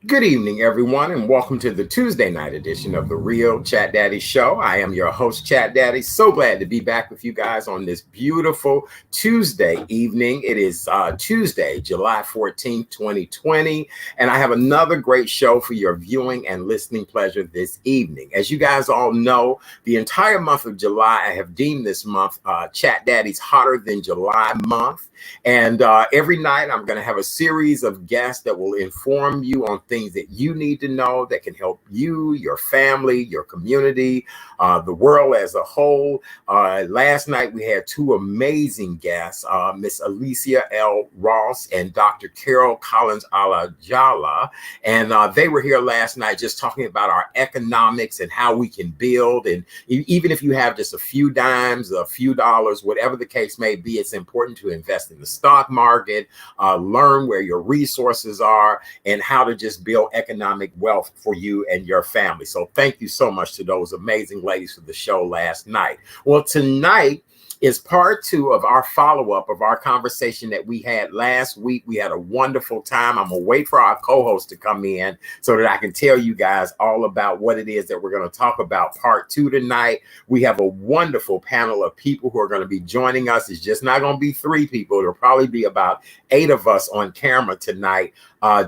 Good evening, everyone, and welcome to the Tuesday night edition of the Real Chat Daddy Show. I am your host, Chat Daddy. So glad to be back with you guys on this beautiful Tuesday evening. It is Tuesday, July 14th, 2020, and I have another great show for your viewing and listening pleasure this evening. As you guys all know, the entire month of July, I have deemed this month Chat Daddy's Hotter Than July month. And every night, I'm going to have a series of guests that will inform you on things that you need to know that can help you, your family, your community, the world as a whole. Last night, we had two amazing guests, Miss Alicia L. Ross and Dr. Carol Collins Alajala. And they were here last night just talking about our economics and how we can build. And even if you have just a few dimes, a few dollars, whatever the case may be, it's important to invest in the stock market, learn where your resources are, and how to just build economic wealth for you and your family. So thank you so much to those amazing ladies for the show last night. Well, tonight is part two of our follow-up of our conversation that we had last week. We had a wonderful time. I'm gonna wait for our co-host to come in so that I can tell you guys all about what it is that we're going to talk about part two tonight. We have a wonderful panel of people who are going to be joining us. It's just not going to be three people. It'll probably be about 8 of us on camera tonight,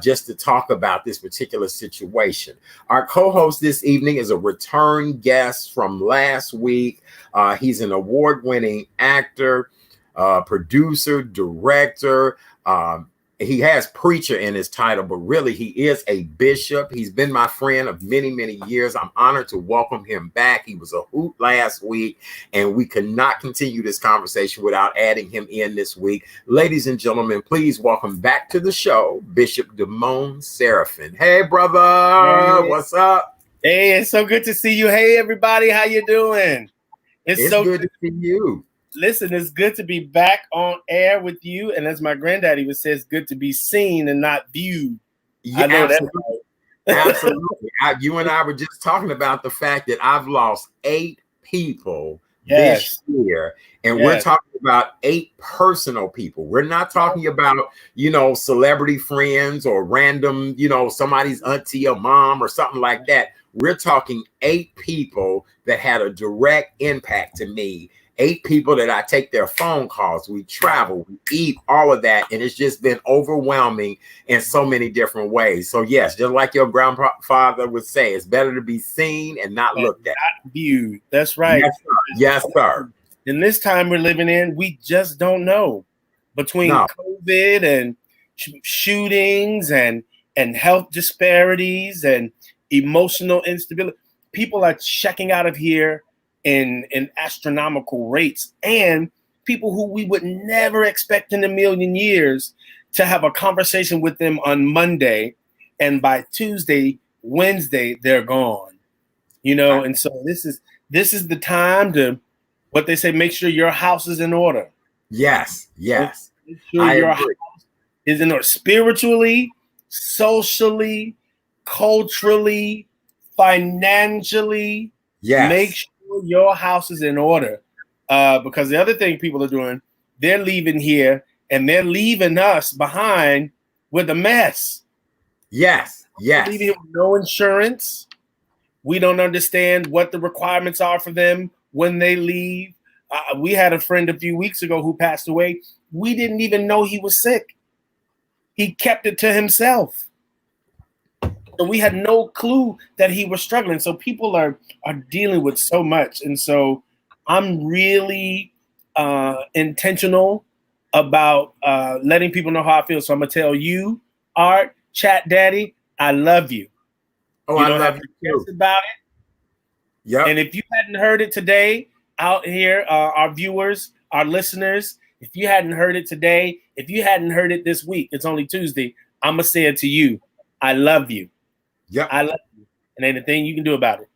just to talk about this particular situation. Our co-host this evening is a return guest from last week. He's an award-winning actor, producer, director. He has preacher in his title, but really he is a bishop. He's been my friend of many, many years. I'm honored to welcome him back. He was a hoot last week, and we could not continue this conversation without adding him in this week. Ladies and gentlemen, please welcome back to the show, Bishop Damone Seraphin. Hey, brother, what's up? Hey, it's so good to see you. Hey, everybody, how you doing? It's so good to see you. Listen, it's good to be back on air with you. And as my granddaddy would say, it's good to be seen and not viewed. Yeah, I know absolutely. That. Absolutely. You and I were just talking about the fact that I've lost 8 people this year. And we're talking about 8 personal people. We're not talking about, celebrity friends or random, somebody's auntie or mom or something like that. We're talking 8 people that had a direct impact to me. 8 people that I take their phone calls, we travel, we eat, all of that. And it's just been overwhelming in so many different ways. So yes, just like your grandfather would say, it's better to be seen and not looked at. Not viewed. That's right. Yes, sir. Yes, sir. In this time we're living in, we just don't know. Between COVID and shootings and health disparities and emotional instability, people are checking out of here in astronomical rates, and people who we would never expect in a million years to have a conversation with them on Monday, and by Tuesday, Wednesday, they're gone. And so this is the time to, what they say, make sure your house is in order. Yes. Make sure your house is in order spiritually, socially, culturally, financially. Yes. Make sure your house is in order, because the other thing people are doing, they're leaving here and they're leaving us behind with a mess. Yes. Leaving here with no insurance. We don't understand what the requirements are for them when they leave. We had a friend a few weeks ago who passed away. We didn't even know he was sick. He kept it to himself. So we had no clue that he was struggling. So people are dealing with so much. And so I'm really intentional about letting people know how I feel. So I'm going to tell you, Art, Chat Daddy, I love you. Oh, I love you too. About it. Yep. And if you hadn't heard it today out here, our viewers, our listeners, if you hadn't heard it today, if you hadn't heard it this week, it's only Tuesday, I'm going to say it to you. I love you. Yep. I love you. And ain't a thing you can do about it.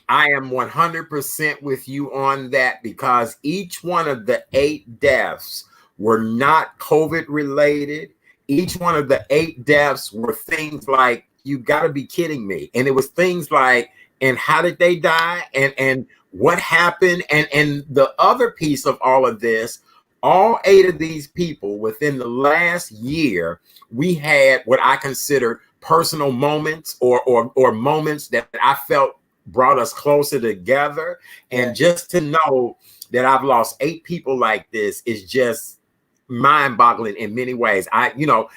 I am 100% with you on that, because each one of the 8 deaths were not COVID related. Each one of the 8 deaths were things like, you got to be kidding me. And it was things like, and how did they die? And what happened? And the other piece of all of this, all 8 of these people within the last year, we had what I considered personal moments or moments that I felt brought us closer together. And just to know that I've lost 8 people like this is just mind-boggling in many ways.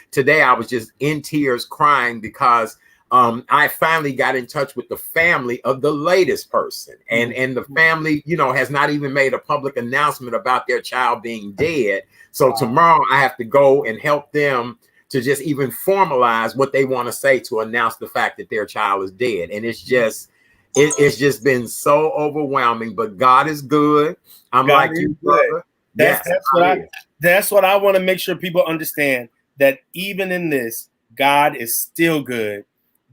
Today I was just in tears crying because I finally got in touch with the family of the latest person, and the family, has not even made a public announcement about their child being dead. So tomorrow I have to go and help them to just even formalize what they want to say to announce the fact that their child is dead. And it's just been so overwhelming, but God is good. I'm God like you, brother. That's what I want to make sure people understand, that even in this, God is still good.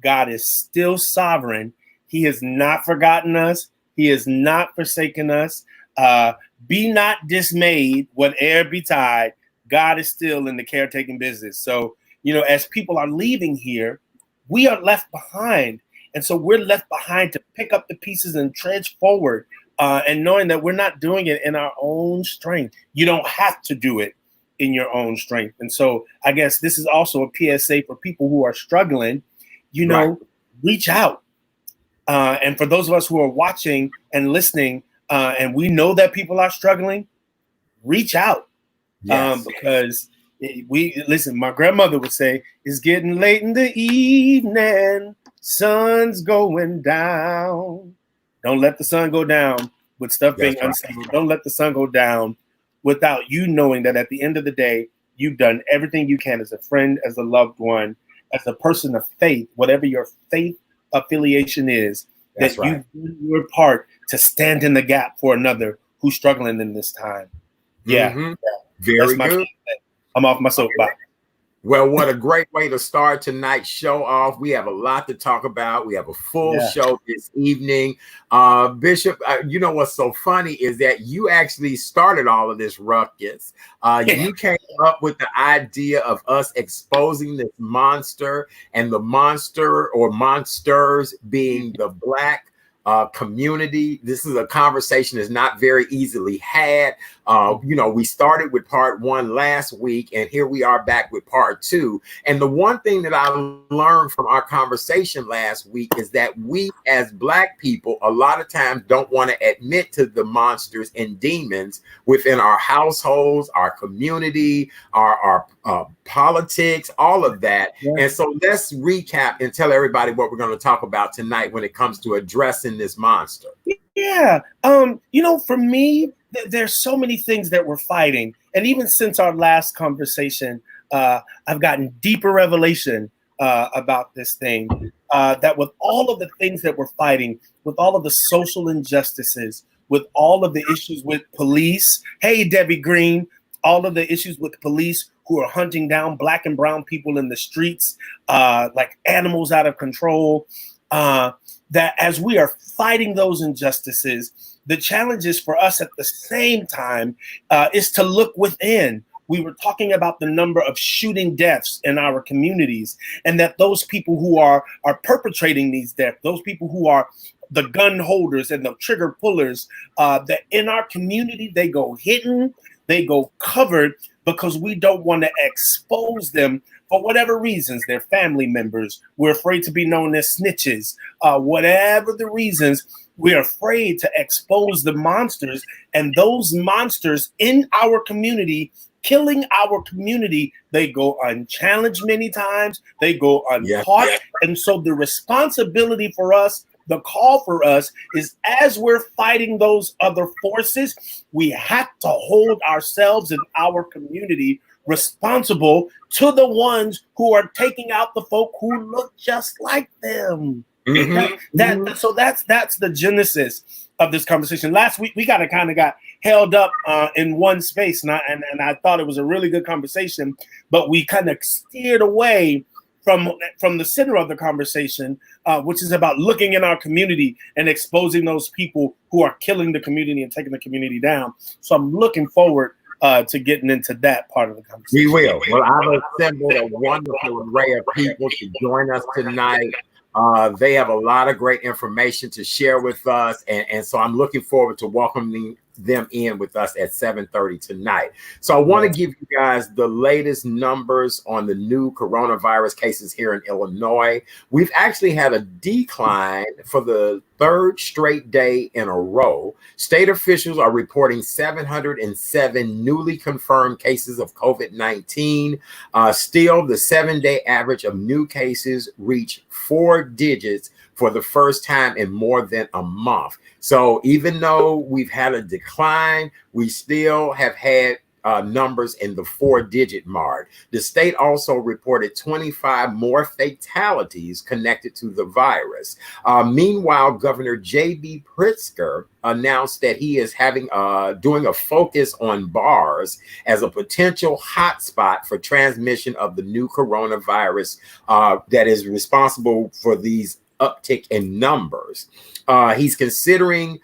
God is still sovereign. He has not forgotten us. He has not forsaken us. Be not dismayed, whate'er betide. God is still in the caretaking business. So, as people are leaving here, we are left behind. And so we're left behind to pick up the pieces and trudge forward, and knowing that we're not doing it in our own strength. You don't have to do it in your own strength. And so I guess this is also a PSA for people who are struggling, reach out. And for those of us who are watching and listening, and we know that people are struggling, reach out. Because listen, my grandmother would say, it's getting late in the evening, sun's going down. Don't let the sun go down with stuff being unstable. Don't let the sun go down without you knowing that at the end of the day, you've done everything you can as a friend, as a loved one, as a person of faith, whatever your faith affiliation is, that you do your part to stand in the gap for another who's struggling in this time. Very good. I'm off my soapbox. Well, what a great way to start tonight's show off. We have a lot to talk about. We have a full show this evening. Bishop, what's so funny is that you actually started all of this ruckus. You came up with the idea of us exposing this monster, and the monster or monsters being the Black community. This is a conversation that's not very easily had. We started with part 1 last week, and here we are back with part 2. And the one thing that I learned from our conversation last week is that we as Black people a lot of times don't want to admit to the monsters and demons within our households, our community, our politics, all of that. And so let's recap and tell everybody what we're going to talk about tonight when it comes to addressing this monster. For me, there's so many things that we're fighting. And even since our last conversation, I've gotten deeper revelation about this thing, that with all of the things that we're fighting, with all of the social injustices, with all of the issues with police, hey, Debbie Green, all of the issues with police who are hunting down Black and brown people in the streets like animals out of control, that as we are fighting those injustices, the challenge is for us at the same time is to look within. We were talking about the number of shooting deaths in our communities, and that those people who are perpetrating these deaths, those people who are the gun holders and the trigger pullers, that in our community, they go hidden, they go covered, because we don't want to expose them for whatever reasons. They're family members. We're afraid to be known as snitches. Whatever the reasons, we're afraid to expose the monsters, and those monsters in our community, killing our community, they go unchallenged many times. They go uncaught. And so the responsibility for us, the call for us is, as we're fighting those other forces, we have to hold ourselves and our community responsible to the ones who are taking out the folk who look just like them. So that's the genesis of this conversation. Last week, we got held up in one space, and I thought it was a really good conversation, but we kind of steered away from the center of the conversation, which is about looking in our community and exposing those people who are killing the community and taking the community down. So I'm looking forward to getting into that part of the conversation. We will. Well, I've assembled a wonderful array of people to join us tonight. They have a lot of great information to share with us. And so I'm looking forward to welcoming them in with us at 7:30 tonight. So I want to give you guys the latest numbers on the new coronavirus cases here in Illinois. We've actually had a decline for the third straight day in a row. State officials are reporting 707 newly confirmed cases of COVID-19. Still, the 7-day average of new cases reached 4 digits for the first time in more than a month. So even though we've had a decline, we still have had numbers in the 4-digit mark. The state also reported 25 more fatalities connected to the virus. Meanwhile, Governor J.B. Pritzker announced that he is doing a focus on bars as a potential hotspot for transmission of the new coronavirus that is responsible for these uptick in numbers. He's considering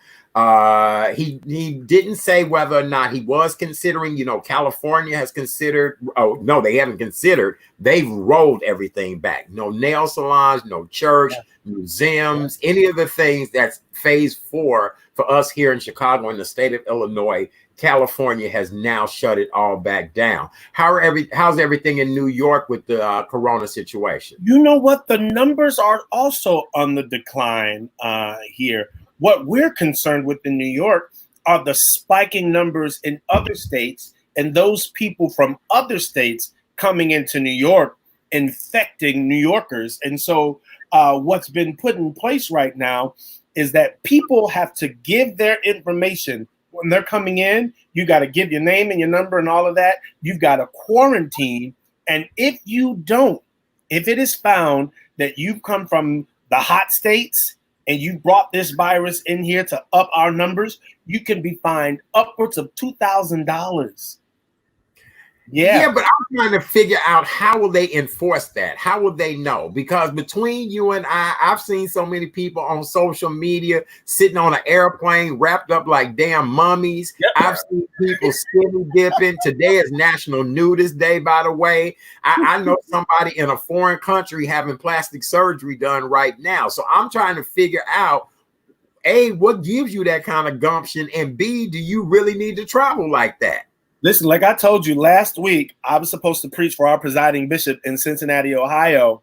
he didn't say whether or not he was considering. California has considered. Oh no, they haven't considered. They've rolled everything back. No nail salons, no church, museums, any of the things that's phase 4 for us here in Chicago and the state of Illinois. California has now shut it all back down. How's everything in New York with the corona situation? You know what? The numbers are also on the decline here. What we're concerned with in New York are the spiking numbers in other states and those people from other states coming into New York, infecting New Yorkers. And so what's been put in place right now is that people have to give their information. When they're coming in, you got to give your name and your number and all of that. You've got to quarantine. And if it is found that you've come from the hot states and you brought this virus in here to up our numbers, you can be fined upwards of $2,000. Yeah, but I'm trying to figure out, how will they enforce that? How will they know? Because between you and I've seen so many people on social media sitting on an airplane wrapped up like damn mummies. Yep. I've seen people skinny dipping. Today is National Nudist Day, by the way. I know somebody in a foreign country having plastic surgery done right now. So I'm trying to figure out, A, what gives you that kind of gumption? And B, do you really need to travel like that? Listen, like I told you last week, I was supposed to preach for our presiding bishop in Cincinnati, Ohio.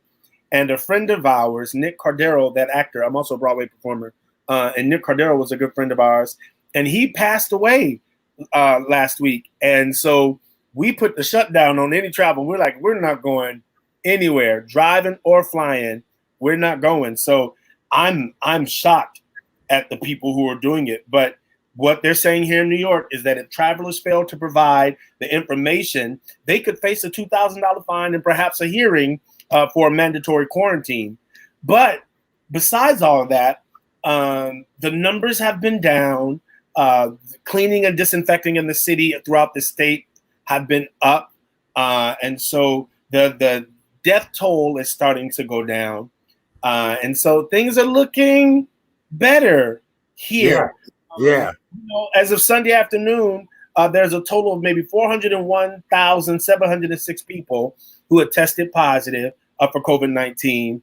And a friend of ours, Nick Cardero, that actor, I'm also a Broadway performer, and Nick Cardero was a good friend of ours. And he passed away last week. And so we put the shutdown on any travel. We're like, we're not going anywhere, driving or flying. We're not going. So I'm shocked at the people who are doing it. But what they're saying here in New York is that if travelers fail to provide the information, they could face a $2,000 fine and perhaps a hearing for a mandatory quarantine. But besides all of that, the numbers have been down. Cleaning and disinfecting in the city throughout the state have been up. And so the death toll is starting to go down. And so things are looking better here. Yeah. As of Sunday afternoon, there's a total of maybe 401,706 people who had tested positive for COVID-19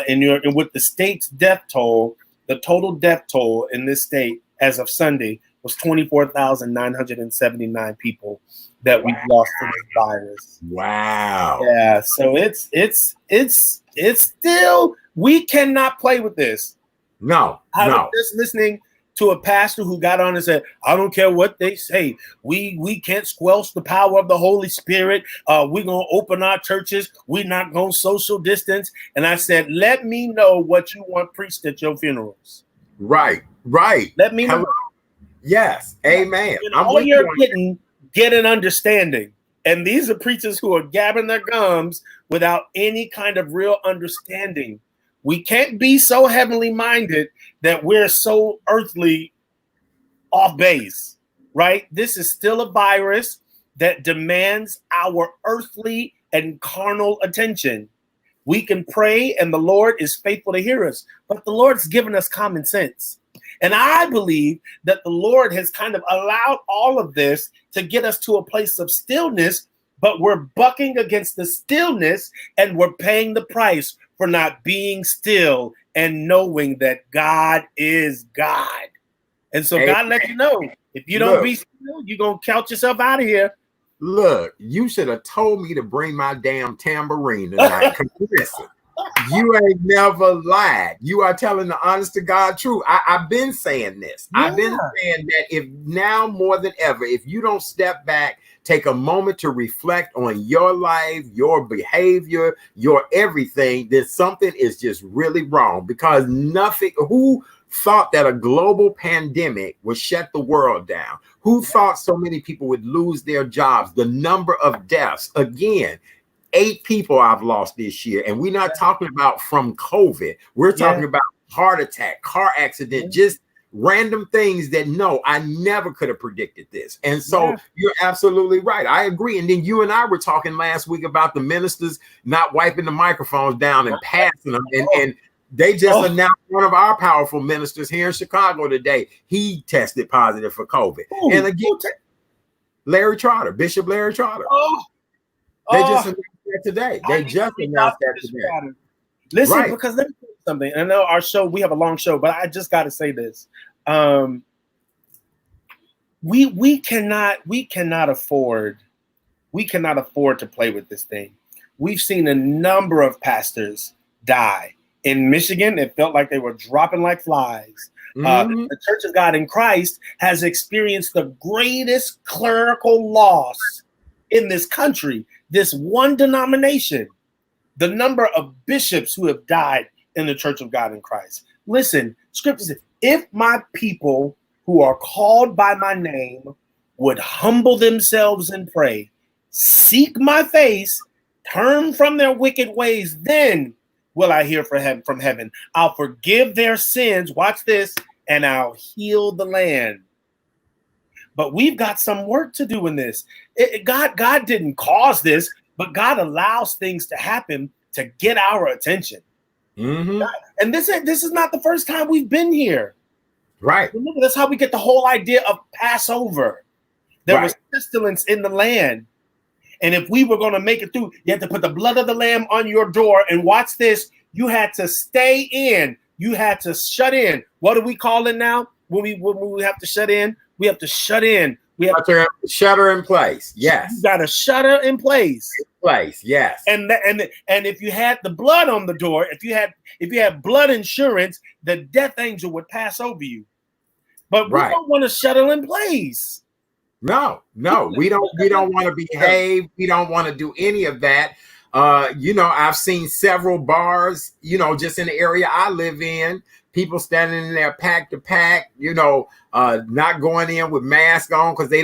in New York. And with the state's death toll, the total death toll in this state as of Sunday was 24,979 people that we've lost to this virus. Wow. Yeah. So it's still, we cannot play with this. No. I was just listening to a pastor who got on and said, I don't care what they say. We can't squelch the power of the Holy Spirit. We're going to open our churches. We're not going to social distance. And I said, let me know what you want preached at your funerals. Right. Let me know. Yes. Amen. All you're getting, get an understanding. And these are preachers who are gabbing their gums without any kind of real understanding. We can't be so heavenly minded that we're so earthly off base, right? This is still a virus that demands our earthly and carnal attention. We can pray and the Lord is faithful to hear us, but the Lord's given us common sense. And I believe that the Lord has kind of allowed all of this to get us to a place of stillness, but we're bucking against the stillness and we're paying the price for not being still and knowing that God is God. And so God let you know, if you don't be still, you're going to count yourself out of here. Look, you should have told me to bring my damn tambourine tonight. Listen, you ain't never lied. You are telling the honest to God truth. I've been saying this. Yeah. I've been saying that if now more than ever, if you don't step back, take a moment to reflect on your life, your behavior, your everything, then something is just really wrong, because nothing, who thought that a global pandemic would shut the world down? Who thought so many people would lose their jobs? The number of deaths, again, 8 people I've lost this year. And we're not talking about from COVID. We're talking about heart attack, car accident, just random things that no, I never could have predicted this. And so you're absolutely right. I agree. And then you and I were talking last week about the ministers not wiping the microphones down and passing them. And they just announced one of our powerful ministers here in Chicago today. He tested positive for COVID. And again, Larry Trotter, Bishop Larry Trotter. They just announced that today. They just announced that today. Listen, because let me tell you something. I know our show, we have a long show, but I just got to say this. We cannot afford to play with this thing. We've seen a number of pastors die. In Michigan, it felt like they were dropping like flies. The Church of God in Christ has experienced the greatest clerical loss in this country, this one denomination. The number of bishops who have died in the Church of God in Christ. Listen, Scripture says, if my people who are called by my name would humble themselves and pray, seek my face, turn from their wicked ways, then will I hear from heaven. I'll forgive their sins, watch this, and I'll heal the land. But we've got some work to do in this. God didn't cause this, but God allows things to happen to get our attention. And this is not the first time we've been here. Right. Remember, that's how we get the whole idea of Passover. There was pestilence in the land. And if we were going to make it through, you had to put the blood of the lamb on your door. And watch this. You had to stay in. You had to shut in. What do we call it now? When we have to shut in, we have to shut in. We have to shutter in place. Yes. You got a shutter in place. Yes. And if you had the blood on the door, if you had blood insurance, the death angel would pass over you. But we don't want to shutter in place. No, we don't want to behave. We don't want to do any of that. I've seen several bars, just in the area I live in, people standing in there pack to pack, not going in with masks on because they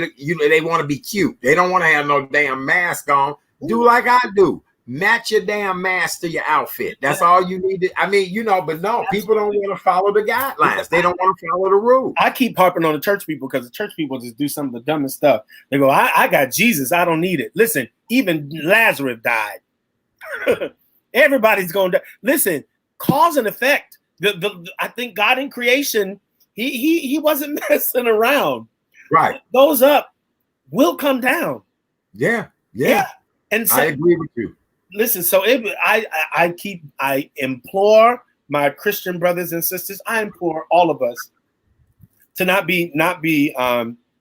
want to be cute. They don't want to have no damn mask on. Do like I do. Match your damn mask to your outfit. That's all you need to. I mean, but no, people don't want to follow the guidelines. They don't want to follow the rules. I keep harping on the church people because the church people just do some of the dumbest stuff. They go, I got Jesus. I don't need it. Listen, even Lazarus died. Everybody's going to die. Listen, cause and effect. I think God in creation, he wasn't messing around. Right. What goes up will come down. Yeah. And so, I agree with you. Listen, so I implore my Christian brothers and sisters, I implore all of us to not be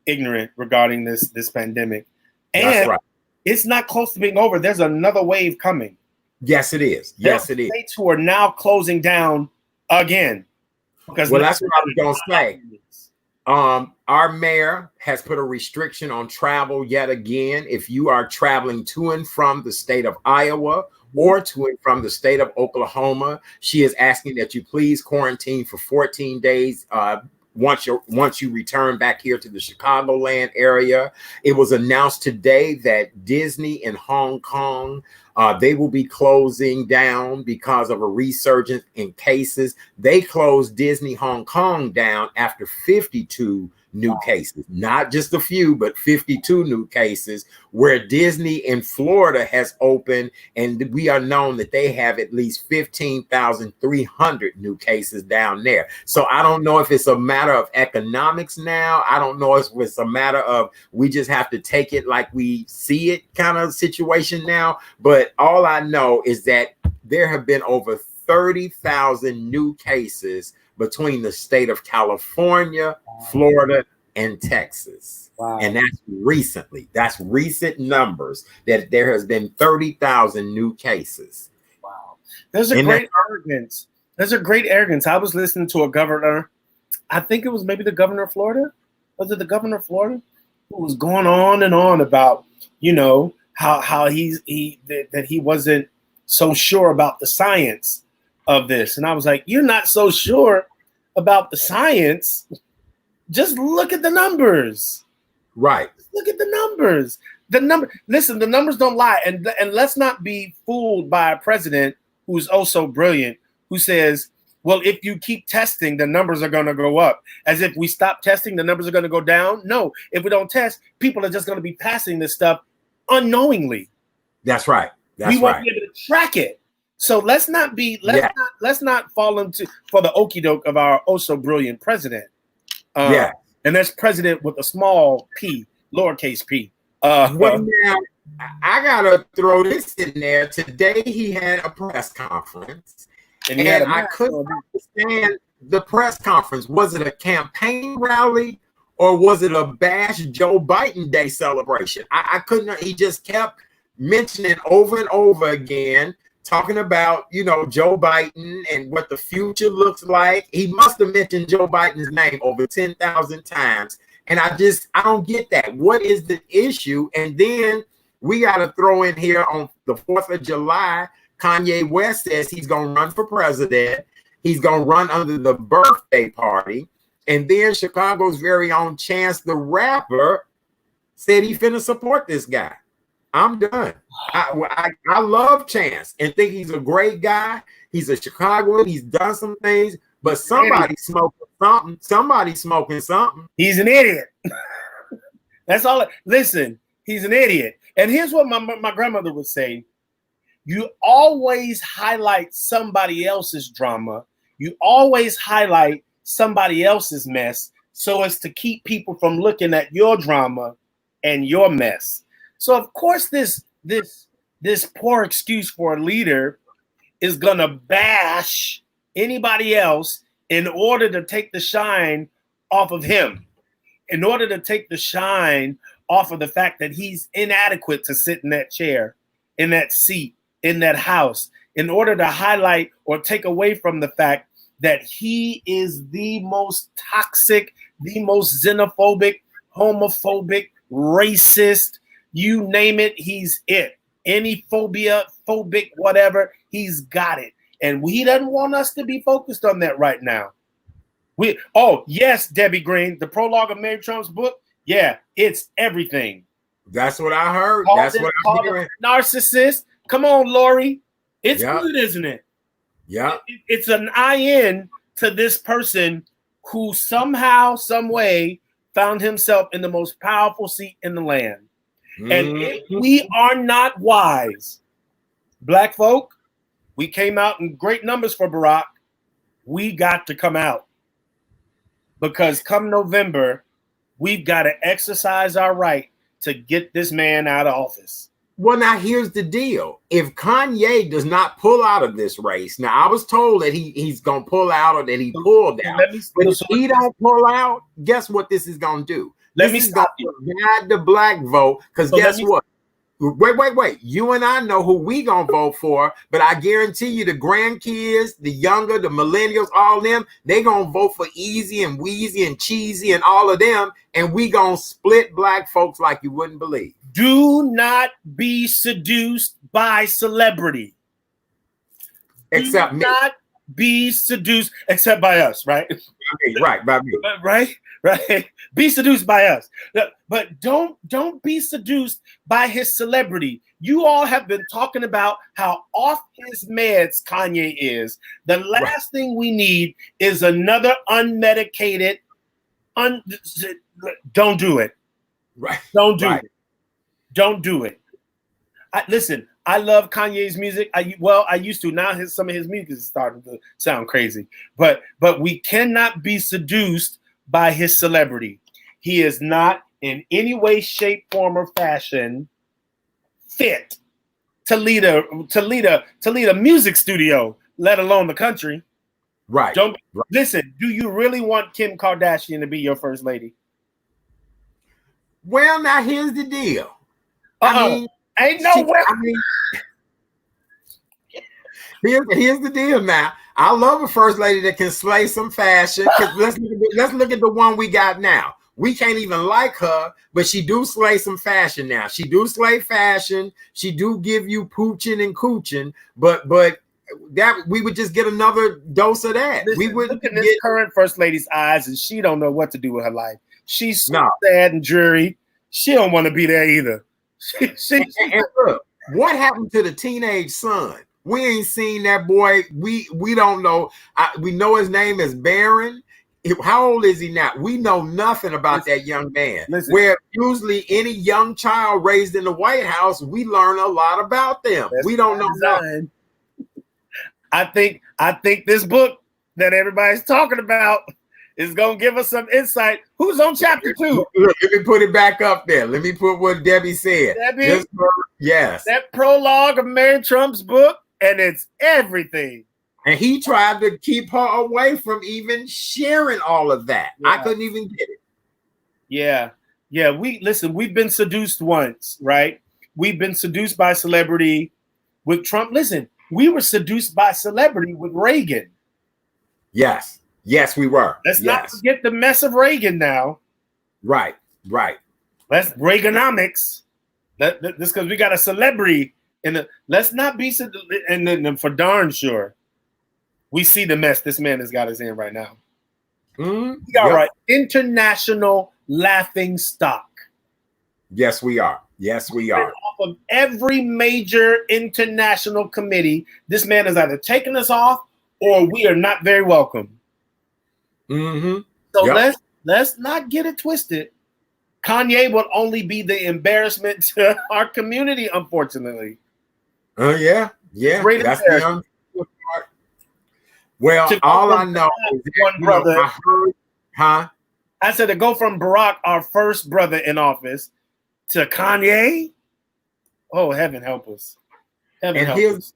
ignorant regarding this pandemic. And that's right. It's not close to being over. There's another wave coming. Yes, it is. Yes, it is. States who are now closing down again. That's what I was going to say. Our mayor has put a restriction on travel yet again. If you are traveling to and from the state of Iowa or to and from the state of Oklahoma, she is asking that you please quarantine for 14 days once you return back here to the Chicagoland area. It was announced today that Disney in Hong Kong, they will be closing down because of a resurgence in cases. They closed Disney Hong Kong down after 52 new cases, not just a few, but 52 new cases, where Disney in Florida has opened, and we are known that they have at least 15,300 new cases down there. So I don't know if it's a matter of economics now. I don't know if it's a matter of we just have to take it like we see it kind of situation now. But all I know is that there have been over 30,000 new cases between the state of California, Florida, and Texas. Wow. And that's recently. That's recent numbers that there has been 30,000 new cases. Wow. There's a great arrogance. There's a great arrogance. I was listening to a governor, I think it was maybe the governor of Florida. Was it the governor of Florida? Who was going on and on about, you know, how he wasn't so sure about the science of this. And I was like, you're not so sure about the science. Just look at the numbers. Right. Look at the numbers. Listen, the numbers don't lie. And let's not be fooled by a president who's oh so brilliant, who says, well, if you keep testing, the numbers are going to go up. As if we stop testing, the numbers are going to go down. No, if we don't test, people are just going to be passing this stuff unknowingly. That's right. We won't be able to track it. So let's not fall into for the okie doke of our oh so brilliant president. And that's president with a small p, lowercase p. Well, now, I gotta throw this in there. Today he had a press conference, and I couldn't understand the press conference. Was it a campaign rally or was it a bash Joe Biden Day celebration? I couldn't. He just kept mentioning over and over again, talking about, you know, Joe Biden and what the future looks like. He must have mentioned Joe Biden's name over 10,000 times. And I don't get that. What is the issue? And then we got to throw in here on the 4th of July, Kanye West says he's going to run for president. He's going to run under the birthday party. And then Chicago's very own Chance the Rapper said he finna support this guy. I'm done. I love Chance and think he's a great guy. He's a Chicagoan. He's done some things, but somebody smoking something. Somebody smoking something. He's an idiot. That's all. Listen, he's an idiot. And here's what my grandmother would say. You always highlight somebody else's drama. You always highlight somebody else's mess so as to keep people from looking at your drama and your mess. So of course this poor excuse for a leader is gonna bash anybody else in order to take the shine off of him, in order to take the shine off of the fact that he's inadequate to sit in that chair, in that seat, in that house, in order to highlight or take away from the fact that he is the most toxic, the most xenophobic, homophobic, racist, you name it, he's it. Any phobia, phobic, whatever, he's got it. And he doesn't want us to be focused on that right now. Yes, Debbie Green, the prologue of Mary Trump's book, yeah, it's everything. That's what I heard. That's what I'm hearing. Narcissist. Come on, Lori. It's good, isn't it? Yeah. It's an in to this person who somehow, some way found himself in the most powerful seat in the land. And if we are not wise, black folk, we came out in great numbers for Barack. We got to come out. Because come November, we've got to exercise our right to get this man out of office. Well, now here's the deal. If Kanye does not pull out of this race, now I was told that he's going to pull out or that he pulled out. But if he don't pull out, guess what this is going to do? Let me stop you. Guide the black vote, because guess what? Wait. You and I know who we gonna vote for, but I guarantee you the grandkids, the younger, the millennials, all them, they gonna vote for Easy and Wheezy and Cheesy and all of them, and we gonna split black folks like you wouldn't believe. Do not be seduced by celebrity. Except me. Not be seduced, except by us, right? Right, by me. Right. Be seduced by us. But don't be seduced by his celebrity. You all have been talking about how off his meds Kanye is. The last thing we need is another unmedicated. Don't do it. Right. Don't do it. Don't do it. Listen, I love Kanye's music. I used to. Now some of his music is starting to sound crazy. But we cannot be seduced by his celebrity. He is not in any way, shape, form, or fashion fit to lead a music studio, let alone the country. Right. Don't listen. Do you really want Kim Kardashian to be your first lady? Well, now here's the deal. I mean, ain't no way. I mean, here's the deal. Now, I love a first lady that can slay some fashion. Let's look at the one we got now. We can't even like her, but she do slay some fashion now. She do slay fashion. She do give you pooching and cooching, but that we would just get another dose of that. Listen, we would look in this current first lady's eyes, and she don't know what to do with her life. She's so sad and dreary. She don't want to be there either. And look, what happened to the teenage son? We ain't seen that boy. We don't know. We know his name is Barron. How old is he now? We know nothing about that young man. Where usually any young child raised in the White House, we learn a lot about them. We don't know nothing. I think this book that everybody's talking about is gonna give us some insight. Who's on chapter 2? Look, let me put it back up there. Let me put what Debbie said. Debbie, yes. That prologue of Mary Trump's book, and it's everything. And he tried to keep her away from even sharing all of that. Yeah. I couldn't even get it. Yeah. We've been seduced once, right? We've been seduced by celebrity with Trump. Listen, we were seduced by celebrity with Reagan. Yes, we were. Let's not forget the mess of Reagan now. Right. Let's Reaganomics. This because we got a celebrity in the. Let's not be and then for darn sure. We see the mess this man has got us in right now. All right. International laughing stock. Yes, we are. Off of every major international committee, this man has either taken us off or we are not very welcome. So let's not get it twisted. Kanye will only be the embarrassment to our community, unfortunately. Yeah. That's the part. Well, all I know is one brother. I said to go from Barack, our first brother in office, to Kanye. Oh, heaven help us! And here's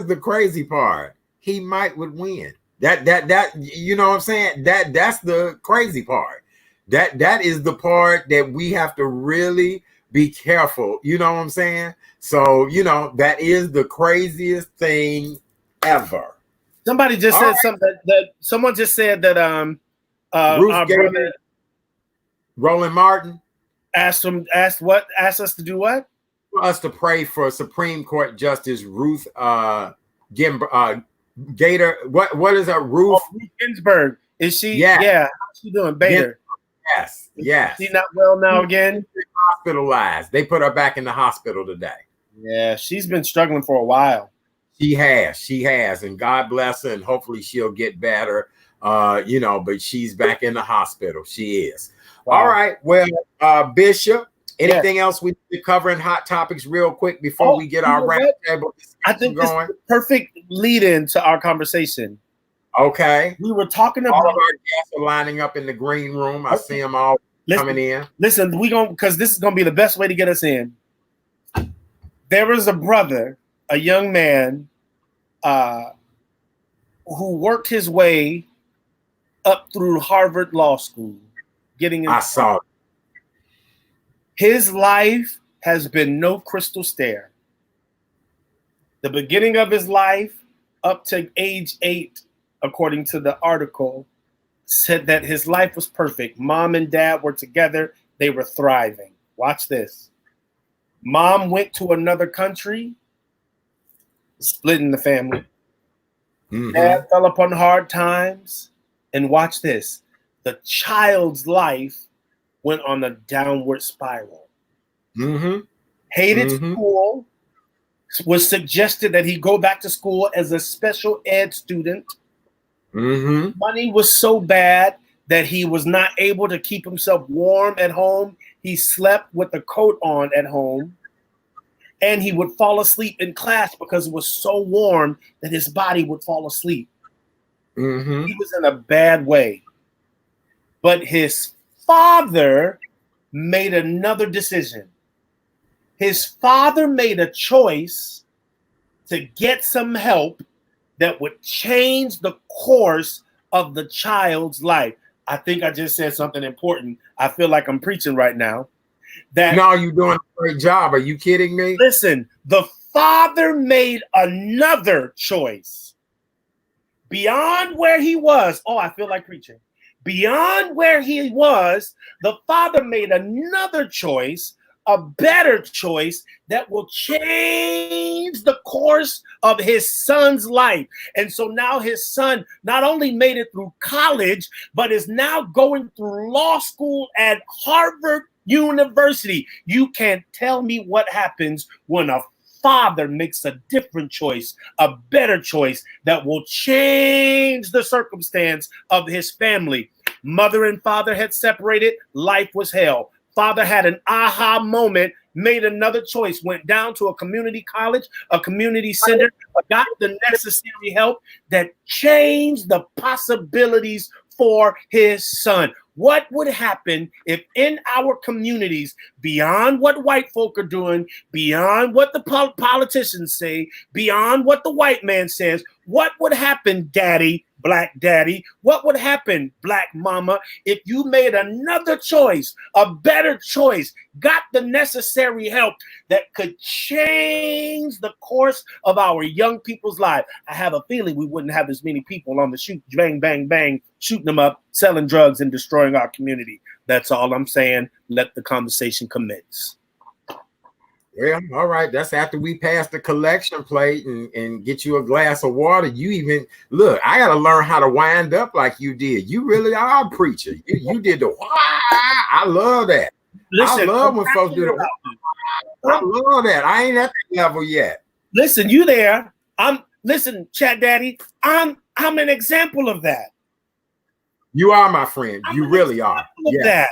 the crazy part: he might would win. That you know what I'm saying? That's the crazy part. That is the part that we have to really be careful. You know what I'm saying? So that is the craziest thing ever. Somebody just said something that someone just said that Ruth Gator, Roland Martin asked us to do what? For us to pray for Supreme Court Justice Ruth Gator. What is that? Ruth Ginsburg. Is she? Yeah. How's she doing? Bader. Yes. She's not well now again. Hospitalized. They put her back in the hospital today. Yeah, she's been struggling for a while. She has, and God bless her, and hopefully she'll get better. But she's back in the hospital. She is. Wow. All right. Well, Bishop, anything else we need to cover in hot topics real quick before we get our roundtable discussion I think going? this is the perfect lead-in to our conversation. Okay. We were talking about all of our guests are lining up in the green room. I see them all coming in. Listen, because this is gonna be the best way to get us in. There was a brother, a young man, who worked his way up through Harvard Law School, getting into. I saw it. His life has been no crystal stair. The beginning of his life, up to age 8, according to the article, said that his life was perfect. Mom and dad were together. They were thriving. Watch this. Mom went to another country, splitting the family. Dad fell upon hard times. And watch this. The child's life went on a downward spiral. Hated school. Was suggested that he go back to school as a special ed student. Money was so bad that he was not able to keep himself warm at home. He slept with a coat on at home. And he would fall asleep in class because it was so warm that his body would fall asleep. He was in a bad way. But his father made another decision. His father made a choice to get some help that would change the course of the child's life. I think I just said something important. I feel like I'm preaching right now. No, you're doing a great job. Are you kidding me? Listen, the father made another choice beyond where he was. Oh, I feel like preaching. Beyond where he was, the father made another choice, a better choice that will change the course of his son's life. And so now his son not only made it through college, but is now going through law school at Harvard University. You can't tell me what happens when a father makes a different choice, a better choice that will change the circumstance of his family. Mother and father had separated, life was hell. Father had an aha moment, made another choice, went down to a community college, a community center, got the necessary help that changed the possibilities for his son. What would happen if in our communities, beyond what white folk are doing, beyond what the politicians say, beyond what the white man says, what would happen, daddy, black daddy? What would happen, black mama, if you made another choice, a better choice, got the necessary help that could change the course of our young people's lives? I have a feeling we wouldn't have as many people on the shoot, bang, bang, bang, shooting them up, selling drugs and destroying our community. That's all I'm saying. Let the conversation commence. Yeah, all right. That's after we pass the collection plate and get you a glass of water. You even look, I got to learn how to wind up like you did. You really are a preacher. You did the I love that. Listen, I love when folks do the I love that. I ain't at that level yet. Listen, you there. Listen, Chat Daddy, I'm an example of that. You are, my friend. You really are. Yes. That.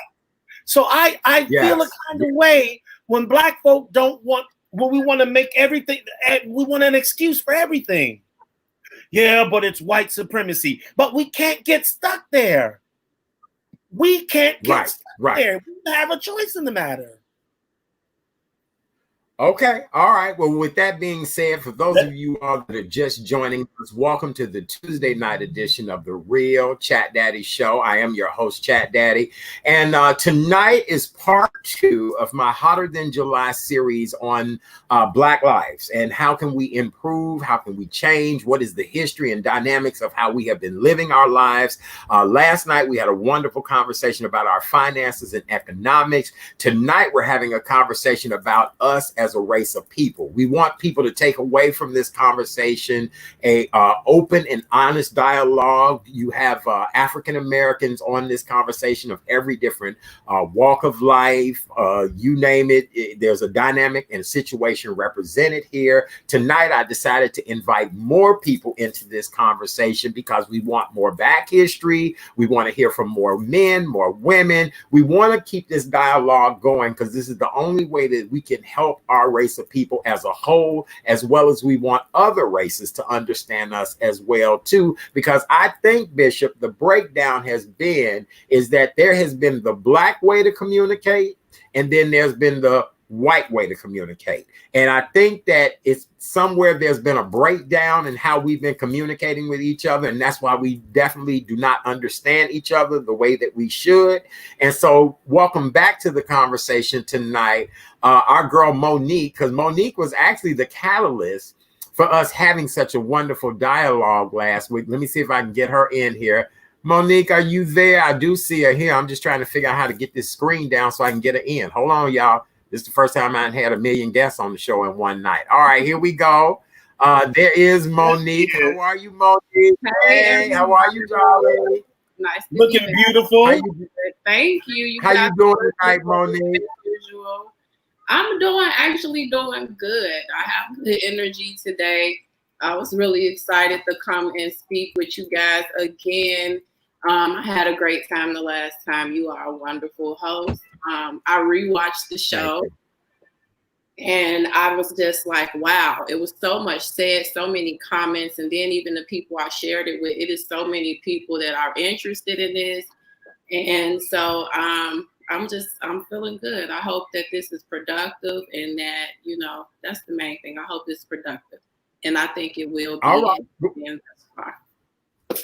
So I feel a kind of way when black folk don't want, when we want to make everything, we want an excuse for everything. Yeah, but it's white supremacy. But we can't get stuck there. We can't get stuck there. We have a choice in the matter. Okay. All right. Well, with that being said, for those of you all that are just joining us, welcome to the Tuesday night edition of the Real Chat Daddy Show. I am your host, Chat Daddy. And tonight is part 2 of my Hotter Than July series on Black lives and how can we improve? How can we change? What is the history and dynamics of how we have been living our lives? Last night, we had a wonderful conversation about our finances and economics. Tonight, we're having a conversation about us as a race of people. We want people to take away from this conversation a open and honest dialogue. You have African Americans on this conversation of every different walk of life. You name it, there's a dynamic and situation represented here. Tonight, I decided to invite more people into this conversation because we want more back history. We want to hear from more men, more women. We want to keep this dialogue going because this is the only way that we can help our race of people as a whole, as well as we want other races to understand us as well too, because I think, Bishop, the breakdown has been is that there has been the black way to communicate and then there's been the white way to communicate. And I think that it's somewhere there's been a breakdown in how we've been communicating with each other. And that's why we definitely do not understand each other the way that we should. And so welcome back to the conversation tonight. Our girl Monique, because Monique was actually the catalyst for us having such a wonderful dialogue last week. Let me see if I can get her in here. Monique, are you there? I do see her here. I'm just trying to figure out how to get this screen down so I can get her in. Hold on, y'all. This is the first time I had 1 million guests on the show in one night. All right, here we go. There is Monique. How are you, Monique? Hey, how are you, darling? Nice. Looking beautiful. Thank you. How you doing tonight, Monique? I'm actually doing good. I have good energy today. I was really excited to come and speak with you guys again. I had a great time the last time. You are a wonderful host. I rewatched the show and I was just like, wow, it was so much said, so many comments. And then even the people I shared it with, it is so many people that are interested in this. And so I'm feeling good. I hope that this is productive and that, that's the main thing. I hope it's productive. And I think it will be. All right. in thus far.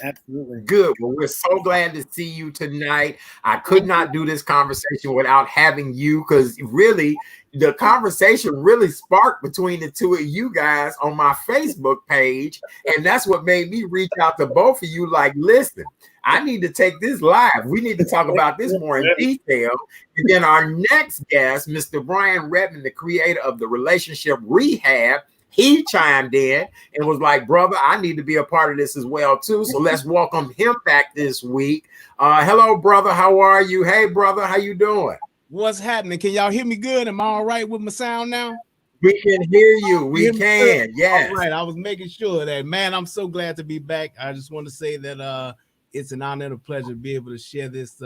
Absolutely. Good. Well, we're so glad to see you tonight. I could not do this conversation without having you, because really the conversation really sparked between the two of you guys on my Facebook page. And that's what made me reach out to both of you like, listen, I need to take this live. We need to talk about this more in detail. And then our next guest, Mr. Brian Redmond, the creator of the Relationship Rehab, he chimed in and was like, brother, I need to be a part of this as well, too. So let's welcome him back this week. Hello, brother. How are you? Hey, brother. How you doing? What's happening? Can y'all hear me good? Am I all right with my sound now? We can hear you. We can. Yes. All right. I was making sure that, man, I'm so glad to be back. I just want to say that it's an honor and a pleasure to be able to share this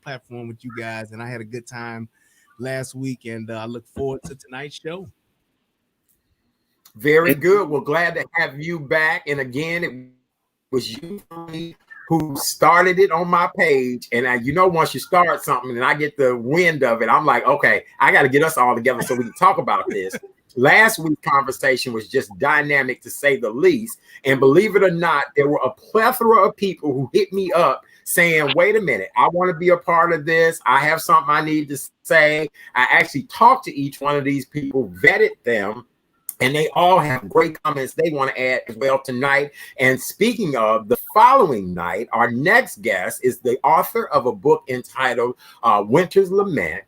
platform with you guys. And I had a good time last week, and I look forward to tonight's show. Very good. We're glad to have you back. And again, it was you who started it on my page. And once you start something and I get the wind of it, I'm like, okay, I got to get us all together so we can talk about this. Last week's conversation was just dynamic, to say the least. And believe it or not, there were a plethora of people who hit me up saying, wait a minute, I want to be a part of this. I have something I need to say. I actually talked to each one of these people, vetted them, and they all have great comments they want to add as well tonight. And speaking of, the following night, our next guest is the author of a book entitled Winter's Lament.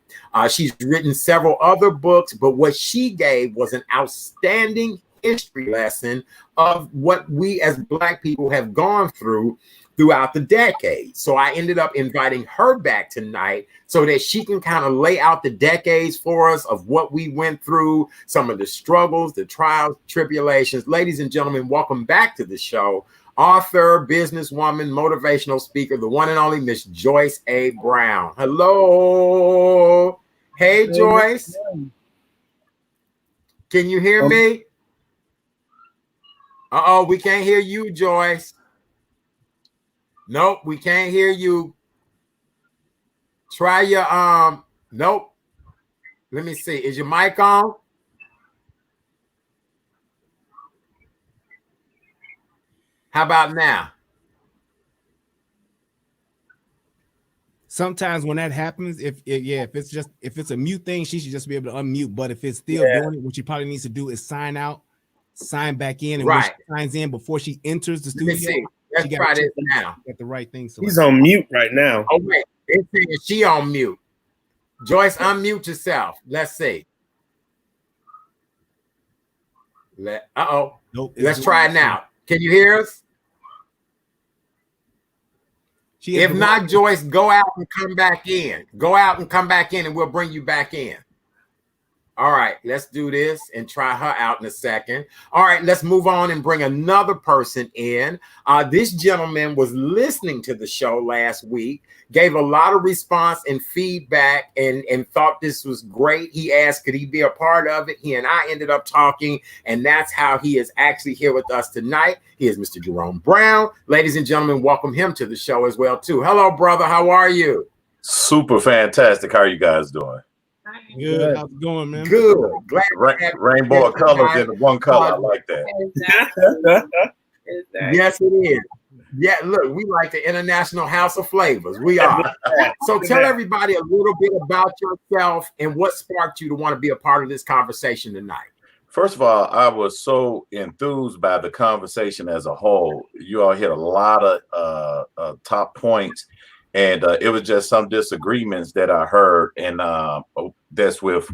She's written several other books, but what she gave was an outstanding history lesson of what we as Black people have gone throughout the decades. So I ended up inviting her back tonight so that she can kind of lay out the decades for us of what we went through, some of the struggles, the trials, tribulations. Ladies and gentlemen, welcome back to the show. Author, businesswoman, motivational speaker, the one and only Miss Joyce A. Brown. Hello. Hey, Joyce. Can you hear me? Uh-oh, we can't hear you, Joyce. Nope, we can't hear you. Try your nope. Let me see. Is your mic on? How about now? Sometimes when that happens, if it's a mute thing, she should just be able to unmute. But if it's still doing it, what she probably needs to do is sign out, sign back in, and when she signs in before she enters the studio. Let's try this now. Get the right thing. He's on mute right now. Oh wait, it's saying she on mute. Joyce, unmute yourself. Let's see. Uh-oh. Nope. Let's try it now. Can you hear us? If not, Joyce, go out and come back in. Go out and come back in, and we'll bring you back in. All right, let's do this and try her out in a second. All right, let's move on and bring another person in. This gentleman was listening to the show last week, gave a lot of response and feedback, and thought this was great. He asked, could he be a part of it? He and I ended up talking, and that's how he is actually here with us tonight. He is Mr. Jerome Brown. Ladies and gentlemen, welcome him to the show as well, too. Hello, brother. How are you? Super fantastic. How are you guys doing? Good. How's it going, man? Good. Glad rainbow of colors in one color. I like that. Exactly. Yes, it is. Yeah, look, we like the International House of Flavors. We are. So tell everybody a little bit about yourself and what sparked you to want to be a part of this conversation tonight. First of all, I was so enthused by the conversation as a whole. You all hit a lot of top points. And it was just some disagreements that I heard, and that's with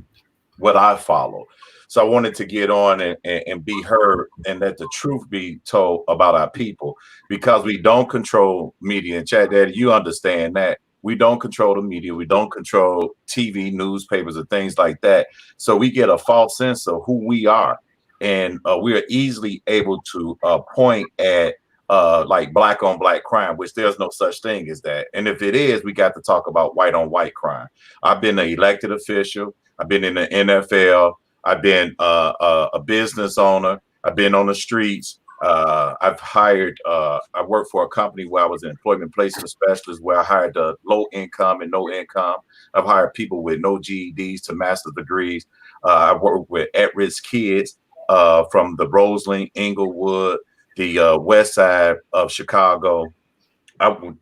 what I follow. So I wanted to get on and be heard, and let the truth be told about our people, because we don't control media. And Chat Daddy, you understand that. We don't control the media. We don't control TV, newspapers, and things like that. So we get a false sense of who we are. And we are easily able to point at like black on black crime, which there's no such thing as that. And if it is, we got to talk about white on white crime. I've been an elected official. I've been in the NFL. I've been a business owner. I've been on the streets. I've hired, I worked for a company where I was an employment placement specialist, where I hired low income and no income. I've hired people with no GEDs to master's degrees. I worked with at-risk kids from the Roseland, Inglewood, the west side of Chicago.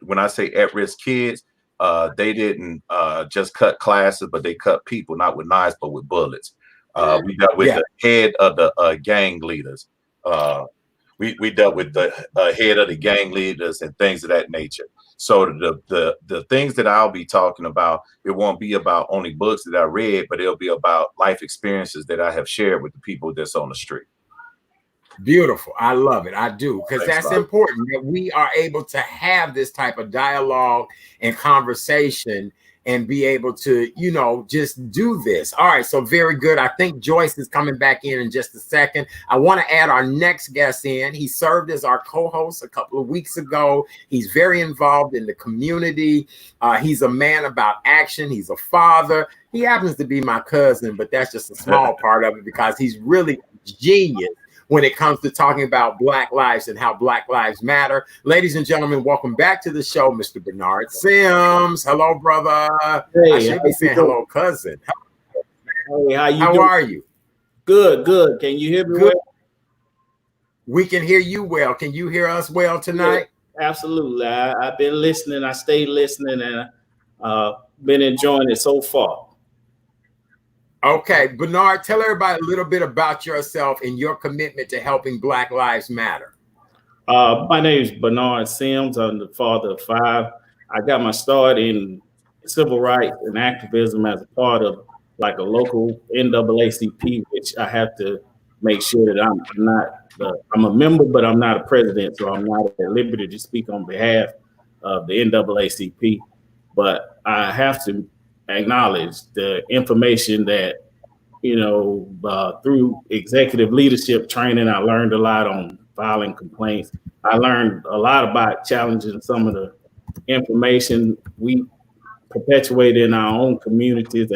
When I say at-risk kids, they didn't just cut classes, but they cut people, not with knives, but with bullets. We dealt with the head of the gang leaders. We dealt with the head of the gang leaders and things of that nature. So the things that I'll be talking about, it won't be about only books that I read, but it'll be about life experiences that I have shared with the people that's on the street. Beautiful. I love it. I do, because that's important that we are able to have this type of dialogue and conversation and be able to, you know, just do this. All right. So very good. I think Joyce is coming back in just a second. I want to add our next guest in. He served as our co-host a couple of weeks ago. He's very involved in the community. He's a man about action. He's a father. He happens to be my cousin, but that's just a small part of it because he's really genius when it comes to talking about Black lives and how Black lives matter. Ladies and gentlemen, welcome back to the show, Mr. Bernard Sims. Hello, brother. Hey, I should be saying hello, cousin. Hey, how are you? Good, good. Can you hear me well? We can hear you well. Can you hear us well tonight? Yeah, absolutely. I've been listening. I stayed listening and been enjoying it so far. Okay, Bernard, tell everybody a little bit about yourself and your commitment to helping Black Lives Matter. My name is Bernard Sims. I'm the father of 5. I got my start in civil rights and activism as a part of like a local NAACP, which I have to make sure that I'm a member, but I'm not a president, so I'm not at liberty to speak on behalf of the NAACP. But I have to acknowledge the information that, you know, through executive leadership training, I learned a lot on filing complaints. I learned a lot about challenging some of the information we perpetuate in our own communities.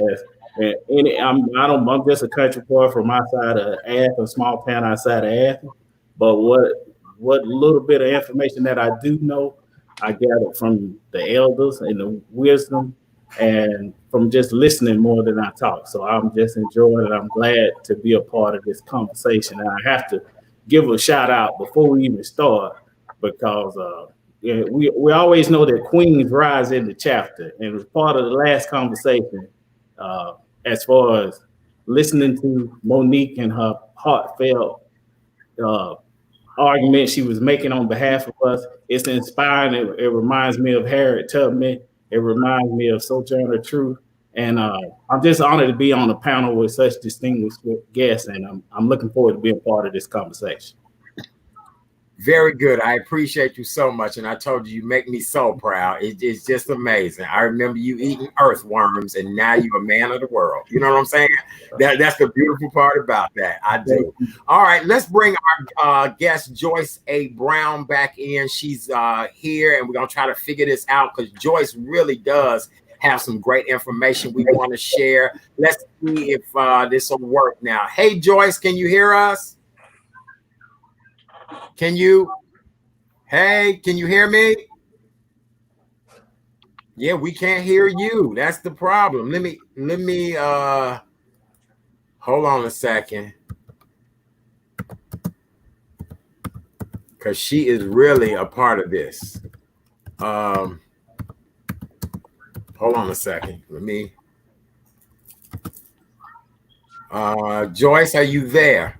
I'm just a country boy from outside of Athens, a small town outside of Athens. But what little bit of information that I do know, I gathered from the elders and the wisdom and from just listening more than I talk. So I'm just enjoying it. I'm glad to be a part of this conversation. And I have to give a shout out before we even start, because we always know that queens rise in the chapter. And it was part of the last conversation as far as listening to Monique and her heartfelt argument she was making on behalf of us. It's inspiring. It reminds me of Harriet Tubman. It reminds me of Sojourner Truth. And I'm just honored to be on a panel with such distinguished guests. And I'm looking forward to being part of this conversation. Very good. I appreciate you so much. And I told you, you make me so proud. It's just amazing. I remember you eating earthworms and now you're a man of the world. You know what I'm saying? That's the beautiful part about that. I do. All right, let's bring our guest, Joyce A. Brown, back in. She's here and we're going to try to figure this out because Joyce really does have some great information we want to share. Let's see if this will work now. Hey, Joyce, can you hear us? Can you hear me? Yeah, we can't hear you. That's the problem. Let me hold on a second. Because she is really a part of this. Hold on a second. Let me Joyce, are you there?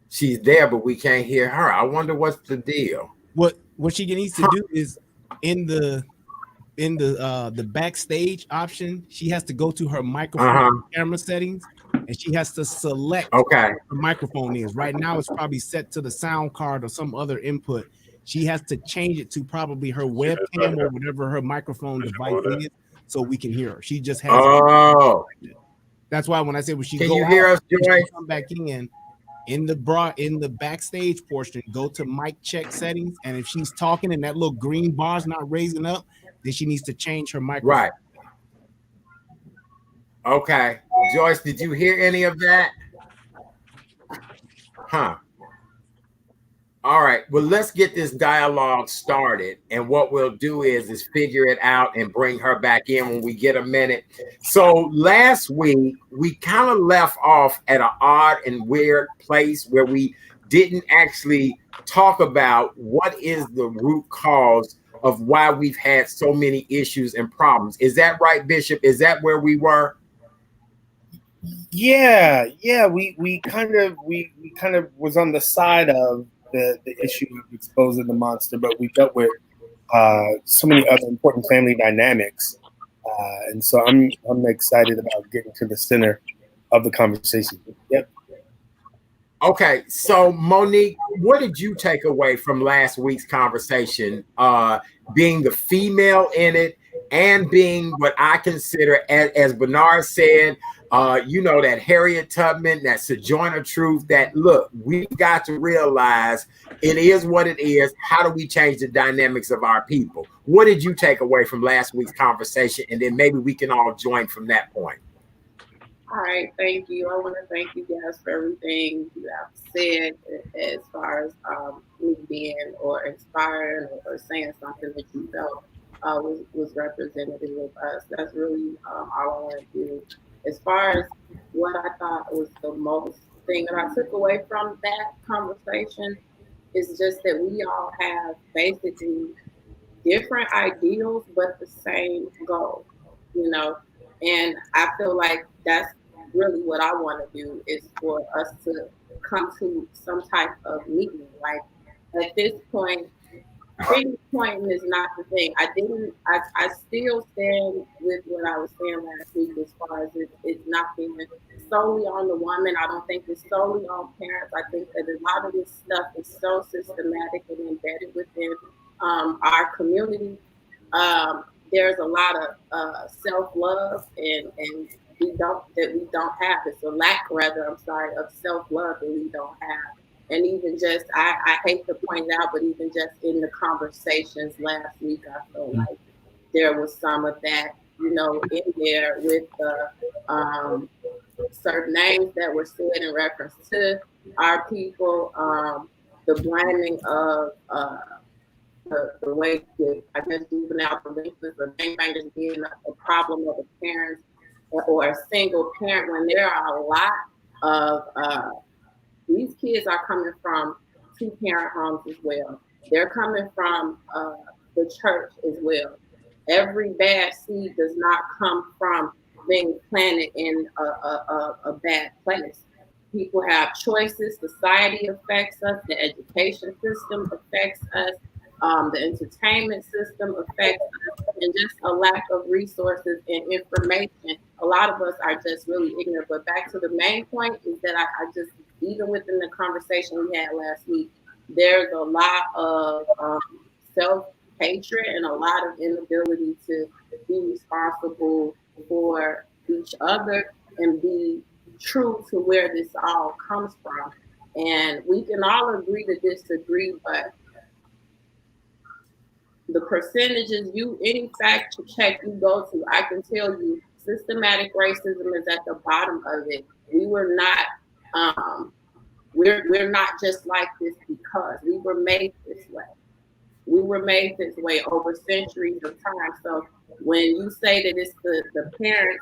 She's there, but we can't hear her. I wonder what's the deal. What she needs to do is in the backstage option, she has to go to her microphone camera settings, and she has to select her microphone is. Right now, it's probably set to the sound card or some other input. She has to change it to probably her webcam or whatever her microphone device is, so we can hear her. She just has. That's why when I said when she can you hear us, Joy? Come back in the backstage portion, go to mic check settings, and if she's talking and that little green bar's not raising up, then she needs to change her microphone. Right. Okay. Joyce, did you hear any of that? Huh. All right. Well, let's get this dialogue started. And what we'll do is figure it out and bring her back in when we get a minute. So last week, we kind of left off at an odd and weird place where we didn't actually talk about what is the root cause of why we've had so many issues and problems. Is that right, Bishop? Is that where we were? Yeah. We kind of was on the side of the issue of exposing the monster, but we dealt with so many other important family dynamics, and so I'm excited about getting to the center of the conversation. Yep. Okay, so Monique, what did you take away from last week's conversation? Being the female in it, and being what I consider, as Bernard said, that Harriet Tubman, that Sojourner Truth, that look, we've got to realize it is what it is. How do we change the dynamics of our people? What did you take away from last week's conversation? And then maybe we can all join from that point. All right, thank you. I want to thank you guys for everything you have said as far as me being or inspiring or saying something that you felt was representative of us. That's really all I want to do. As far as what I thought was the most thing that I took away from that conversation is just that we all have basically different ideals, but the same goal, and I feel like that's really what I want to do is for us to come to some type of meeting. Like at this point, finger pointing is not the thing. I still stand with what I was saying last week as far as it's not being solely on the woman. I don't think it's solely on parents. I think that a lot of this stuff is so systematic and embedded within our community. There's a lot of self-love and we don't have. It's a lack, rather, of self-love that we don't have. And even just, I hate to point out, but even just in the conversations last week, I feel like there was some of that, in there with the certain names that were said in reference to our people, the blaming of the way that, I guess, juvenile delinquents or gangbangers being a problem of the parents or a single parent, when there are a lot of these kids are coming from 2-parent homes as well. They're coming from the church as well. Every bad seed does not come from being planted in a bad place. People have choices. Society affects us. The education system affects us. The entertainment system affects us, and just a lack of resources and information. A lot of us are just really ignorant. But back to the main point is that I just, even within the conversation we had last week, there's a lot of self-hatred and a lot of inability to be responsible for each other and be true to where this all comes from. And we can all agree to disagree, but the percentages, any fact check you go to, I can tell you systematic racism is at the bottom of it. We were not, we're not just like this because we were made this way. We were made this way over centuries of time. So when you say that it's the parents,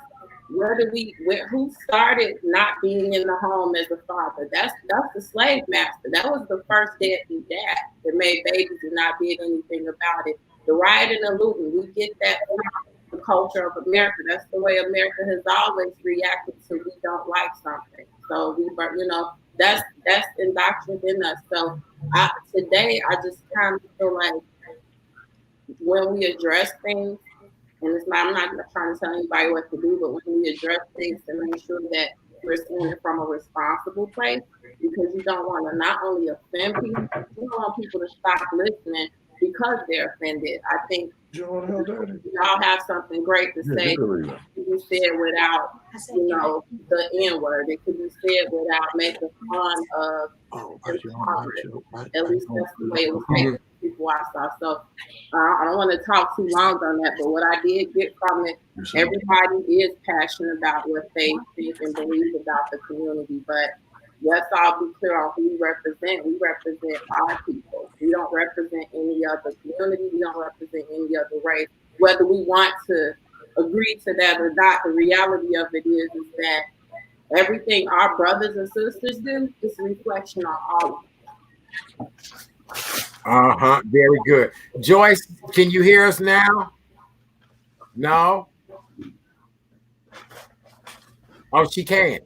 who started not being in the home as a father? That's the slave master. That was the first deadbeat dad that made babies and not did anything about it. The rioting and looting, we get that from the culture of America. That's the way America has always reacted to we don't like something. So that's indoctrinated in us. So today I just kind of feel like when we address things, and I'm not trying to tell anybody what to do, but when we address things to make sure that we're seeing it from a responsible place, because you don't want to not only offend people, you don't want people to stop listening because they're offended. I think y'all have something great to say. It can be said without, the N-word. It can be said without making fun of at least that's the way it was taken. People I saw. So I don't want to talk too long on that, but what I did get from it, everybody is passionate about what they think and believe about the community, but let's all be clear on who we represent. We represent our people. We don't represent any other community. We don't represent any other race. Whether we want to agree to that or not, the reality of it is that everything our brothers and sisters do is a reflection on all of us. Very good. Joyce, can you hear us now? No. Oh, she can.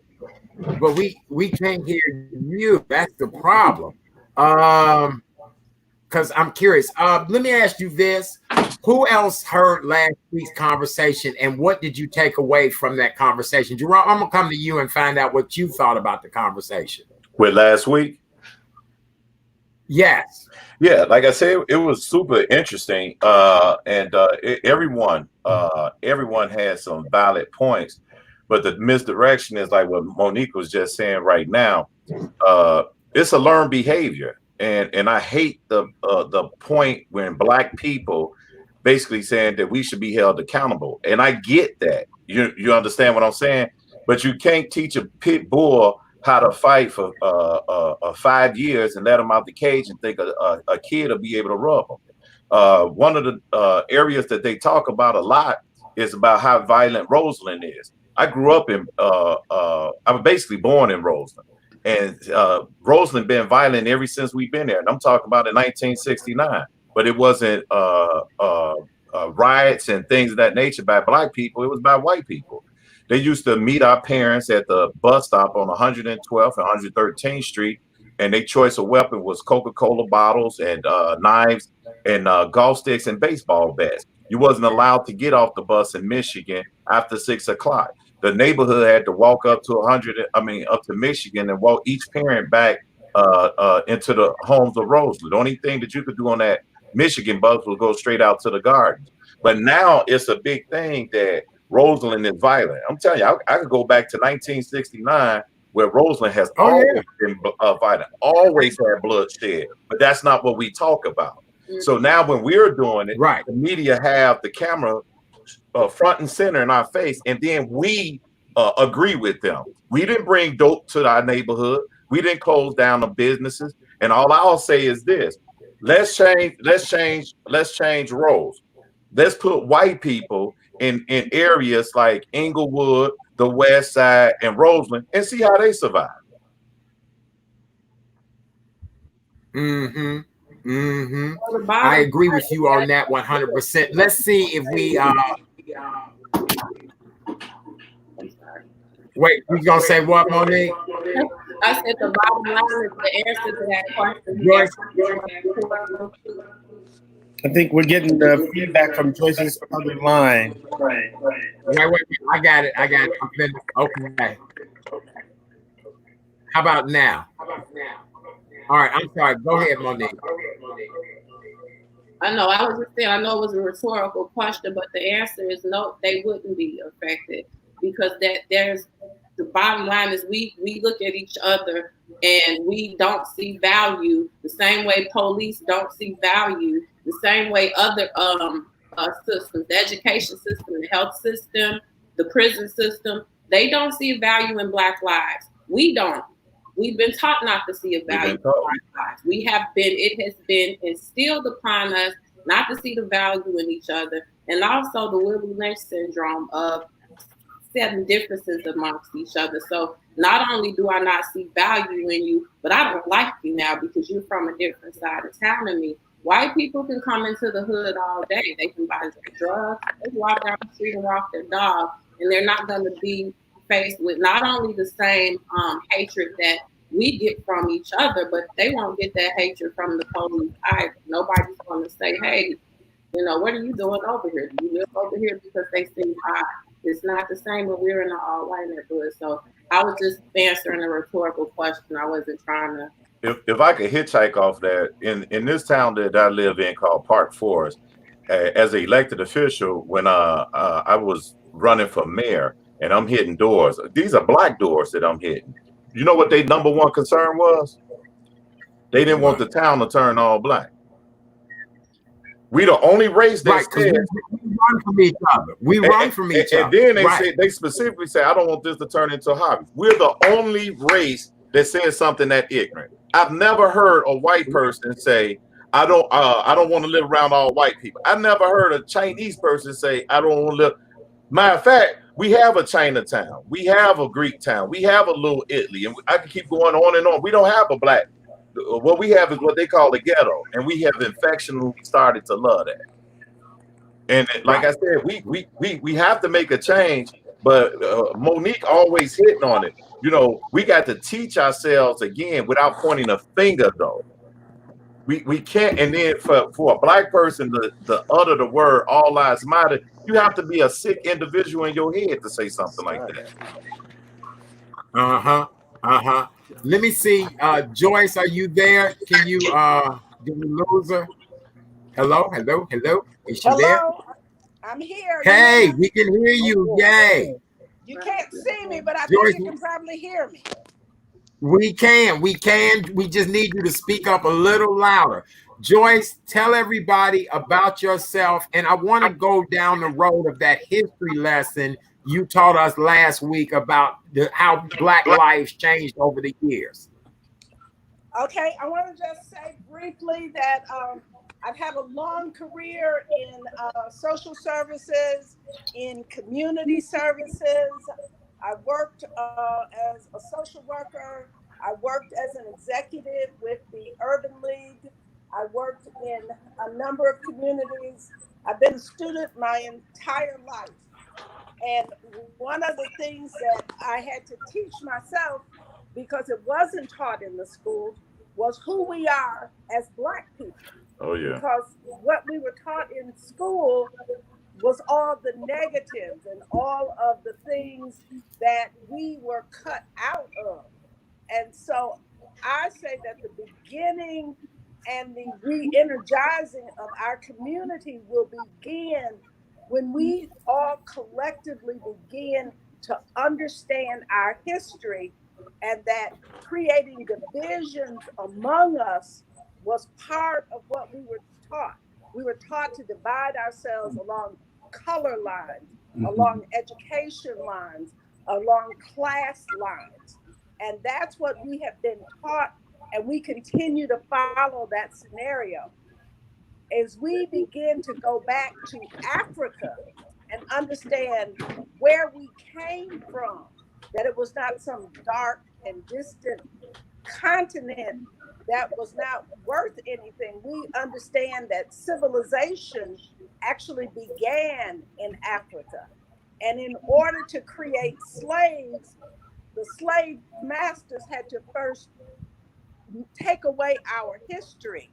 But we can't hear you. That's the problem. Because I'm curious. Let me ask you this. Who else heard last week's conversation, and what did you take away from that conversation? Jerome, I'm going to come to you and find out what you thought about the conversation. With last week? Yes. Yeah, like I said, it was super interesting. Everyone had some valid points, but the misdirection is like what Monique was just saying right now. It's a learned behavior. And I hate the point when Black people basically saying that we should be held accountable. And I get that. You understand what I'm saying? But you can't teach a pit bull how to fight for 5 years and let him out the cage and think a kid will be able to rub him. One of the areas that they talk about a lot is about how violent Roseland is. I grew up in, I was basically born in Roseland. And Roseland been violent ever since we've been there. And I'm talking about in 1969. But it wasn't riots and things of that nature by Black people. It was by white people. They used to meet our parents at the bus stop on 112th and 113th Street, and their choice of weapon was Coca-Cola bottles and knives and golf sticks and baseball bats. You wasn't allowed to get off the bus in Michigan after 6 o'clock. The neighborhood had to walk up to Michigan and walk each parent back into the homes of Roseland. The only thing that you could do on that Michigan bus was go straight out to the gardens. But now it's a big thing that Roseland is violent. I'm telling you, I could go back to 1969 where Roseland has always been violent, always had bloodshed, but that's not what we talk about. So now when we're doing it, right, the media have the camera front and center in our face, and then we agree with them. We didn't bring dope to our neighborhood. We didn't close down the businesses. And all I'll say is this: let's change roles. Let's put white people in areas like Inglewood, the West Side, and Roseland, and see how they survive. I agree with you on that 100%. Let's see if we wait, you gonna say what, Monique? I said the bottom line is the answer to that question. I think we're getting the feedback from Joyce's other line. Wait, I got it. I'm finished. Okay. How about now? All right, I'm sorry. Go ahead, Monique. I know. I was just saying. I know it was a rhetorical question, but the answer is no. They wouldn't be affected because there's the bottom line is we look at each other and we don't see value the same way police don't see value, the same way other systems, the education system, the health system, the prison system, they don't see value in Black lives. We don't. We've been taught not to see a value in Black lives. It has been instilled upon us not to see the value in each other, and also the Willie Lynch syndrome of setting differences amongst each other. So not only do I not see value in you, but I don't like you now because you're from a different side of town than me. White people can come into the hood all day. They can buy drugs. They can walk down the street and walk their dog, and they're not going to be faced with not only the same hatred that we get from each other, but they won't get that hatred from the police either. Nobody's going to say, hey, what are you doing over here? Do you live over here because they see high? It's not the same when we're in an all-white neighborhood. So I was just answering a rhetorical question. I wasn't trying to. If I could hitchhike off that, in this town that I live in called Park Forest, as an elected official, when I was running for mayor and I'm hitting doors, these are Black doors that I'm hitting. You know what their number one concern was? They didn't want the town to turn all Black. We the only race that said we run from each other. We run from each other. And then they said, they specifically say, I don't want this to turn into a hobby. We're the only race that says something that ignorant. I've never heard a white person say, I don't want to live around all white people. I've never heard a Chinese person say, I don't want to live. Matter of fact, we have a Chinatown. We have a Greek town. We have a little Italy. And I can keep going on and on. We don't have a Black what we have is what they call the ghetto, and we have affectionately started to love that. And like I said, we have to make a change. But Monique always hitting on it. You know, we got to teach ourselves again without pointing a finger, though. We can't. And then for a black person to utter the word "all lives matter," you have to be a sick individual in your head to say something like that. Let me see. Joyce, are you there? Can you did we lose her? Hello. Is she there? I'm here. Hey, we can hear you. Yay. You can't see me, but I Joyce, think you can probably hear me. We can. We just need you to speak up a little louder. Joyce, tell everybody about yourself. And I want to go down the road of that history lesson you taught us last week about how Black lives changed over the years. Okay, I want to just say briefly that I've had a long career in social services, in community services. I worked as a social worker. I worked as an executive with the Urban League. I worked in a number of communities. I've been a student my entire life. And one of the things that I had to teach myself, because it wasn't taught in the schools, was who we are as Black people. Oh, yeah. Because what we were taught in school was all the negatives and all of the things that we were cut out of. And so I say that the beginning and the re-energizing of our community will begin when we all collectively begin to understand our history, and that creating divisions among us was part of what we were taught. We were taught to divide ourselves along color lines, along education lines, along class lines. And that's what we have been taught, and we continue to follow that scenario. As we begin to go back to Africa and understand where we came from, that it was not some dark and distant continent that was not worth anything. We understand that civilization actually began in Africa. And in order to create slaves, the slave masters had to first take away our history,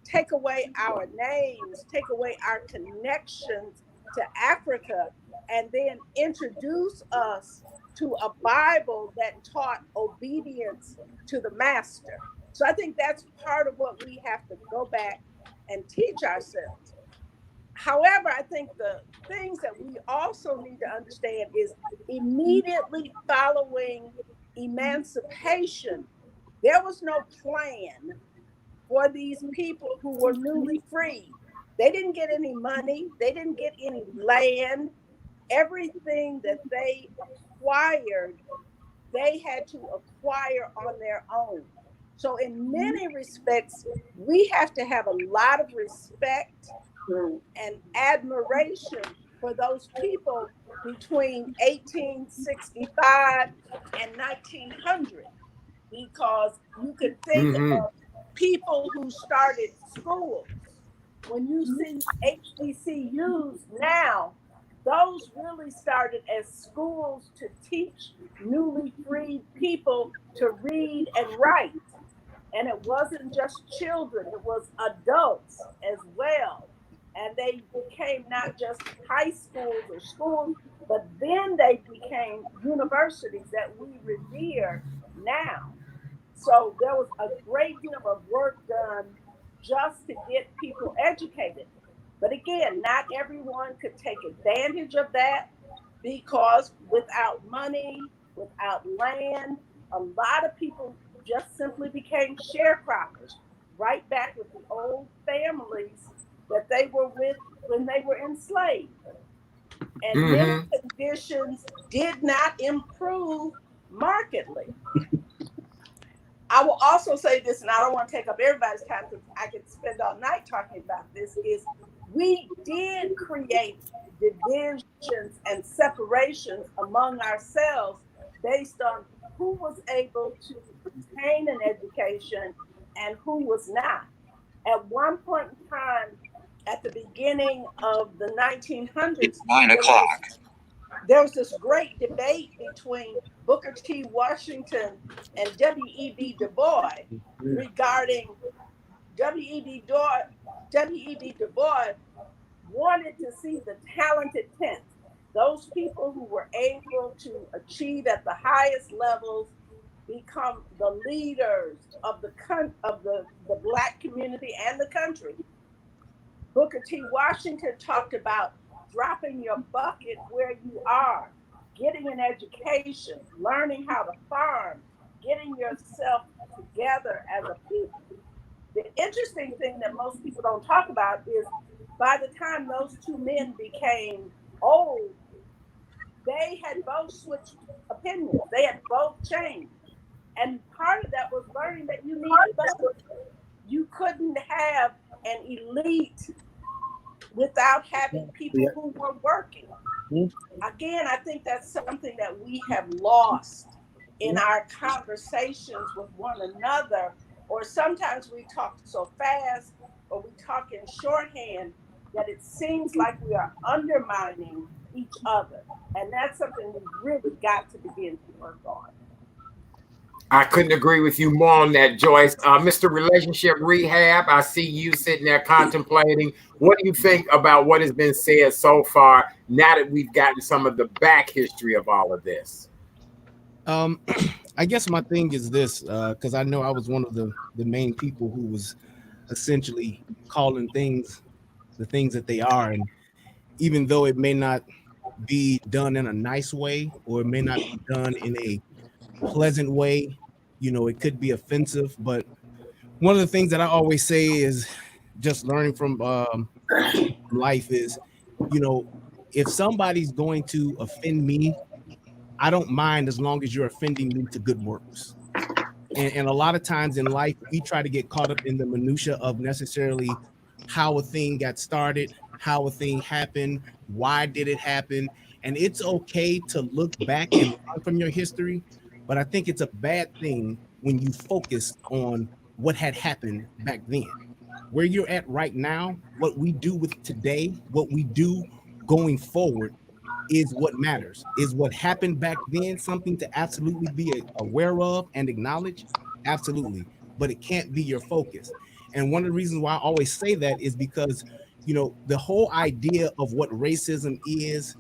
take away our names, take away our connections to Africa, and then introduce us to a Bible that taught obedience to the master. So I think that's part of what we have to go back and teach ourselves. However, I think the things that we also need to understand is immediately following emancipation, there was no plan for these people who were newly freed. They didn't get any money. They didn't get any land. Everything that they acquired, they had to acquire on their own. So in many respects, we have to have a lot of respect and admiration for those people between 1865 and 1900, because you could think of people who started schools. When you see HBCUs now, those really started as schools to teach newly freed people to read and write. And it wasn't just children, it was adults as well. And they became not just high schools or schools, but then they became universities that we revere now. So there was a great deal of work done just to get people educated. But again, not everyone could take advantage of that, because without money, without land, a lot of people just simply became sharecroppers, right back with the old families that they were with when they were enslaved. And many conditions did not improve markedly. I will also say this, and I don't want to take up everybody's time because I could spend all night talking about this, is we did create divisions and separations among ourselves based on who was able to obtain an education and who was not. At one point in time, at the beginning of the 1900s, it's 9 o'clock. There was this great debate between Booker T. Washington and W.E.B. Du Bois regarding W.E.B. Du Bois wanted to see the talented 10th, those people who were able to achieve at the highest levels, become the leaders of the Black community and the country. Booker T. Washington talked about dropping your bucket where you are, getting an education, learning how to farm, getting yourself together as a people. The interesting thing that most people don't talk about is by the time those two men became old, they had both switched opinions. They had both changed. And part of that was learning that you needed both. You couldn't have an elite without having people who were working. Again, I think that's something that we have lost in our conversations with one another, or sometimes we talk so fast or we talk in shorthand that it seems like we are undermining each other. And that's something we've really got to begin to work on. I couldn't agree with you more on that, Joyce. Mr. Relationship Rehab, I see you sitting there contemplating. What do you think about what has been said so far now that we've gotten some of the back history of all of this? I guess my thing is this, because I know I was one of the main people who was essentially calling things the things that they are. And even though it may not be done in a nice way, or it may not be done in a pleasant way, you know, it could be offensive. But one of the things that I always say is just learning from life is, you know, if somebody's going to offend me, I don't mind as long as you're offending me to good works. And a lot of times in life, we try to get caught up in the minutia of necessarily how a thing got started, how a thing happened, why did it happen. And it's okay to look back and learn from your history, but I think it's a bad thing when you focus on what had happened back then. Where you're at right now, what we do with today, what we do going forward is what matters. Is what happened back then something to absolutely be aware of and acknowledge? Absolutely. But it can't be your focus. And one of the reasons why I always say that is because, you know, the whole idea of what racism is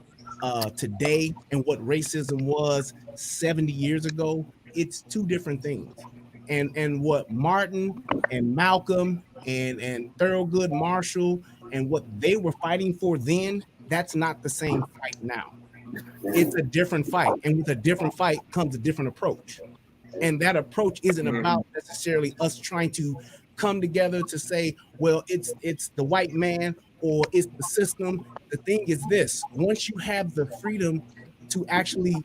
today and what racism was 70 years ago, it's two different things. And what Martin and Malcolm and Thurgood Marshall and what they were fighting for then, that's not the same fight now. It's a different fight. And with a different fight comes a different approach. And that approach isn't about necessarily us trying to come together to say, well, it's the white man or it's the system. The thing is this: once you have the freedom to actually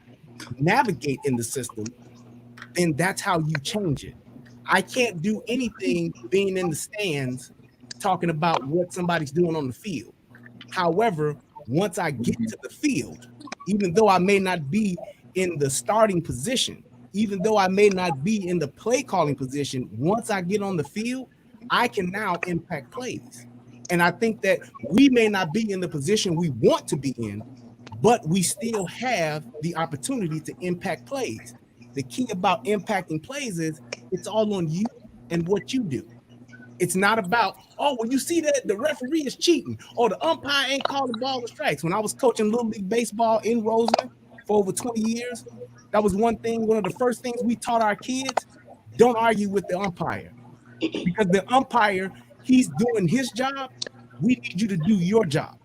navigate in the system, then that's how you change it. I can't do anything being in the stands talking about what somebody's doing on the field. However, once I get to the field, even though I may not be in the starting position, even though I may not be in the play calling position, once I get on the field, I can now impact plays. And I think that we may not be in the position we want to be in, but we still have the opportunity to impact plays. The key about impacting plays is it's all on you and what you do. It's not about, oh, well, you see that the referee is cheating or the umpire ain't calling ball or strikes. When I was coaching Little League Baseball in Roseland for over 20 years, that was one of the first things we taught our kids: don't argue with the umpire. Because the umpire, he's doing his job. We need you to do your job.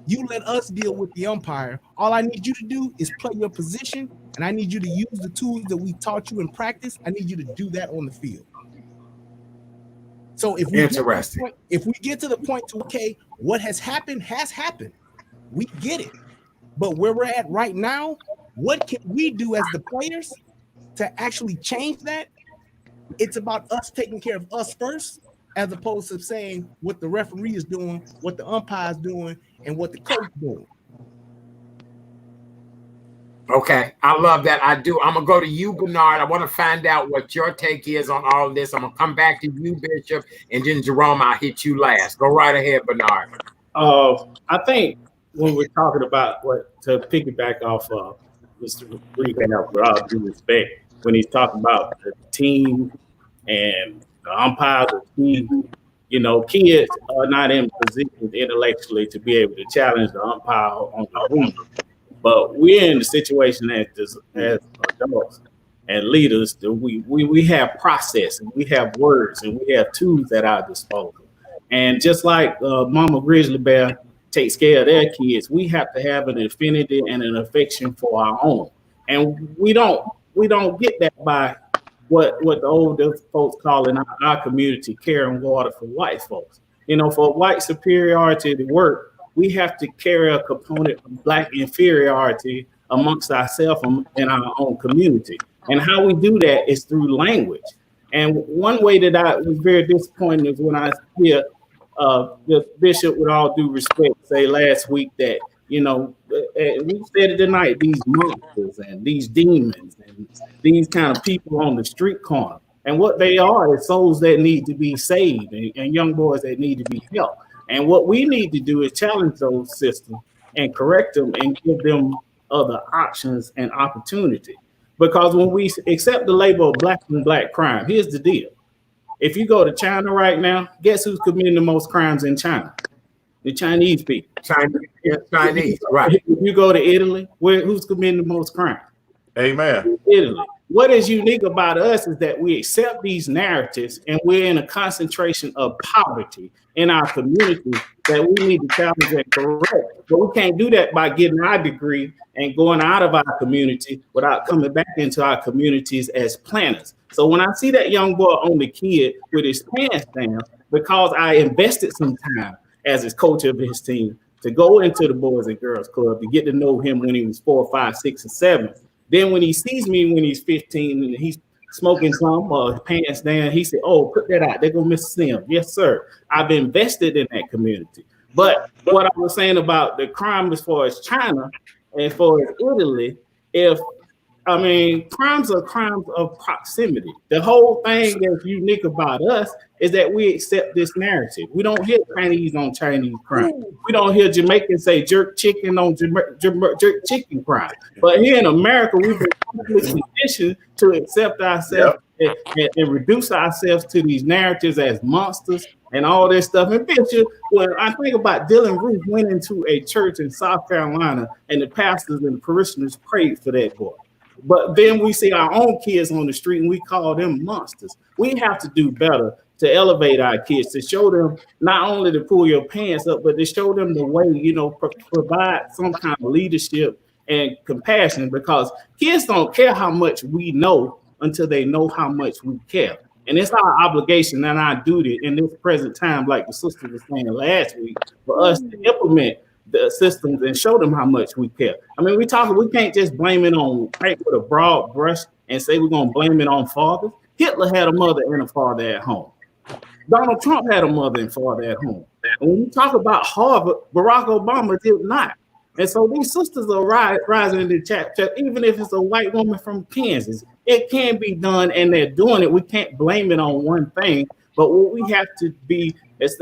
You let us deal with the umpire. All I need you to do is play your position, and I need you to use the tools that we taught you in practice. I need you to do that on the field. So if we get to the point to, okay, what has happened, we get it. But where we're at right now, what can we do as the players to actually change that? It's about us taking care of us first, as opposed to saying what the referee is doing, what the umpire is doing, and what the coach is doing. Okay, I love that. I do. I'm gonna go to you, Bernard. I want to find out what your take is on all of this. I'm gonna come back to you, Bishop, and then Jerome, I'll hit you last. Go right ahead, Bernard. I think when we're talking about what to piggyback off of Mr. Rebound, with all due respect, when he's talking about the team and the umpires, the team, you know, kids are not in position intellectually to be able to challenge the umpire on the room. But we're in the situation as adults and leaders that we have process and we have words and we have tools at our disposal. And just like Mama Grizzly Bear takes care of their kids, we have to have an affinity and an affection for our own. And we don't get that by what the older folks call in our community carrying water for white folks. You know, for white superiority to work, we have to carry a component of Black inferiority amongst ourselves and our own community. And how we do that is through language. And one way that I was very disappointed is when I hear the bishop, with all due respect, say last week that, you know, we said it tonight, these monsters and these demons and these kind of people on the street corner. And what they are is souls that need to be saved and young boys that need to be helped. And what we need to do is challenge those systems and correct them and give them other options and opportunity. Because when we accept the label of Black on Black crime, here's the deal. If you go to China right now, guess who's committing the most crimes in China? The Chinese people. Chinese, right. If you go to Italy, who's committing the most crime? Amen. Italy. What is unique about us is that we accept these narratives and we're in a concentration of poverty in our community that we need to challenge and correct. But we can't do that by getting our degree and going out of our community without coming back into our communities as planners. So when I see that young boy on the kid with his pants down, because I invested some time as his coach of his team to go into the Boys and Girls Club to get to know him when he was 4, 5, 6, and 7. Then when he sees me when he's 15 and he's smoking some his pants down, he said, "Oh, put that out. They're gonna miss Sim." Yes, sir. I've invested in that community. But what I was saying about the crime as far as China and as far as Italy, crimes are crimes of proximity. The whole thing that's unique about us is that we accept this narrative. We don't hear Chinese on Chinese crime. We don't hear Jamaicans say jerk chicken on jerk chicken crime. But here in America, we've been conditioned to accept ourselves and reduce ourselves to these narratives as monsters and all this stuff. And Bishop, when I think about Dylan Roof went into a church in South Carolina and the pastors and the parishioners prayed for that boy. But then we see our own kids on the street and we call them monsters. We have to do better to elevate our kids, to show them not only to pull your pants up, but to show them the way, you know, provide some kind of leadership and compassion, because kids don't care how much we know until they know how much we care. And it's our obligation and our duty in this present time, like the sister was saying last week, for us to implement the systems and show them how much we care. I mean, we can't just blame it on paint with a broad brush and say we're going to blame it on fathers. Hitler had a mother and a father at home. Donald Trump had a mother and father at home. And when you talk about Harvard, Barack Obama did not. And so these sisters are rising in the chat, even if it's a white woman from Kansas. It can be done, and they're doing it. We can't blame it on one thing. But what we have to be as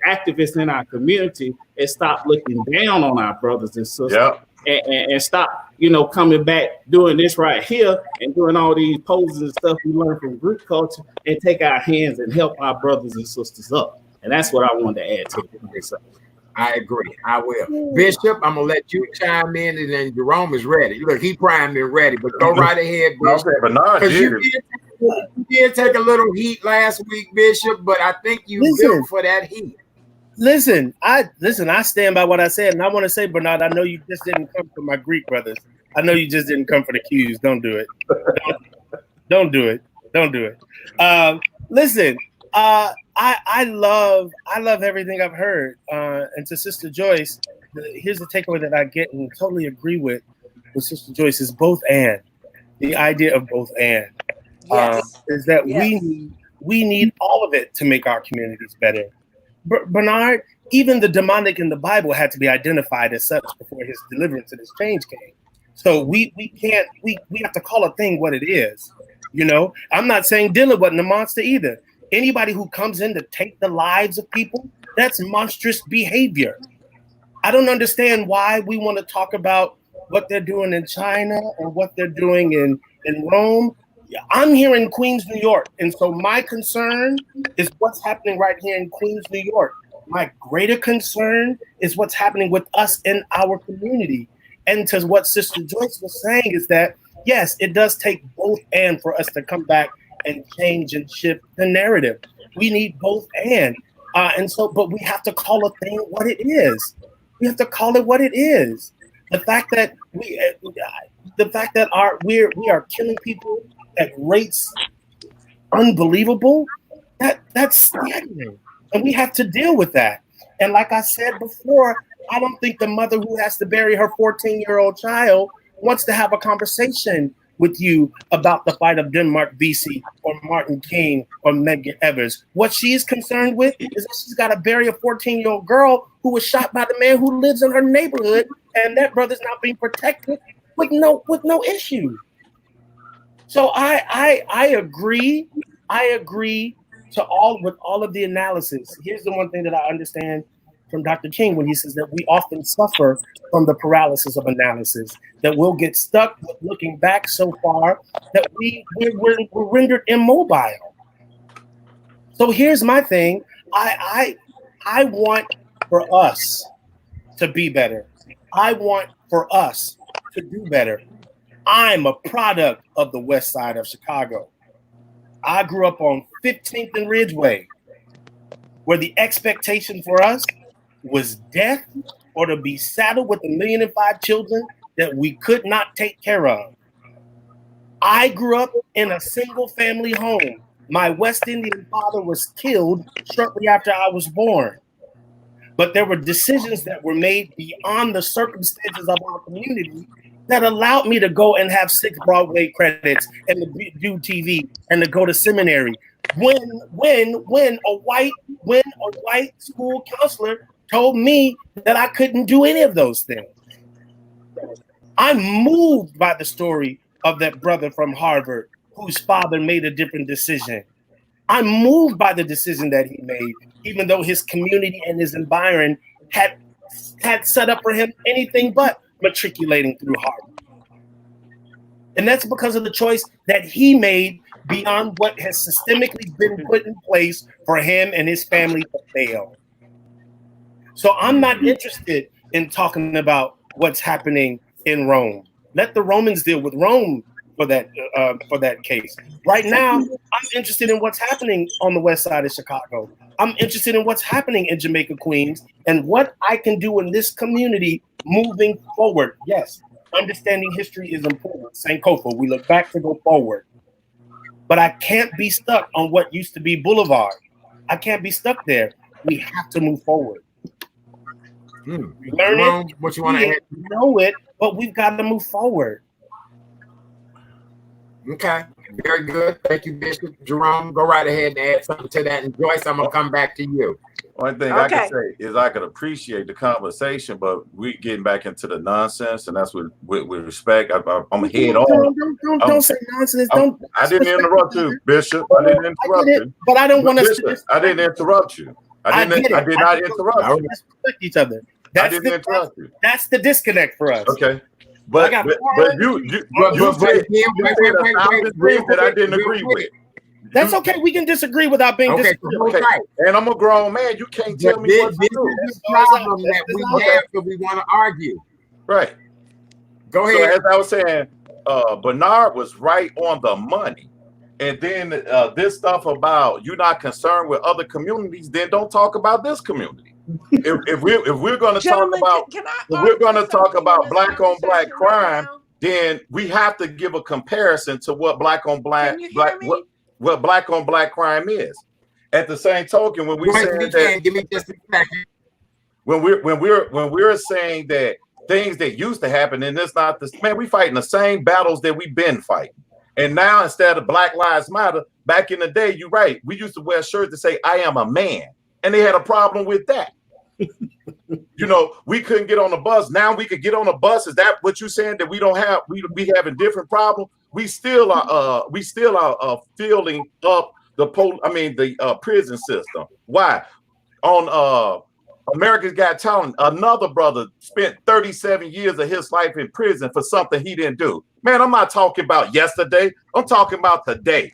activists in our community is stop looking down on our brothers and sisters and stop, you know, coming back doing this right here and doing all these poses and stuff we learned from Greek culture and take our hands and help our brothers and sisters up. And that's what I wanted to add to this. I agree. I will. Bishop, I'm gonna let you chime in, and then Jerome is ready. Look, he primed and ready, but go right ahead, Bishop. Okay, Bernard, you did take a little heat last week, Bishop, but I think you built for that heat. Listen, I stand by what I said, and I want to say, Bernard, I know you just didn't come for my Greek brothers. I know you just didn't come for the Qs. Don't do it. Don't do it. Don't do it. Listen, I love everything I've heard. And to Sister Joyce, here's the takeaway that I get and totally agree with Sister Joyce is both and. The idea of both and is that we need all of it to make our communities better. Bernard, even the demonic in the Bible had to be identified as such before his deliverance and his change came. So we have to call a thing what it is. You know, I'm not saying Dylan wasn't a monster either. Anybody who comes in to take the lives of people, that's monstrous behavior. I don't understand why we want to talk about what they're doing in China and what they're doing in Rome. I'm here in Queens, New York. And so my concern is what's happening right here in Queens, New York. My greater concern is what's happening with us in our community. And to what Sister Joyce was saying is that, yes, it does take both and for us to come back and change and shift the narrative. We need both and. But we have to call a thing what it is. We have to call it what it is. The fact that we are killing people at rates unbelievable, that's staggering. And we have to deal with that. And like I said before, I don't think the mother who has to bury her 14-year-old child wants to have a conversation with you about the fight of Denmark Vesey or Martin King or Medgar Evers. What she's concerned with is that she's got to bury a 14-year-old girl who was shot by the man who lives in her neighborhood, and that brother's not being protected with no issue. So I agree. I agree with all of the analysis. Here's the one thing that I understand from Dr. King when he says that we often suffer from the paralysis of analysis, that we'll get stuck looking back so far that we're rendered immobile. So here's my thing. I want for us to be better. I want for us to do better. I'm a product of the West Side of Chicago. I grew up on 15th and Ridgeway, where the expectation for us was death or to be saddled with 1,000,005 children that we could not take care of. I grew up in a single family home. My West Indian father was killed shortly after I was born. But there were decisions that were made beyond the circumstances of our community that allowed me to go and have 6 Broadway credits and to do TV and to go to seminary. When a white school counselor told me that I couldn't do any of those things. I'm moved by the story of that brother from Harvard whose father made a different decision. I'm moved by the decision that he made, even though his community and his environment had set up for him anything but matriculating through Harvard. And that's because of the choice that he made beyond what has systemically been put in place for him and his family to fail. So I'm not interested in talking about what's happening in Rome. Let the Romans deal with Rome for that case. Right now, I'm interested in what's happening on the West Side of Chicago. I'm interested in what's happening in Jamaica, Queens, and what I can do in this community moving forward. Yes, understanding history is important. Sankofa, we look back to go forward. But I can't be stuck on what used to be Boulevard. I can't be stuck there. We have to move forward. Learn it, what you want to add? Know it, but we've got to move forward. Okay, very good. Thank you, Bishop Jerome. Go right ahead and add something to that. And Joyce, I'm gonna come back to you. One thing I can say is I could appreciate the conversation, but we getting back into the nonsense, and that's with respect. I'm head on. Don't say nonsense. I didn't interrupt you, Bishop. I didn't interrupt you. But I don't want to. I didn't interrupt you. I did not interrupt you. Let's respect each other. I didn't interrupt you. That's the disconnect for us. Okay. But you said that I didn't agree with. That's okay. We can disagree without being disagreeable. Okay. And I'm a grown man. You can't tell me what to do. This is the problem that we have because we want to argue. Right. Go ahead. So as I was saying, Bernard was right on the money. And then this stuff about you're not concerned with other communities, then don't talk about this community. if we're going to talk about black on black crime, then we have to give a comparison to what black on black what black on black crime is. At the same token, when we say that, give me just a second. When we're saying that things that used to happen, and it's not this man, we fighting the same battles that we've been fighting. And now instead of Black Lives Matter, back in the day, you're right. We used to wear shirts that say, I am a man. And they had a problem with that. You know, we couldn't get on the bus. Now we could get on the bus. Is that what you're saying? That we don't have, we having different problems? We still are filling up the prison system. Why? On America's Got Talent, another brother spent 37 years of his life in prison for something he didn't do. Man, I'm not talking about yesterday. I'm talking about today.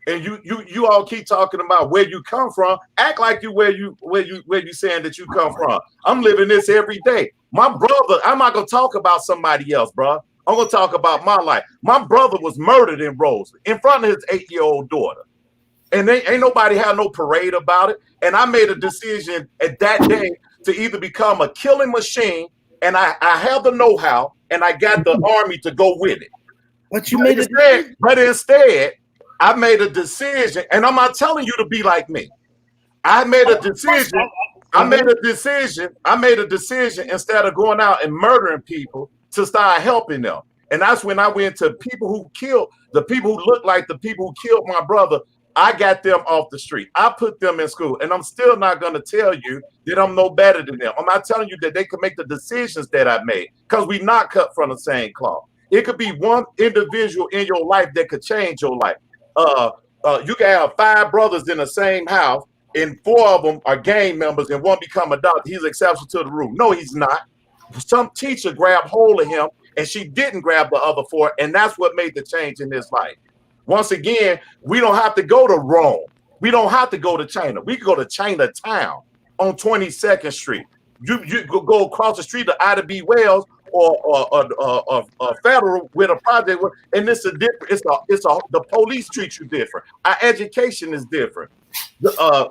And you all keep talking about where you come from. Act like where you saying that you come from. I'm living this every day. My brother, I'm not gonna talk about somebody else, bro. I'm gonna talk about my life. My brother was murdered in Roseland in front of his 8-year-old daughter. And they ain't nobody had no parade about it. And I made a decision at that day to either become a killing machine, and I have the know-how, and I got the army to go with it. But instead, I made a decision, and I'm not telling you to be like me. I made a decision. I made a decision instead of going out and murdering people to start helping them. And that's when I went to people who look like the people who killed my brother. I got them off the street. I put them in school, and I'm still not going to tell you that I'm no better than them. I'm not telling you that they can make the decisions that I made, because we not cut from the same cloth. It could be one individual in your life that could change your life. You can have 5 brothers in the same house, and 4 of them are gang members, and 1 become a doctor. He's exception to the rule. No, he's not. Some teacher grabbed hold of him, and she didn't grab the other 4, and that's what made the change in his life. Once again, we don't have to go to Rome. We don't have to go to China. We can go to Chinatown on 22nd Street. You go across the street to Ida B. Wells or Federal with a project, and it's a different. The police treat you different. Our education is different. The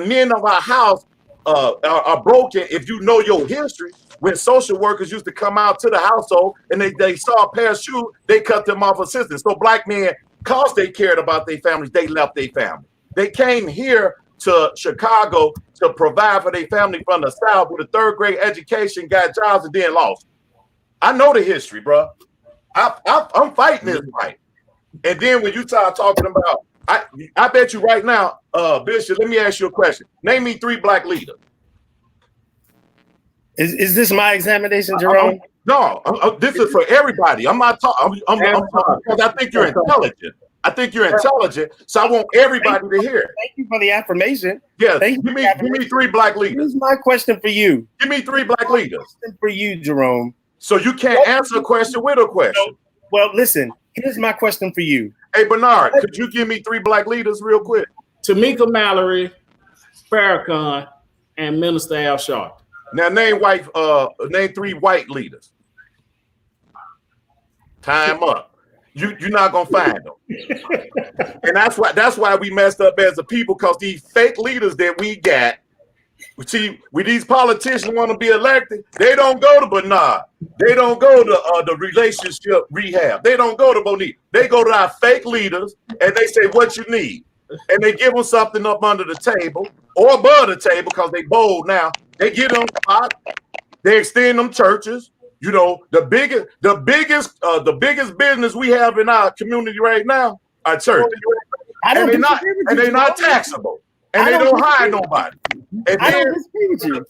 men of our house are broken. If you know your history, when social workers used to come out to the household and they saw a pair of shoes, they cut them off assistance. So black men, because they cared about their families, they left their family. They came here to Chicago to provide for their family from the South with a 3rd grade education, got jobs, and then lost. I know the history, bro. I'm fighting this fight. And then when you start talking about, I bet you right now, Bishop, let me ask you a question. Name me 3 black leaders. Is this my examination, Jerome? No, this is for everybody. I'm not talking. I'm because I think you're intelligent. I think you're intelligent, so I want everybody to hear. Thank you for the affirmation. Yes, give me 3 black leaders. Here's my question for you. Give me 3 black leaders. Question for you, Jerome. So you can't answer a question with a question. Well, listen. Here's my question for you. Hey, Bernard, could you give me 3 black leaders real quick? Tamika Mallory, Farrakhan, and Minister Al Sharpton. Now name 3 white leaders. Time up. You're not gonna find them. And that's why we messed up as a people, because these fake leaders that we got, see, when these politicians want to be elected, they don't go to Bernard. They don't go to the relationship rehab. They don't go to Monique. They go to our fake leaders and they say, what you need? And they give them something up under the table or above the table, because they bold now. They get them pot. They extend them churches. You know, the biggest business we have in our community right now are churches. And they're not taxable. And they don't hire nobody. And I don't disagree with you.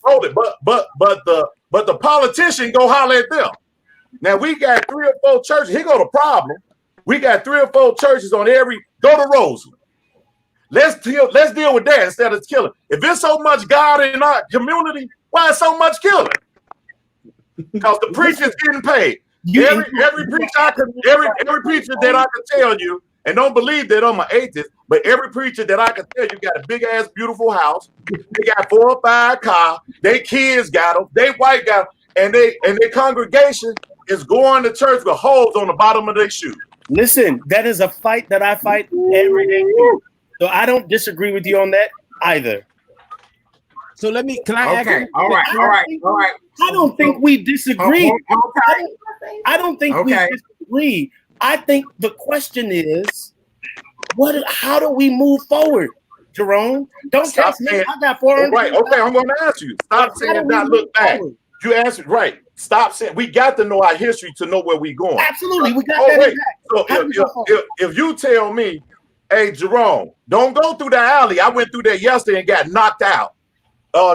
But the politician go holler at them. Now we got 3 or 4 churches. Here go the problem. We got 3 or 4 churches on every. Go to Roseland. Let's deal with that instead of killing. If there's so much God in our community, why is so much killing? Because the preacher's getting paid. Every preacher that I can tell you, and don't believe that I'm an atheist, but every preacher that I can tell you got a big ass beautiful house. They got 4 or 5 cars. They kids got them. They white got them, and their congregation is going to church with holes on the bottom of their shoes. Listen, that is a fight that I fight every day. So I don't disagree with you on that either. So can I? Okay. All right. I don't think we disagree. I don't think we disagree. I think the question is, how do we move forward, Jerome? Don't text me. I got 400. Right. Okay, I'm going to ask you. Stop saying not look back. You answered right. Stop saying we got to know our history to know where we're going. Absolutely, we got that. So if you tell me, hey Jerome, don't go through the alley. I went through there yesterday and got knocked out.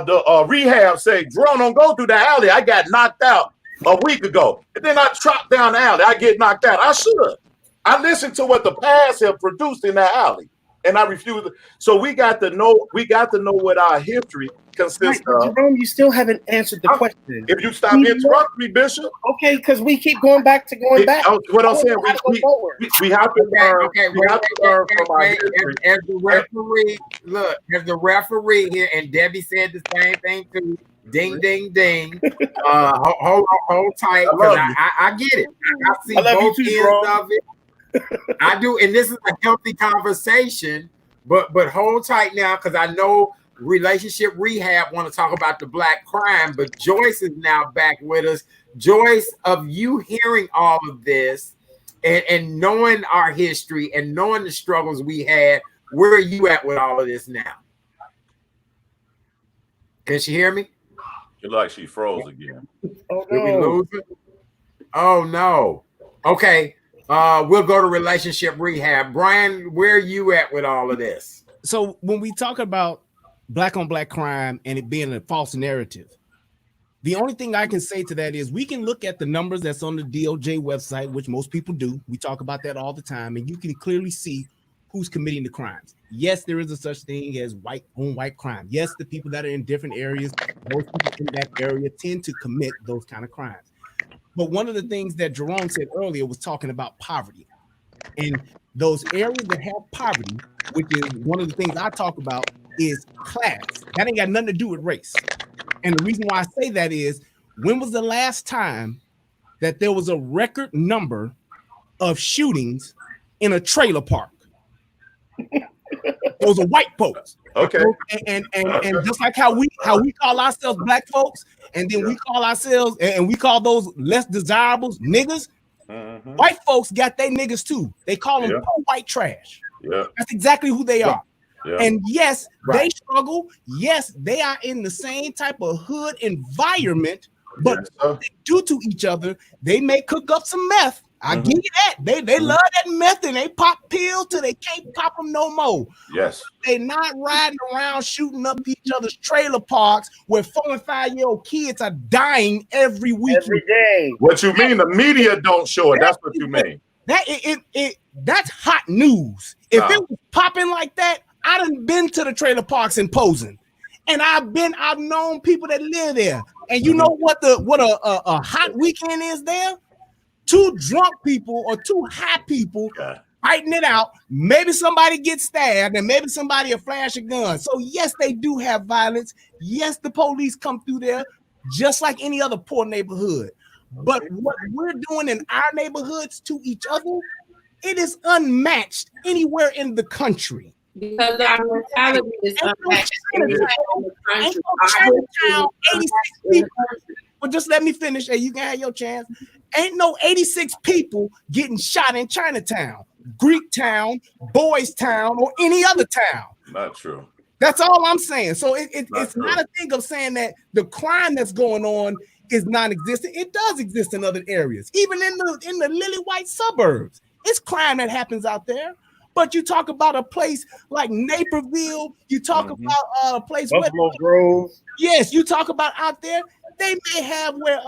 the rehab say, Jerome, don't go through the alley. I got knocked out a week ago. And then I tropped down the alley. I get knocked out. I should. I listened to what the past have produced in that alley. And I refuse. So we got to know what our history consists of. Jerome, you still haven't answered the question. If you stop interrupting me, Bishop. Okay, because we keep going back. What I'm saying, we have to learn. We have to learn from our history. As the referee here, and Debbie said the same thing too. Ding, ding, ding. Hold tight, because I get it. I see both ends of it. I do, and this is a healthy conversation, but hold tight now, because I know Relationship Rehab want to talk about the black crime, but Joyce is now back with us. Joyce, of you hearing all of this and knowing our history and knowing the struggles we had, where are you at with all of this now? Can she hear me? It like she froze again. Oh, no. Did we lose it? Oh no. Okay. We'll go to Relationship Rehab. Brian, where are you at with all of this? So when we talk about black on black crime and it being a false narrative, the only thing I can say to that is we can look at the numbers that's on the DOJ website, which most people do. We talk about that all the time, and you can clearly see who's committing the crimes. Yes, there is a such thing as white on white crime. Yes, the people that are in different areas, most people in that area tend to commit those kind of crimes. But one of the things that Jerome said earlier was talking about poverty. And those areas that have poverty, which is one of the things I talk about, is class. That ain't got nothing to do with race. And the reason why I say that is, when was the last time that there was a record number of shootings in a trailer park? Those are white folks. Okay. And just like how we call ourselves black folks, and then we call ourselves and we call those less desirables niggas. Mm-hmm. White folks got their niggas too. They call them white trash. Yeah. That's exactly who they are. Yeah. And yes, they struggle. Yes, they are in the same type of hood environment, but due to each other, they may cook up some meth. I give you that. They love that meth, and they pop pills till they can't pop them no more. Yes. They not riding around shooting up each other's trailer parks where 4 and 5-year-old kids are dying every week. Every day. What you mean? The media don't show it. That's what you mean. That's hot news. If it was popping like that, I done been to the trailer parks in Posen, and I've known people that live there. And you know what a hot weekend is there? 2 drunk people or 2 high people fighting it out. Maybe somebody gets stabbed, and maybe somebody will flash a gun. So yes, they do have violence. Yes, the police come through there just like any other poor neighborhood. But what we're doing in our neighborhoods to each other, it is unmatched anywhere in the country. Because our mentality is unmatched in the country. Chinatown, 86 people. Well, just let me finish, and you can have your chance. Ain't no 86 people getting shot in Chinatown, Greek Town, Boys Town, or any other town. Not true. That's all I'm saying. So it's not a thing of saying that the crime that's going on is non-existent. It does exist in other areas, even in the lily white suburbs. It's crime that happens out there. But you talk about a place like Naperville, you talk about a place Buffalo Grove. Yes, you talk about out there. They may have where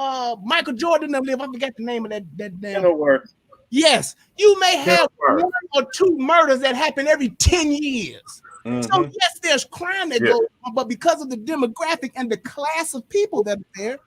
Michael Jordan live. I forget the name of that damn. Kenilworth. Yes, you may have 1 or 2 murders that happen every 10 years. So yes, there's crime that goes on, but because of the demographic and the class of people that are there,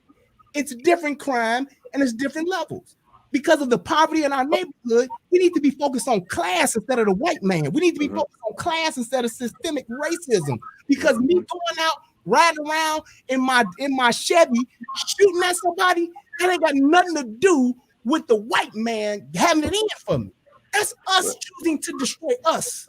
it's different crime and it's different levels. Because of the poverty in our neighborhood, we need to be focused on class instead of the white man. We need to be focused on class instead of systemic racism. Because me going out, riding around in my Chevy, shooting at somebody, that ain't got nothing to do with the white man having it in for me. That's us choosing to destroy us.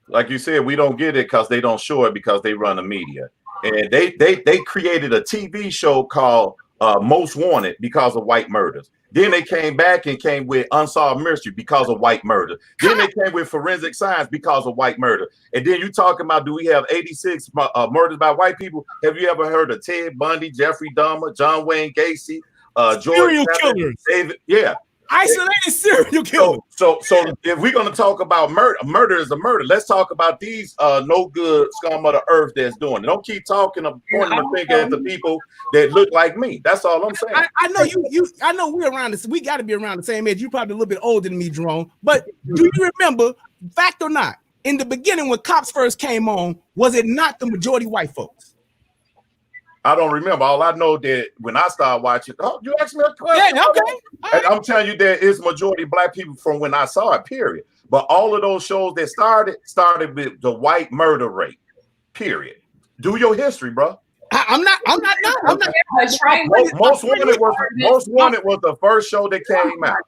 Like you said, we don't get it because they don't show it because they run the media. And they created a TV show called Most Wanted because of white murders. Then they came back and came with Unsolved Mystery because of white murder. Then they came with Forensic Science because of white murder. And then you talking about, do we have 86 murders by white people? Have you ever heard of Ted Bundy, Jeffrey Dahmer, John Wayne Gacy, George serial killers? David? Yeah. Isolated serial killer. So if we're gonna talk about murder is a murder. Let's talk about these no good scum of the earth that's doing it. Don't keep talking of pointing the finger at the people that look like me. That's all I'm saying. I know you. I know we're around this. We got to be around the same age. You're probably a little bit older than me, Jerome. But do you remember, fact or not, in the beginning when cops first came on, was it not the majority white folks? I don't remember. All I know that when I started watching, you asked me a question. Yeah, okay. And I'm telling you, there is majority black people from when I saw it, period. But all of those shows that started with the white murder rate, period. Do your history, bro. I'm not. Most Wanted was the first show that came out.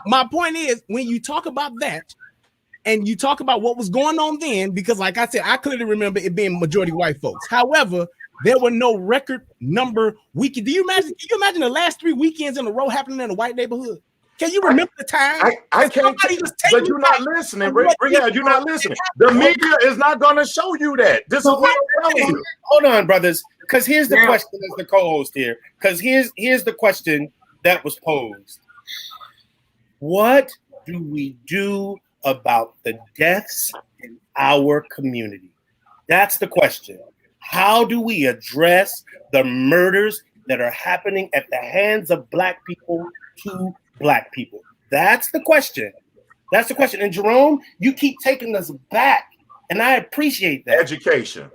My point is, when you talk about that, and you talk about what was going on then, because like I said, I clearly remember it being majority white folks. However, there were no record number weekend. Can you imagine the last 3 weekends in a row happening in a white neighborhood? Can you remember the time? I can't. But you're not listening, Rehab. You're not listening. The media is not going to show you that. This is what I'm telling you. Hold on, brothers. Because here's the question as the co-host here. Because here's the question that was posed. What do we do about the deaths in our community? That's the question. How do we address the murders that are happening at the hands of black people to black people? That's the question. That's the question. And Jerome, you keep taking us back, and I appreciate that. Education.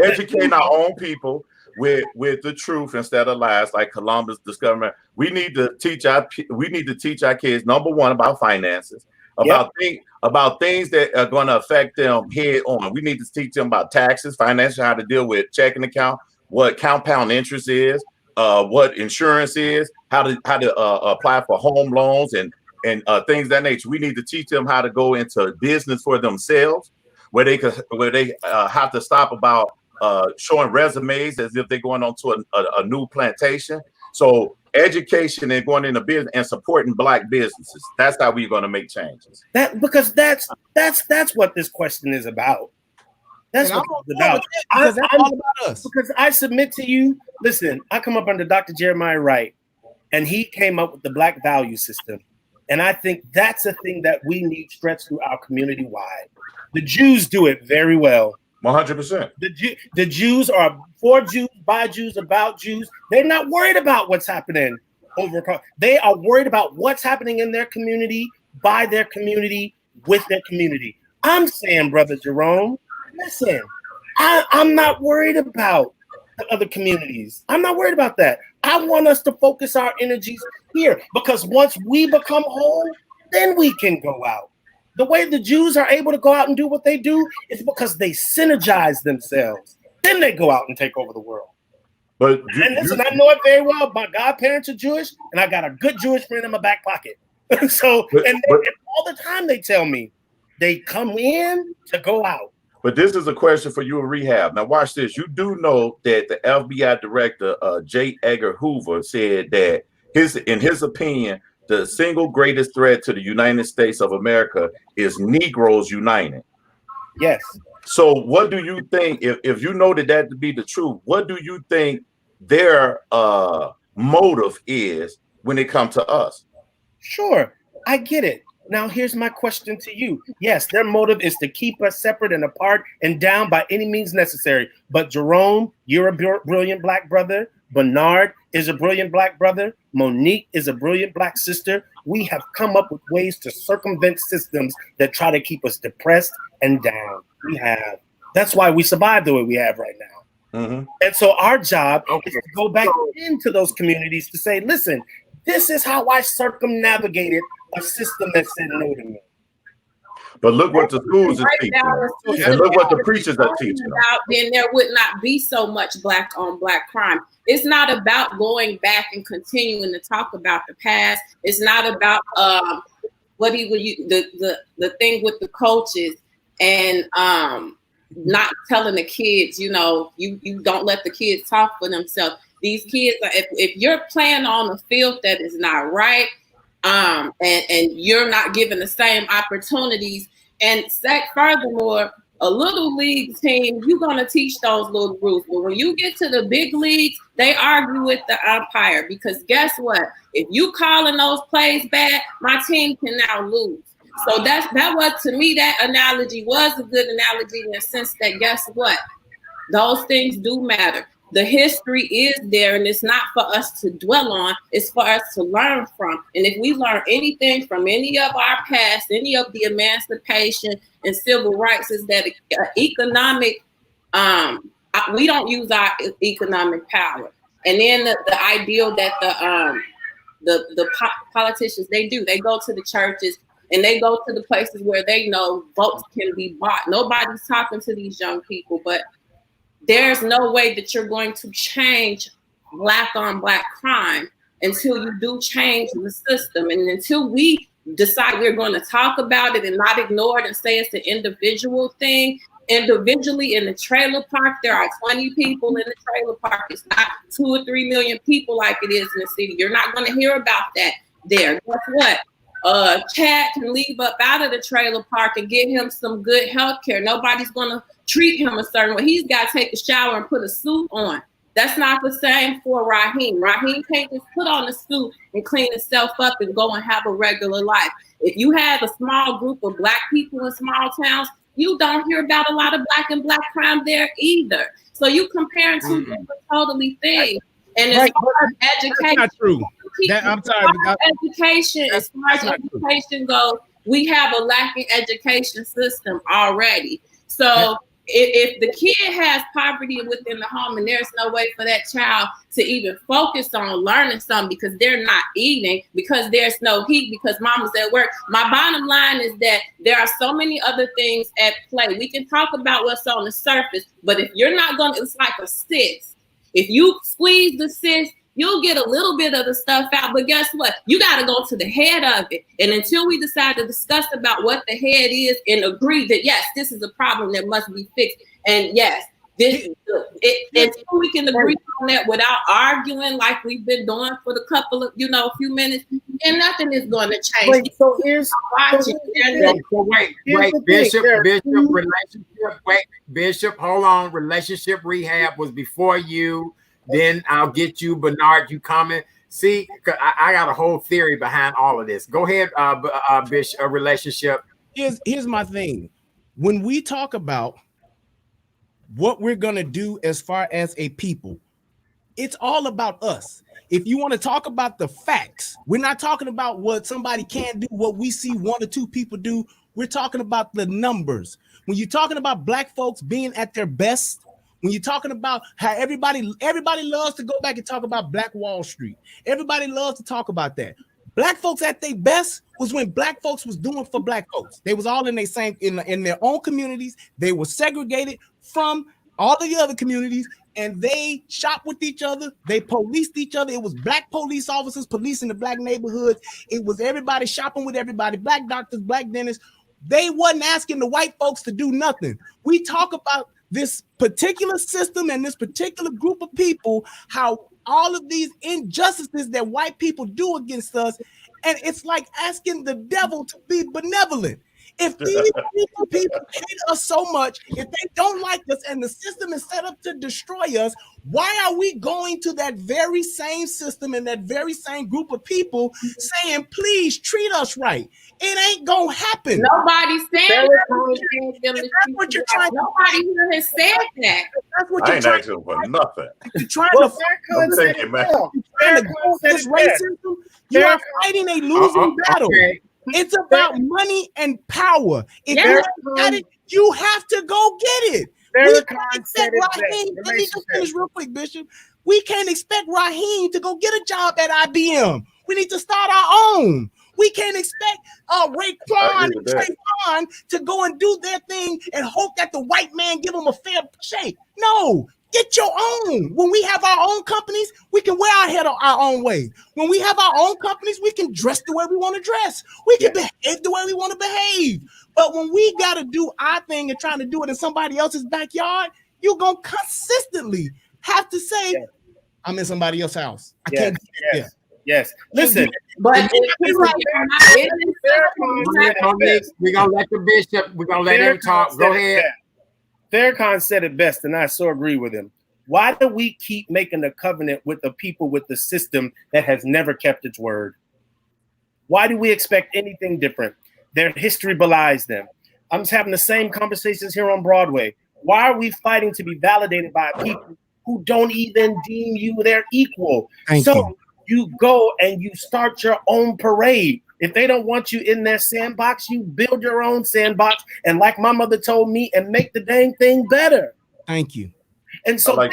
Educating our own people with the truth instead of lies, like Columbus discovered. We need to teach our kids, number one, about finances. About things that are going to affect them head on. We need to teach them about taxes, financial, how to deal with checking account, what compound interest is, what insurance is, how to apply for home loans and things of that nature. We need to teach them how to go into business for themselves, where they have to stop about showing resumes as if they're going on to a new plantation. So education and going into business and supporting black businesses. That's how we're going to make changes. Because that's what this question is about. That's what it's about. That's all about us. Because I submit to you, listen, I come up under Dr. Jeremiah Wright, and he came up with the Black value system. And I think that's a thing that we need stretched through our community wide. The Jews do it very well. 100%. The Jews are for Jews, by Jews, about Jews. They're not worried about what's happening over across. They are worried about what's happening in their community, by their community, with their community. I'm saying, Brother Jerome, listen, I'm not worried about the other communities. I'm not worried about that. I want us to focus our energies here, because once we become whole, then we can go out. The way the Jews are able to go out and do what they do is because they synergize themselves. Then they go out and take over the world. But listen, I know it very well. My godparents are Jewish, and I got a good Jewish friend in my back pocket. So, and all the time they tell me they come in to go out. But this is a question for you in Rehab. Now watch this. You do know that the FBI director, J. Edgar Hoover, said that in his opinion, the single greatest threat to the United States of America is Negroes uniting. Yes. So what do you think, if you know that to be the truth, what do you think their motive is when it comes to us? Sure, I get it. Now, here's my question to you. Yes, their motive is to keep us separate and apart and down by any means necessary. But Jerome, you're a brilliant black brother. Bernard is a brilliant black brother. Monique is a brilliant black sister. We have come up with ways to circumvent systems that try to keep us depressed and down. We have. That's why we survive the way we have right now. Mm-hmm. And so our job is to go back into those communities to say, listen, this is how I circumnavigated a system that said no to me. But look what the schools are teaching, and look what the preachers are teaching. Then there would not be so much black on black crime. It's not about going back and continuing to talk about the past. It's not about what he would use, the thing with the coaches and not telling the kids, you don't let the kids talk for themselves. These kids, if you're playing on a field that is not right, and you're not given the same opportunities, and furthermore, A little league team, you're going to teach those little groups. But when you get to the big leagues, they argue with the umpire because guess what? If you calling those plays bad, my team can now lose. So that was, to me, that analogy was a good analogy in the sense that guess what? Those things do matter. The history is there, and it's not for us to dwell on. It's for us to learn from. And if we learn anything from any of our past, any of the emancipation and civil rights, is that economic, we don't use our economic power. And then the ideal that the politicians, they go to the churches and they go to the places where they know votes can be bought. Nobody's talking to these young people, but there's no way that you're going to change Black on Black crime until you do change the system. And until we decide we're going to talk about it and not ignore it and say it's an individual thing. Individually in the trailer park, there are 20 people in the trailer park. It's not 2 or 3 million people like it is in the city. You're not going to hear about that there. Guess what? Chad can leave up out of the trailer park and get him some good health care. Nobody's going to treat him a certain way. He's got to take a shower and put a suit on. That's not the same for Raheem. Raheem can't just put on a suit and clean himself up and go and have a regular life. If you have a small group of Black people in small towns, you don't hear about a lot of Black and Black crime there either. So you comparing two different totally things. And as far as education, that's not true. I'm sorry. As far as education goes, we have a lacking education system already. So if the kid has poverty within the home and there's no way for that child to even focus on learning something because they're not eating, because there's no heat, because mama's at work, my bottom line is that there are so many other things at play. We can talk about what's on the surface, but if you're not going to, it's like a cyst. If you squeeze the cyst, you'll get a little bit of the stuff out, but guess what? You got to go to the head of it. And until we decide to discuss about what the head is and agree that, yes, this is a problem that must be fixed. And yes, until we can agree on that without arguing like we've been doing for the couple of, a few minutes, and nothing is going to change. Wait, so here's Bishop, hold on. Relationship rehab was before you. Then I'll get you, Bernard. You comment. See, I got a whole theory behind all of this. Go ahead, Bishop. Relationship. Here's my thing. When we talk about what we're gonna do as far as a people, it's all about us. If you want to talk about the facts, we're not talking about what somebody can do, what we see 1 or 2 people do. We're talking about the numbers. When you're talking about Black folks being at their best, when you're talking about how everybody loves to go back and talk about Black Wall Street. Everybody loves to talk about that. Black folks at their best was when Black folks was doing for Black folks. They was all in their own communities. They were segregated from all of the other communities, and they shopped with each other. They policed each other. It was Black police officers policing the Black neighborhoods. It was everybody shopping with everybody. Black doctors, Black dentists. They wasn't asking the white folks to do nothing. We talk about this particular system and this particular group of people, how all of these injustices that white people do against us, and it's like asking the devil to be benevolent. If these people hate us so much, if they don't like us and the system is set up to destroy us, why are we going to that very same system and that very same group of people saying, please treat us right? It ain't gonna happen. Nobody's saying that. That's what you're trying. Nobody here has said that. That's what you're trying to for nothing. You're trying to go this racism. You are fighting a losing battle. Okay. It's about money and power. If you got it, you have to go get it. We can't expect Raheem. Let me just finish real quick, Bishop. We can't expect Raheem to go get a job at IBM. We need to start our own. We can't expect Raekwon and Trayvon to go and do their thing and hope that the white man give them a fair shake. No. Get your own. When we have our own companies, we can wear our head our own way. When we have our own companies, we can dress the way we want to dress. We can behave the way we want to behave. But when we got to do our thing and trying to do it in somebody else's backyard, you're going to consistently have to say, I'm in somebody else's house. I can't do that. Yes. Listen, but we're gonna let the bishop. We're gonna let him talk. Go ahead. Farrakhan said it best, and I so agree with him. Why do we keep making a covenant with the people with the system that has never kept its word? Why do we expect anything different? Their history belies them. I'm just having the same conversations here on Broadway. Why are we fighting to be validated by people who don't even deem you their equal? You go and you start your own parade. If they don't want you in their sandbox, you build your own sandbox. And like my mother told me, and make the dang thing better. Thank you. And so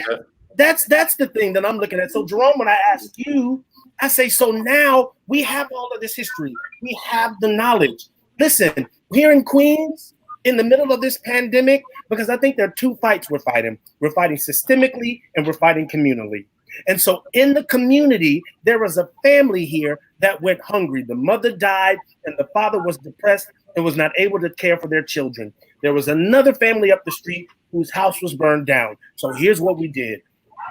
that's the thing that I'm looking at. So Jerome, when I ask you, I say, so now we have all of this history. We have the knowledge. Listen, here in Queens, in the middle of this pandemic, because I think there are two fights we're fighting. We're fighting systemically and we're fighting communally. And so in the community, there was a family here that went hungry. The mother died and the father was depressed and was not able to care for their children. There was another family up the street whose house was burned down. So here's what we did.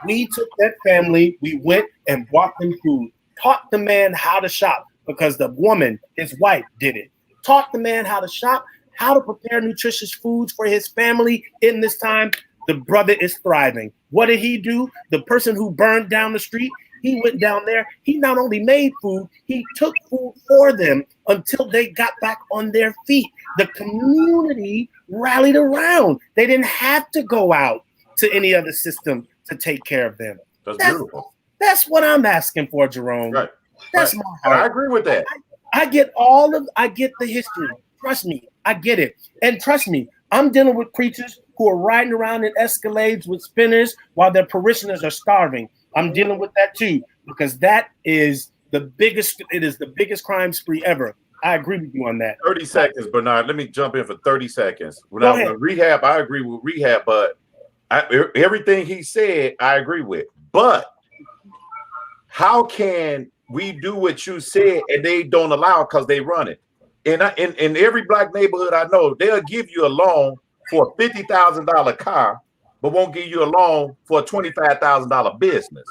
We took that family, we went and bought them food, taught the man how to shop because the woman, his wife, did it. Taught the man how to shop, how to prepare nutritious foods for his family in this time. The brother is thriving. What did he do? The person who burned down the street, he went down there. He not only made food, he took food for them until they got back on their feet. The community rallied around. They didn't have to go out to any other system to take care of them. That's beautiful. That's what I'm asking for, Jerome. Right. That's right. my heart. I agree with that. I get the history. Trust me, I get it. And trust me, I'm dealing with preachers who are riding around in Escalades with spinners while their parishioners are starving. I'm dealing with that too, because that is the biggest crime spree ever. I agree with you on that. 30 seconds, Bernard. Let me jump in for 30 seconds. When Rehab, I agree with Rehab, but everything he said, I agree with. But how can we do what you said and they don't allow because they run it? In every black neighborhood I know, they'll give you a loan for a $50,000 car, but won't give you a loan for a $25,000 business.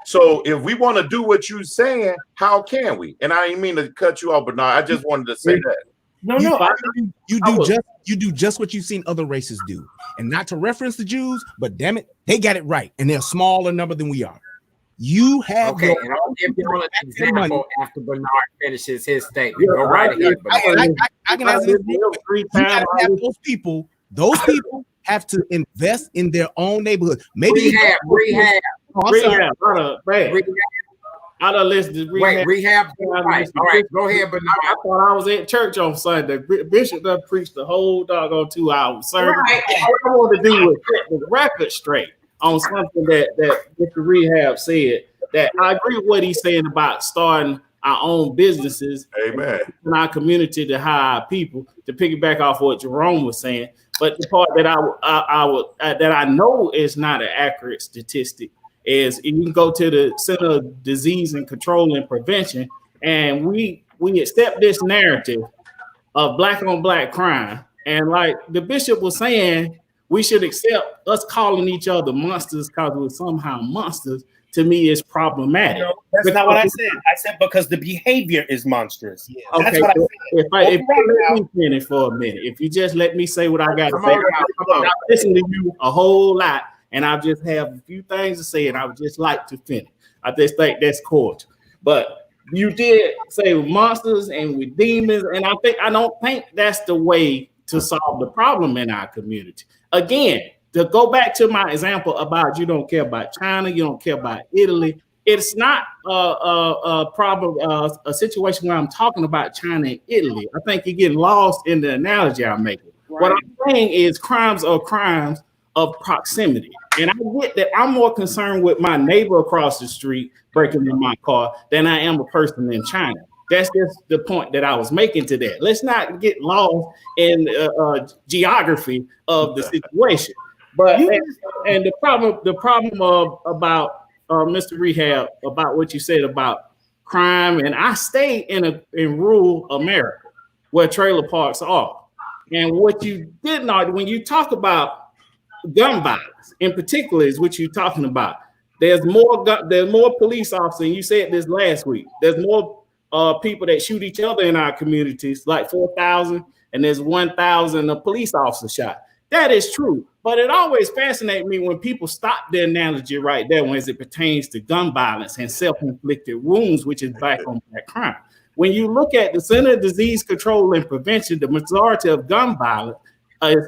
So if we want to do what you're saying, how can we? And I didn't mean to cut you off, Bernard. I just wanted to say that. You do just what you've seen other races do. And not to reference the Jews, but damn it, they got it right. And they're a smaller number than we are. You have and I'll give you an example after Bernard finishes his statement. Go right ahead. I can ask you those people have to invest in their own neighborhood. Maybe rehab. I done listened to rehab. Rehab. Right. All right, go ahead, Bernard. I thought I was at church on Sunday. Bishop done preached the whole doggone 2 hours sermon. Right. All I want to do was set the record straight on something that Mr. Rehab said. That I agree with what he's saying about starting our own businesses. Amen. In our community to hire people, to piggyback off what Jerome was saying. But the part that I know is not an accurate statistic is you can go to the Center of Disease and Control and Prevention, and we accept this narrative of black on black crime. And like the bishop was saying, we should accept us calling each other monsters because we're somehow monsters. To me, is problematic. That's not what I said. I said because the behavior is monstrous. Yeah. Okay, that's what I said. If you let me finish for a minute, if you just let me say what I got to say, I've listened to you a whole lot, and I just have a few things to say, and I would just like to finish. I just think that's cordial. But you did say with monsters and with demons, and I don't think that's the way to solve the problem in our community. Again, to go back to my example about you don't care about China, you don't care about Italy. It's not a problem, a situation where I'm talking about China and Italy. I think you're getting lost in the analogy I'm making. Right. What I'm saying is crimes are crimes of proximity. And I get that I'm more concerned with my neighbor across the street breaking in my car than I am a person in China. That's just the point that I was making to that. Let's not get lost in geography of the situation. But and the problem about Mr. Rehab, about what you said about crime, and I stay in rural America where trailer parks are. And what you did not, when you talk about gun violence in particular, is what you're talking about. There's more police officers, and you said this last week. There's more people that shoot each other in our communities, like 4,000, and there's 1,000 police officers shot. That is true. But it always fascinates me when people stop the analogy right there when it pertains to gun violence and self-inflicted wounds, which is back on black crime. When you look at the Center of Disease Control and Prevention, the majority of gun violence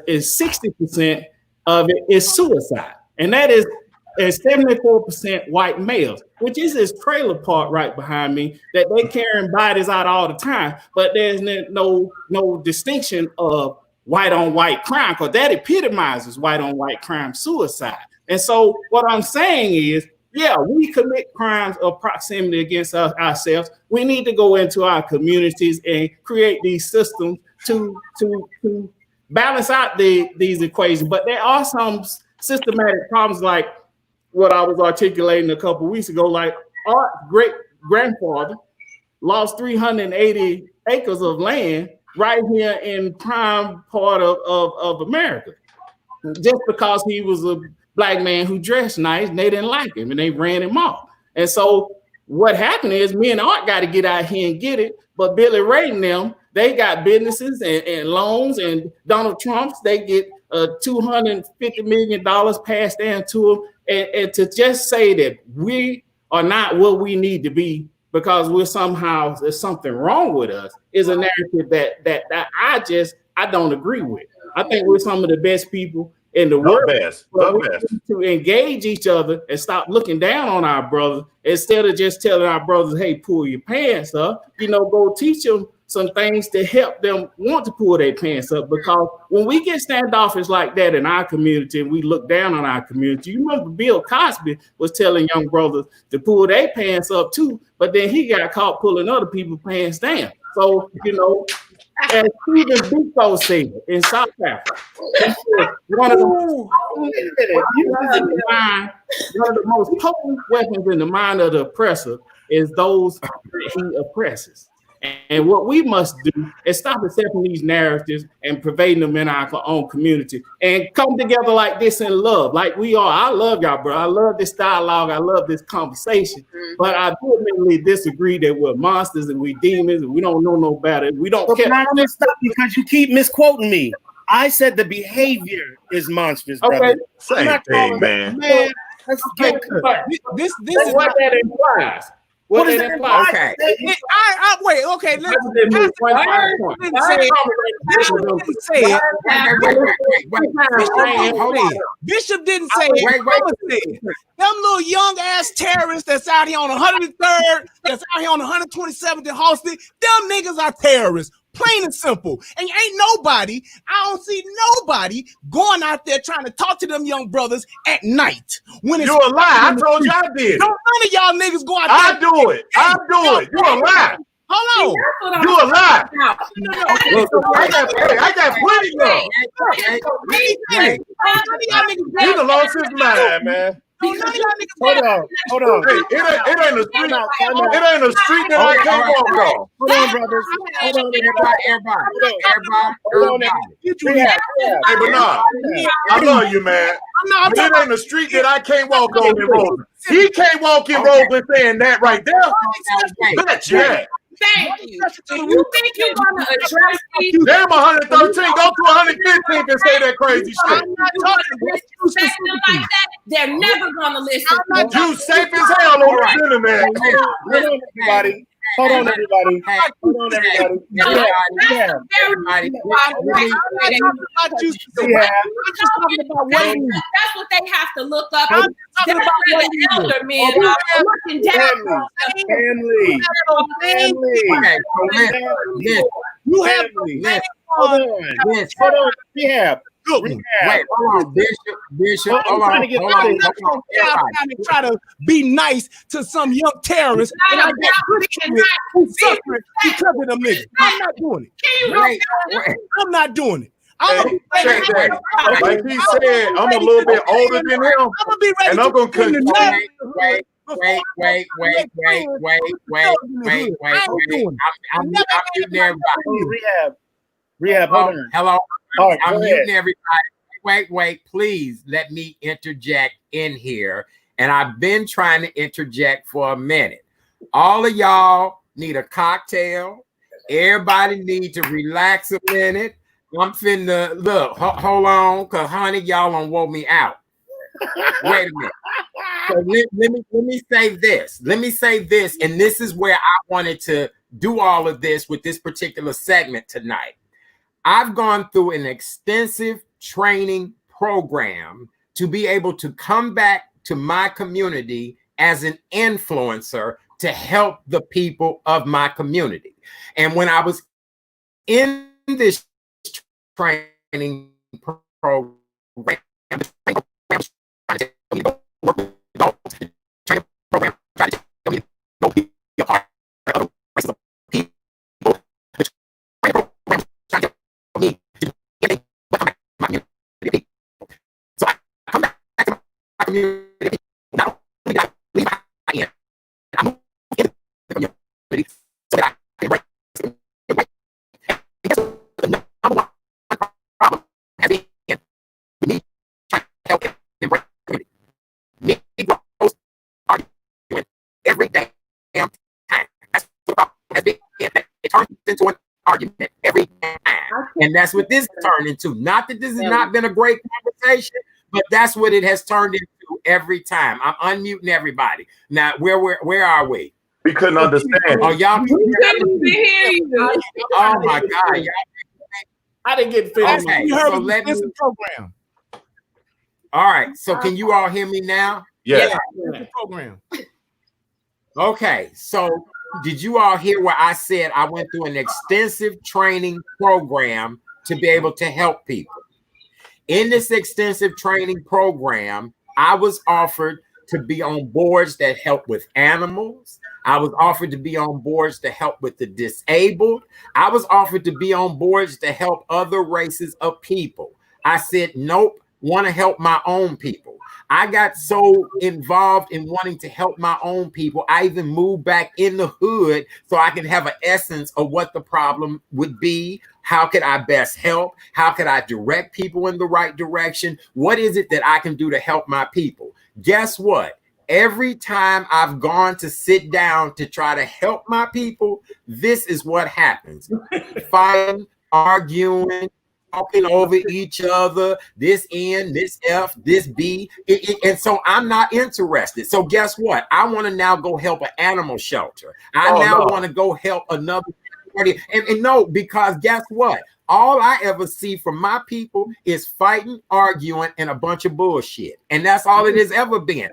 is 60% of it is suicide. And that is 74% white males, which is this trailer park right behind me that they carrying bodies out all the time. But there's no distinction of white on white crime, because that epitomizes white on white crime, suicide. And so what I'm saying is, yeah, we commit crimes of proximity against ourselves. We need to go into our communities and create these systems to balance out these equations. But there are some systematic problems, like what I was articulating a couple of weeks ago. Like our great grandfather lost 380 acres of land right here in prime part of America, just because he was a black man who dressed nice, and they didn't like him and they ran him off. And so what happened is me and Art got to get out here and get it. But Billy Ray and them, they got businesses and loans, and Donald Trump's, they get $250 million passed down to them. And to just say that we are not what we need to be because we're somehow, there's something wrong with us, is a narrative that I don't agree with. I think we're some of the best people in the world. The best. To engage each other and stop looking down on our brothers instead of just telling our brothers, hey, pull your pants up, go teach them some things to help them want to pull their pants up. Because when we get standoffish like that in our community and we look down on our community, you remember Bill Cosby was telling young brothers to pull their pants up too, but then he got caught pulling other people's pants down. So, as Stephen Biko said in South Africa, one of the most potent weapons in the mind of the oppressor is those that he oppresses. And what we must do is stop accepting these narratives and pervading them in our own community and come together like this in love, like we are. I love y'all, bro. I love this dialogue. I love this conversation. But I vehemently disagree that we're monsters and we demons and we don't know no better. We don't care. I'm gonna stop because you keep misquoting me. I said the behavior is monstrous. Okay, brother. Same thing, man. Okay, this is what that implies. What does that imply? Okay. Wait. Okay. Bishop didn't say it. Them little young ass terrorists that's out here on 103rd, that's out here on 127th and Halsted, them niggas are terrorists. Plain and simple. And ain't nobody, I don't see nobody going out there trying to talk to them young brothers at night. When it's You a lie. I told you I did. Don't none of y'all niggas go out there. I do it. You a lie. Hold on. You a lie. I got plenty of. You done lost his mind, man. Hold on. Hey, it ain't a street. It ain't a street that I can't walk on. Hold on, brothers. Hold on, Hey, Bernard, I love you, man. But it ain't a street that I can't walk on in Roseland. He can't walk in Roseland saying that right there. Bet you that. Thank you. Do you think you're going to address these? Damn 113, go to 115 and say that crazy shit. I'm not talking like that. They're never going to listen. You safe as hell on the internet. Hold on, everybody. That's what they have to look up. The elder men are looking down. Okay, You have hold on. Rehab. Wait, hold on, Bishop. Hold on. Try to be nice to some young terrorists and I get who suffering because of them niggas. I'm not doing it. I'm not doing it. Like he said, I'm a little bit older than him, and I'm gonna continue. Wait. I'm muting everybody. Rehab, hold on. Hello. Right, I'm muting everybody. Wait, please let me interject in here. And I've been trying to interject for a minute. All of y'all need a cocktail. Everybody need to relax a minute. I'm finna look. Hold on, cause honey, y'all done woke me out. Wait a minute. So let me say this. Let me say this, and this is where I wanted to do all of this with this particular segment tonight. I've gone through an extensive training program to be able to come back to my community as an influencer to help the people of my community. And when I was in this training program, so I come back to my community. Not only did I leave my in, I moved into the community so that I can break the number one problem has been me trying to help them break the community. Negroes arguing every damn time. That's what the problem has been. It turns into an argument every time. And that's what this turned into. Not that this has not been a great conversation, but that's what it has turned into every time. I'm unmuting everybody. Now, where are we? We couldn't understand. Oh, y'all couldn't hear you. Oh my God. Y'all. I didn't get finished. Okay, You heard so of let me. this program. All right. So can you all hear me now? Yes. The program. Okay. So did you all hear where I said I went through an extensive training program to be able to help people? In this extensive training program, I was offered to be on boards that help with animals. I was offered to be on boards to help with the disabled. I was offered to be on boards to help other races of people. I said, nope, want to help my own people. I got so involved in wanting to help my own people, I even moved back in the hood so I can have an essence of what the problem would be. How could I best help? How could I direct people in the right direction? What is it that I can do to help my people? Guess what? Every time I've gone to sit down to try to help my people, this is what happens. Fighting, arguing, talking over each other, this N, this F, this B. And so I'm not interested. So guess what? I want to now go help an animal shelter. I want to go help another. And no, because guess what? All I ever see from my people is fighting, arguing, and a bunch of bullshit. And that's all it has ever been.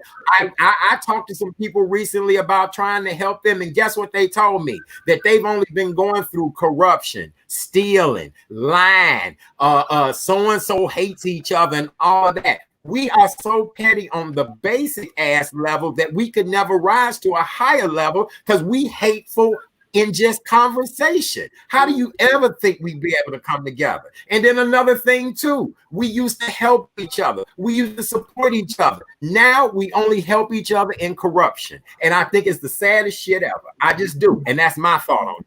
I talked to some people recently about trying to help them. And guess what they told me? That they've only been going through corruption, stealing, lying, so-and-so hates each other and all of that. We are so petty on the basic ass level that we could never rise to a higher level because we hateful in just conversation. How do you ever think we'd be able to come together? And then another thing too, we used to help each other. We used to support each other. Now we only help each other in corruption. And I think it's the saddest shit ever. I just do. And that's my thought on it.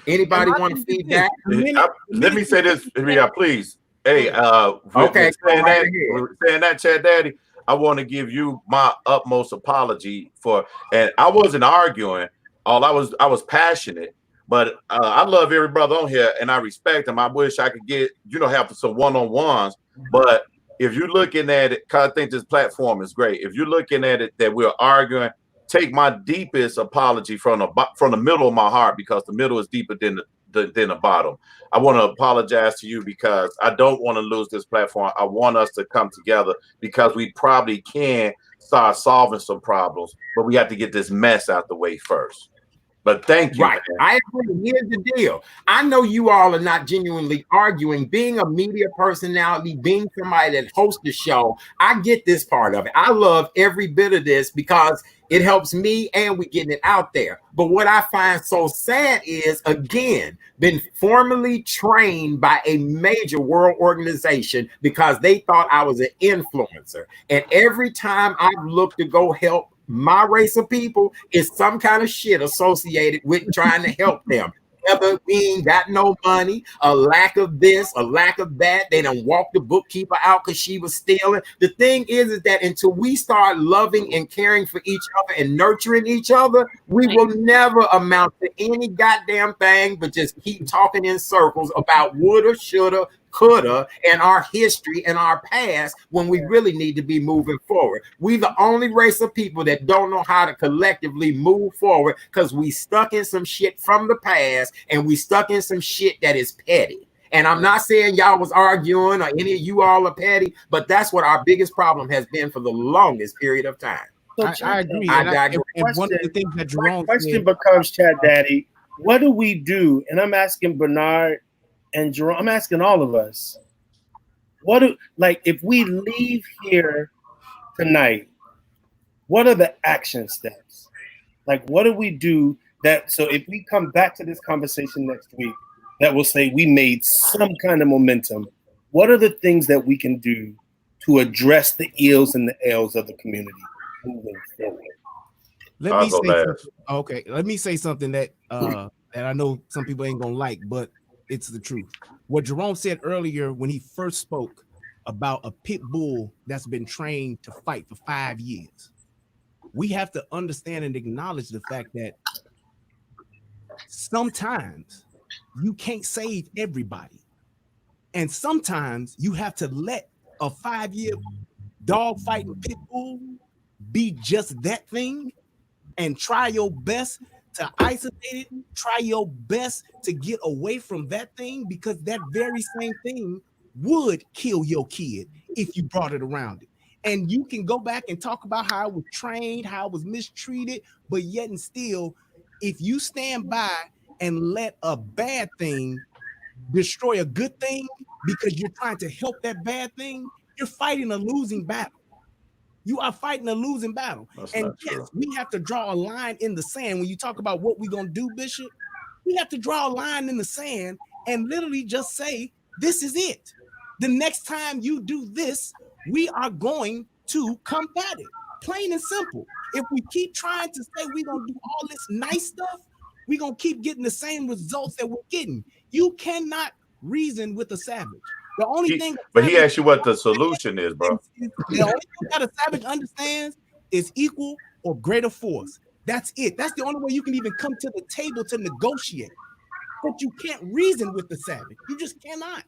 Anybody want to feedback? Let me say this, Ria, please. Hey, okay, saying that, Chad Daddy, I want to give you my utmost apology for, and I wasn't arguing. I was passionate, but I love every brother on here and I respect them. I wish I could get, have some one-on-ones, but if you're looking at it, because I think this platform is great. If you're looking at it that we're arguing, take my deepest apology from the middle of my heart, because the middle is deeper than the bottom. I want to apologize to you because I don't want to lose this platform. I want us to come together because we probably can start solving some problems, but we have to get this mess out the way first. But thank you. Right. I agree. Here's the deal. I know you all are not genuinely arguing. Being a media personality, being somebody that hosts the show, I get this part of it. I love every bit of this because it helps me and we getting it out there. But what I find so sad is, again, been formally trained by a major world organization because they thought I was an influencer. And every time I've looked to go help my race of people, is some kind of shit associated with trying to help them. together. We ain't got no money. A lack of this, a lack of that. They done walked the bookkeeper out because she was stealing. The thing is that until we start loving and caring for each other and nurturing each other, we will never amount to any goddamn thing but just keep talking in circles about woulda, shoulda, coulda, and our history and our past when we really need to be moving forward. We the only race of people that don't know how to collectively move forward because we stuck in some shit from the past and we stuck in some shit that is petty. And I'm not saying y'all was arguing or any of you all are petty, but that's what our biggest problem has been for the longest period of time. So I agree. and One of the things that my Jerome question said, becomes, Chat Daddy, what do we do? And I'm asking Bernard and Jerome, I'm asking all of us, if we leave here tonight, what are the action steps? Like, what do we do so if we come back to this conversation next week, that will say we made some kind of momentum, what are the things that we can do to address the ills and the ails of the community moving forward? Let me say something that that I know some people ain't gonna like, but it's the truth. What Jerome said earlier when he first spoke about a pit bull that's been trained to fight for 5 years. We have to understand and acknowledge the fact that sometimes you can't save everybody. And sometimes you have to let a 5-year dog fighting pit bull be just that thing and try your best to isolate it, try your best to get away from that thing, because that very same thing would kill your kid if you brought it around it. And you can go back and talk about how it was trained, how it was mistreated, but yet and still, if you stand by and let a bad thing destroy a good thing because you're trying to help that bad thing, you're fighting a losing battle. You are fighting a losing battle. And yes, we have to draw a line in the sand. When you talk about what we're going to do, Bishop, we have to draw a line in the sand and literally just say, this is it. The next time you do this, we are going to combat it. Plain and simple. If we keep trying to say we're going to do all this nice stuff, we're going to keep getting the same results that we're getting. You cannot reason with a savage. The only thing, but he asked you what the solution is, bro. The only thing that a savage understands is equal or greater force. That's it. That's the only way you can even come to the table to negotiate. But you can't reason with the savage. You just cannot.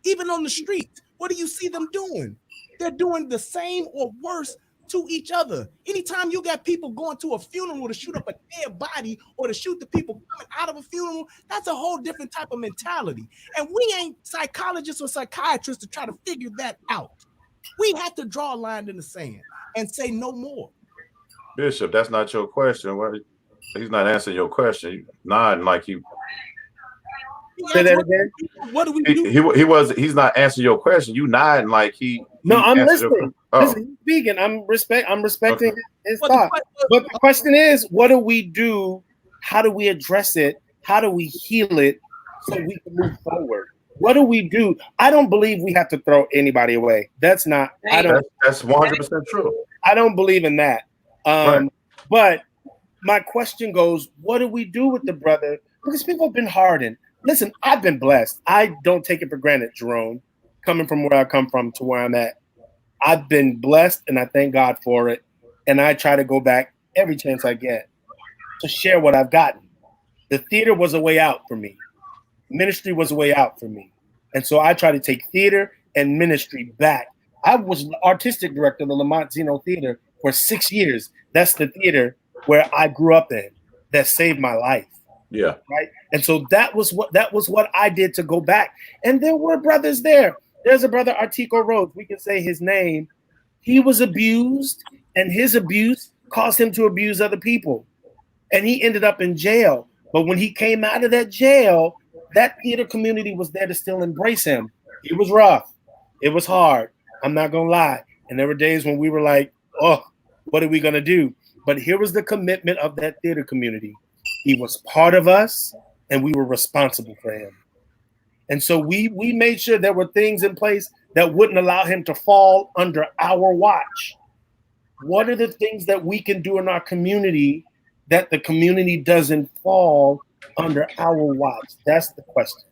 Even on the street, what do you see them doing? They're doing the same or worse to each other. Anytime you got people going to a funeral to shoot up a dead body or to shoot the people coming out of a funeral, that's a whole different type of mentality. And we ain't psychologists or psychiatrists to try to figure that out. We have to draw a line in the sand and say no more. Bishop, that's not your question. He's not answering your question. He's nodding like he. Say that again. What do we do? He's not answering your question. You nodding like he. No, I'm listening. Listen, he's speaking. I'm respecting his thought. But the question is, what do we do? How do we address it? How do we heal it so we can move forward? What do we do? I don't believe we have to throw anybody away. That's 100% true. I don't believe in that. Right. But my question goes, what do we do with the brother? Because people have been hardened. Listen, I've been blessed. I don't take it for granted, Jerome, coming from where I come from to where I'm at. I've been blessed, and I thank God for it. And I try to go back every chance I get to share what I've gotten. The theater was a way out for me. Ministry was a way out for me. And so I try to take theater and ministry back. I was the artistic director of the Lamont Zeno Theater for 6 years. That's the theater where I grew up in that saved my life. Yeah. Right. And so that was what I did to go back. And there were brothers there. There's a brother, Artico Rhodes. We can say his name. He was abused, and his abuse caused him to abuse other people. And he ended up in jail. But when he came out of that jail, that theater community was there to still embrace him. It was rough. It was hard. I'm not going to lie. And there were days when we were like, oh, what are we going to do? But here was the commitment of that theater community. He was part of us, and we were responsible for him. And so we made sure there were things in place that wouldn't allow him to fall under our watch. What are the things that we can do in our community that the community doesn't fall under our watch? That's the question.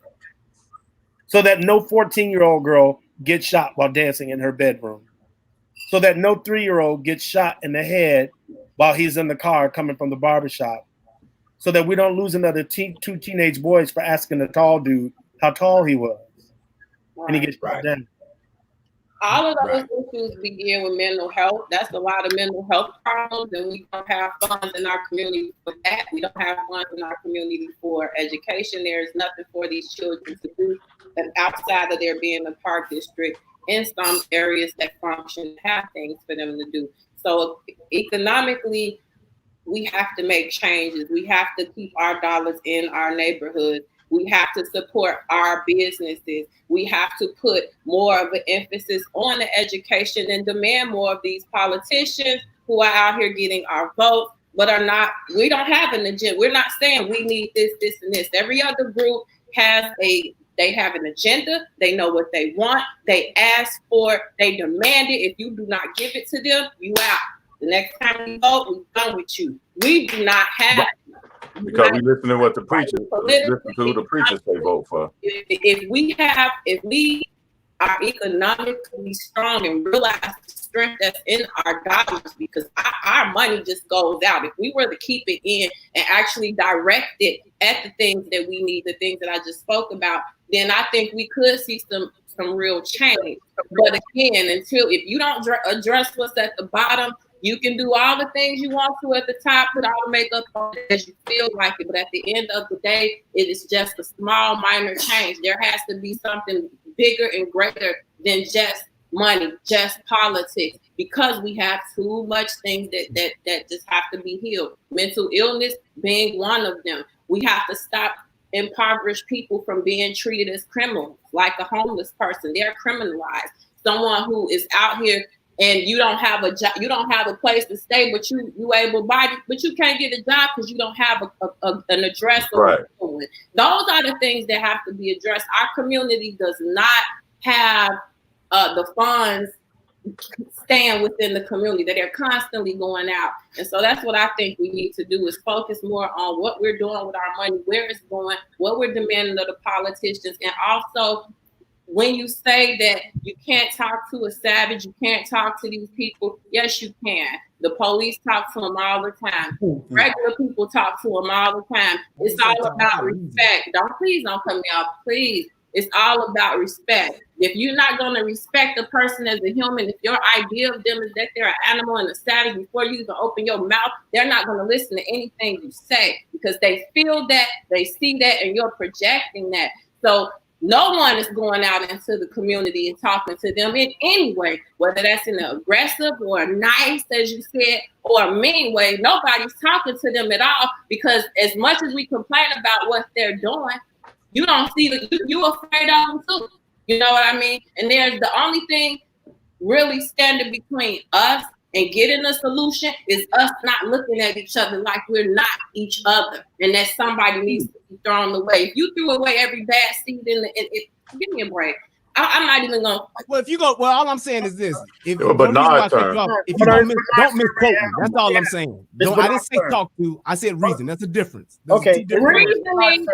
So that no 14-year-old girl gets shot while dancing in her bedroom. So that no 3-year-old gets shot in the head while he's in the car coming from the barbershop. So that we don't lose another two teenage boys for asking the tall dude how tall he was. And he gets shot down. All of those issues begin with mental health. That's a lot of mental health problems, and we don't have funds in our community for that. We don't have funds in our community for education. There's nothing for these children to do, and outside of there being a park district in some areas that function have things for them to do. So economically, we have to make changes. We have to keep our dollars in our neighborhoods. We have to support our businesses. We have to put more of an emphasis on the education and demand more of these politicians who are out here getting our vote, but are not, we don't have an agenda. We're not saying we need this, this, and this. Every other group has they have an agenda. They know what they want. They ask for it. They demand it. If you do not give it to them, you out. The next time we vote, we're done with you. We do not have because we listen to what the preachers listen to who the preachers say vote for. If we are economically strong and realize the strength that's in our dollars, because our money just goes out. If we were to keep it in and actually direct it at the things that we need, the things that I just spoke about, then I think we could see some real change. But again, if you don't address what's at the bottom, you can do all the things you want to at the top, put all the makeup on as you feel like it. But at the end of the day, it is just a small, minor change. There has to be something bigger and greater than just money, just politics, because we have too much things that just have to be healed. Mental illness being one of them. We have to stop impoverished people from being treated as criminals, like a homeless person. They're criminalized. Someone who is out here and you don't have a job, you don't have a place to stay, but you able-bodied, but you can't get a job because you don't have an address. Right. Those are the things that have to be addressed. Our community does not have the funds staying within the community, that they're constantly going out. And so that's what I think we need to do, is focus more on what we're doing with our money, where it's going, what we're demanding of the politicians, and also when you say that you can't talk to a savage, you can't talk to these people, yes, you can. The police talk to them all the time. Regular people talk to them all the time. It's all about respect. Please don't cut me off, please. It's all about respect. If you're not going to respect a person as a human, if your idea of them is that they're an animal and a savage, before you even open your mouth, they're not going to listen to anything you say, because they feel that, they see that, and you're projecting that. So no one is going out into the community and talking to them in any way, whether that's in an aggressive or a nice, as you said, or a mean way. Nobody's talking to them at all, because as much as we complain about what they're doing, you don't see you're afraid of them too. You know what I mean? And there's the only thing really standing between us and getting a solution is us not looking at each other like we're not each other, and that somebody needs to be thrown away. If you threw away every bad seed give me a break. I'm not even gonna. Well, if you go, well, all I'm saying is this: if you but don't misquote me, that's all I'm saying. I didn't say talk to. I said reason. That's a difference. Okay, reasoning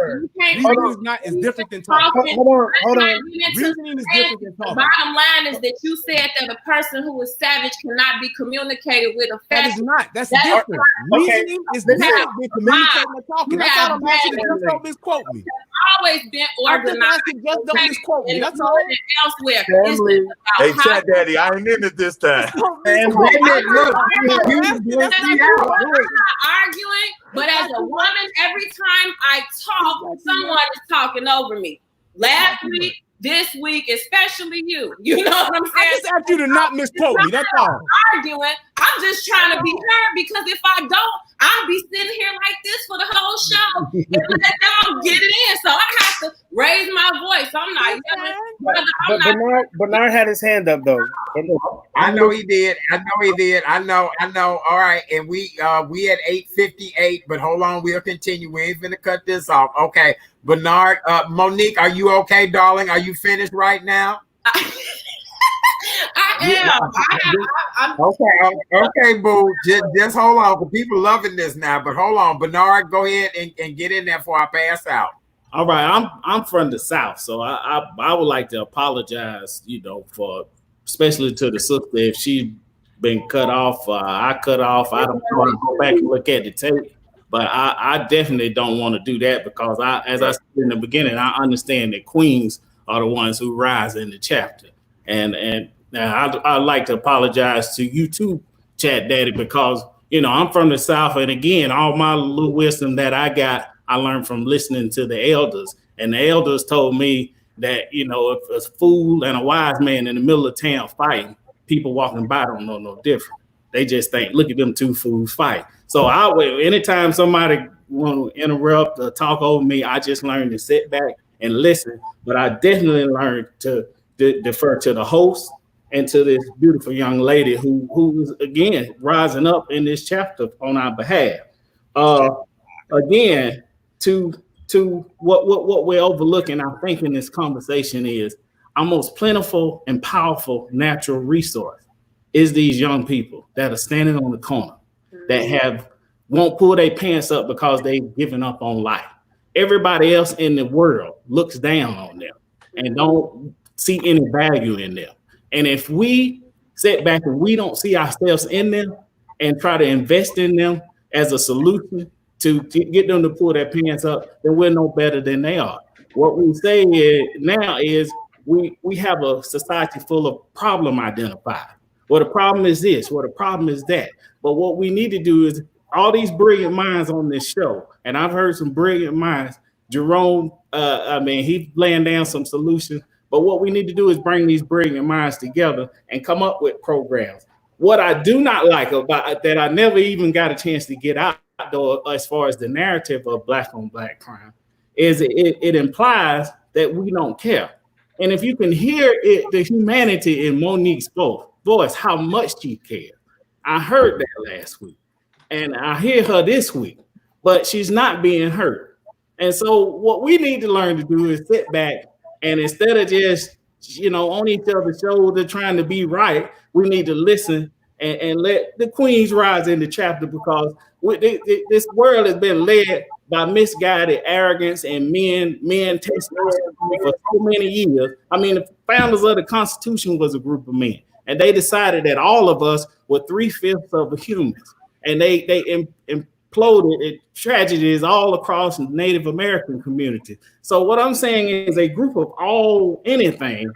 is not is different than talking. Hold on. Reasoning is different than talking. The bottom line is that you said that a person who is savage cannot be communicated with effectively. That is not. That's different. Reasoning is different than communicating and talking. That's all I'm asking. Just don't misquote me. Always been organized. Just don't misquote me. That's all. Elsewhere. Hey, Chat Daddy, I ain't in it this time. I'm not arguing, but as a woman, every time I talk, someone is talking over me. Last week, this week, especially you. You know what I'm saying? I just asked you to not misquote me. That's all. Arguing. I'm just trying to be heard, because if I don't, I'll be sitting here like this for the whole show and let y'all get it in. So I have to raise my voice. I'm not yelling. Bernard had his hand up though. I know he did. I know. All right, and we at 8:58, but hold on, we'll continue. We ain't gonna cut this off. Okay, Bernard, Monique, are you okay, darling? Are you finished right now? I am. Okay, boo. Just hold on. The people loving this now, but hold on. Bernard, go ahead and get in there before I pass out. All right, I'm from the South, so I would like to apologize, for especially to the sister if she's been cut off. I cut off. I don't want to go back and look at the tape, but I definitely don't want to do that because as I said in the beginning, I understand that queens are the ones who rise in the chapter, and I'd like to apologize to you too, Chat Daddy, because I'm from the South, and again, all my little wisdom that I got, I learned from listening to the elders, and the elders told me that, if a fool and a wise man in the middle of town fighting, people walking by don't know no different. They just think, look at them two fools fight. So anytime somebody want to interrupt or talk over me, I just learned to sit back and listen. But I definitely learned to defer to the host and to this beautiful young lady who is, again, rising up in this chapter on our behalf. Again, to what we're overlooking, I think, in this conversation is our most plentiful and powerful natural resource is these young people that are standing on the corner that won't pull their pants up because they've given up on life. Everybody else in the world looks down on them and don't see any value in them. And if we sit back and we don't see ourselves in them and try to invest in them as a solution to get them to pull their pants up, then we're no better than they are. What we say is we have a society full of problem identified. Well, the problem is this, well, the problem is that. But what we need to do is all these brilliant minds on this show, and I've heard some brilliant minds, Jerome, he's laying down some solutions, but what we need to do is bring these brilliant minds together and come up with programs. What I do not like about that, I never even got a chance to get out, though, as far as the narrative of Black on Black crime, is it implies that we don't care. And if you can hear it, the humanity in Monique's voice, how much she cares. I heard that last week, and I hear her this week, but she's not being heard. And so what we need to learn to do is sit back and instead of just, on each other's shoulder trying to be right, we need to listen and let the queens rise in the chapter, because this world has been led by misguided arrogance and men testing for so many years. I mean, the founders of the Constitution was a group of men, and they decided that all of us were 3/5 of the humans, and they imploded tragedies all across the Native American community. So what I'm saying is a group of anything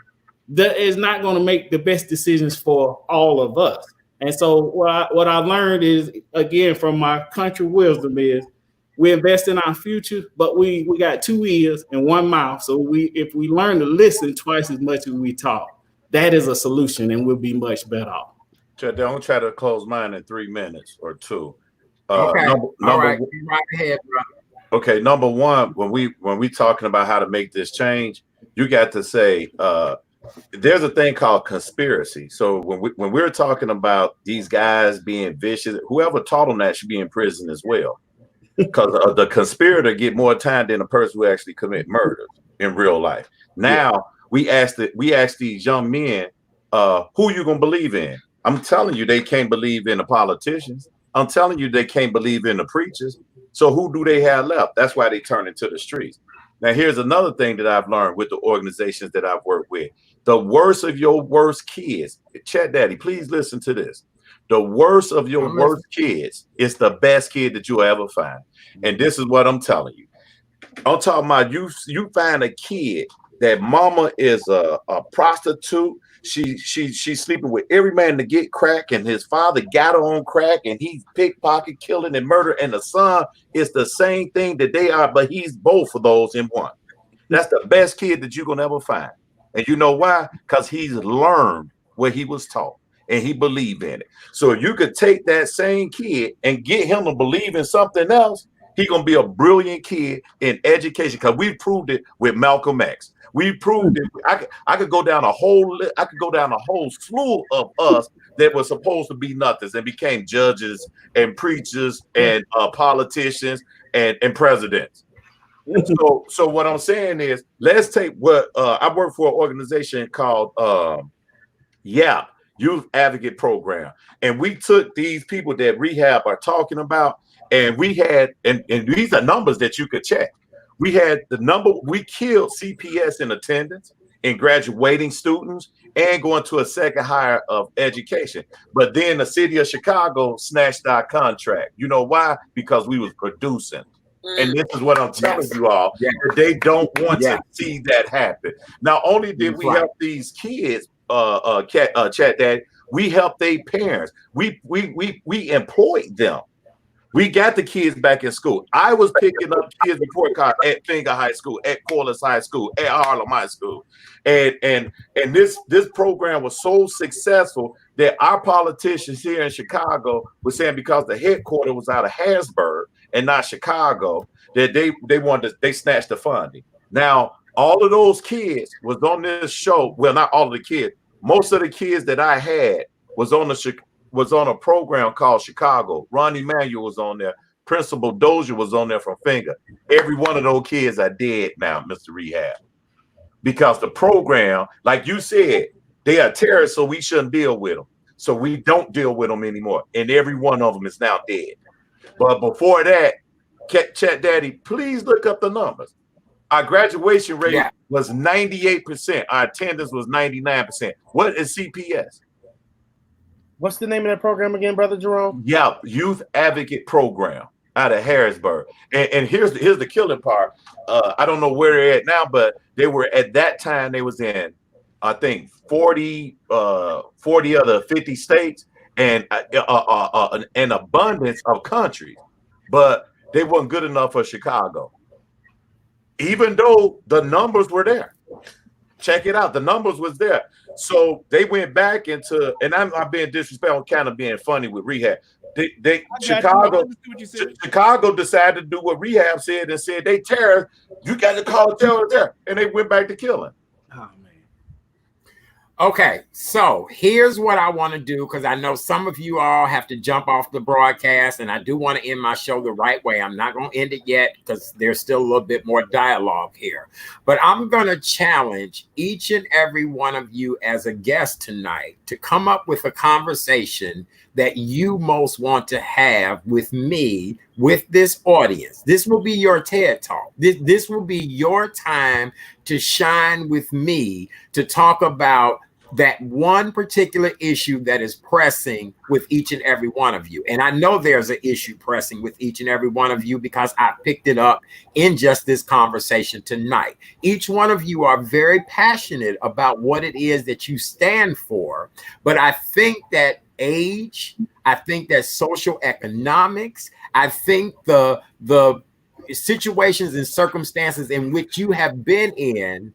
that is not going to make the best decisions for all of us. And so what I learned is, again, from my country wisdom, is we invest in our future, but we got 2 ears and 1 mouth. So if we learn to listen twice as much as we talk, that is a solution, and we'll be much better off. Don't try to close mine in 3 minutes or 2. Okay. All right. Right ahead, bro. Okay. Number one, when we talking about how to make this change, you got to say there's a thing called conspiracy. So when we're talking about these guys being vicious, whoever taught them that should be in prison as well, because the conspirator get more time than a person who actually commit murders in real life. Now we ask these young men, who you gonna believe in? I'm telling you, they can't believe in the politicians. I'm telling you, they can't believe in the preachers. So who do they have left? That's why they turn into the streets. Now, here's another thing that I've learned with the organizations that I've worked with. The worst of your worst kids, Chat Daddy, please listen to this. The worst of your worst kids is the best kid that you'll ever find. And this is what I'm telling you. I'm talking about you find a kid that mama is a prostitute. She's sleeping with every man to get crack, and his father got her on crack, and he's pickpocket, killing, and murder. And the son is the same thing that they are, but he's both of those in one. That's the best kid that you're gonna ever find. And you know why? Because he's learned what he was taught, and he believed in it. So if you could take that same kid and get him to believe in something else, he's gonna be a brilliant kid in education. Because we proved it with Malcolm X. We proved it. I could go down a whole slew of us that were supposed to be nothings and became judges and preachers and politicians and presidents. So what I'm saying is, let's take what I work for an organization called YAP, Youth Advocate Program. And we took these people that rehab are talking about, and we had, and these are numbers that you could check. We had the number, we killed CPS in attendance, in graduating students, and going to a second higher of education. But then the city of Chicago snatched our contract. You know why? Because we was producing. And this is what I'm telling you all. That they don't want to see that happen. Not only did we help these kids, Chat Daddy, we helped their parents. We employed them. We got the kids back in school. I was picking up kids report card at Finger High School, at Corliss High School, at Harlem High School, and this program was so successful that our politicians here in Chicago were saying, because the headquarters was out of Harrisburg and not Chicago, that they snatched the funding. Now all of those kids was on this show. Well, not all of the kids. Most of the kids that I had was on a program called Chicago. Ron Emanuel was on there. Principal Dozier was on there from Finger. Every one of those kids are dead now, Mr. Rehab. Because the program, like you said, they are terrorists, so we shouldn't deal with them. So we don't deal with them anymore. And every one of them is now dead. But before that, Chat Daddy, please look up the numbers. Our graduation rate was 98%. Our attendance was 99%. What is CPS? What's the name of that program again, Brother Jerome? Yeah, Youth Advocate Program out of Harrisburg. And here's the killing part. I don't know where they're at now, but they were at that time, they was in, I think, 40 other 50 states and an abundance of countries. But they weren't good enough for Chicago. Even though the numbers were there. Check it out. The numbers was there. So they went back into, and I'm not being disrespectful, I'm kind of being funny with Rehab. Chicago decided to do what Rehab said and said, they terrorists, you got to call it terror there. And they went back to killing. Oh, man. Okay, so here's what I want to do, because I know some of you all have to jump off the broadcast, and I do want to end my show the right way. I'm not going to end it yet because there's still a little bit more dialogue here. But I'm going to challenge each and every one of you as a guest tonight to come up with a conversation that you most want to have with me, with this audience. This will be your TED Talk. This will be your time to shine with me, to talk about that one particular issue that is pressing with each and every one of you. And I know there's an issue pressing with each and every one of you because I picked it up in just this conversation tonight. Each one of you are very passionate about what it is that you stand for. But I think that age, I think that social economics, I think the situations and circumstances in which you have been in,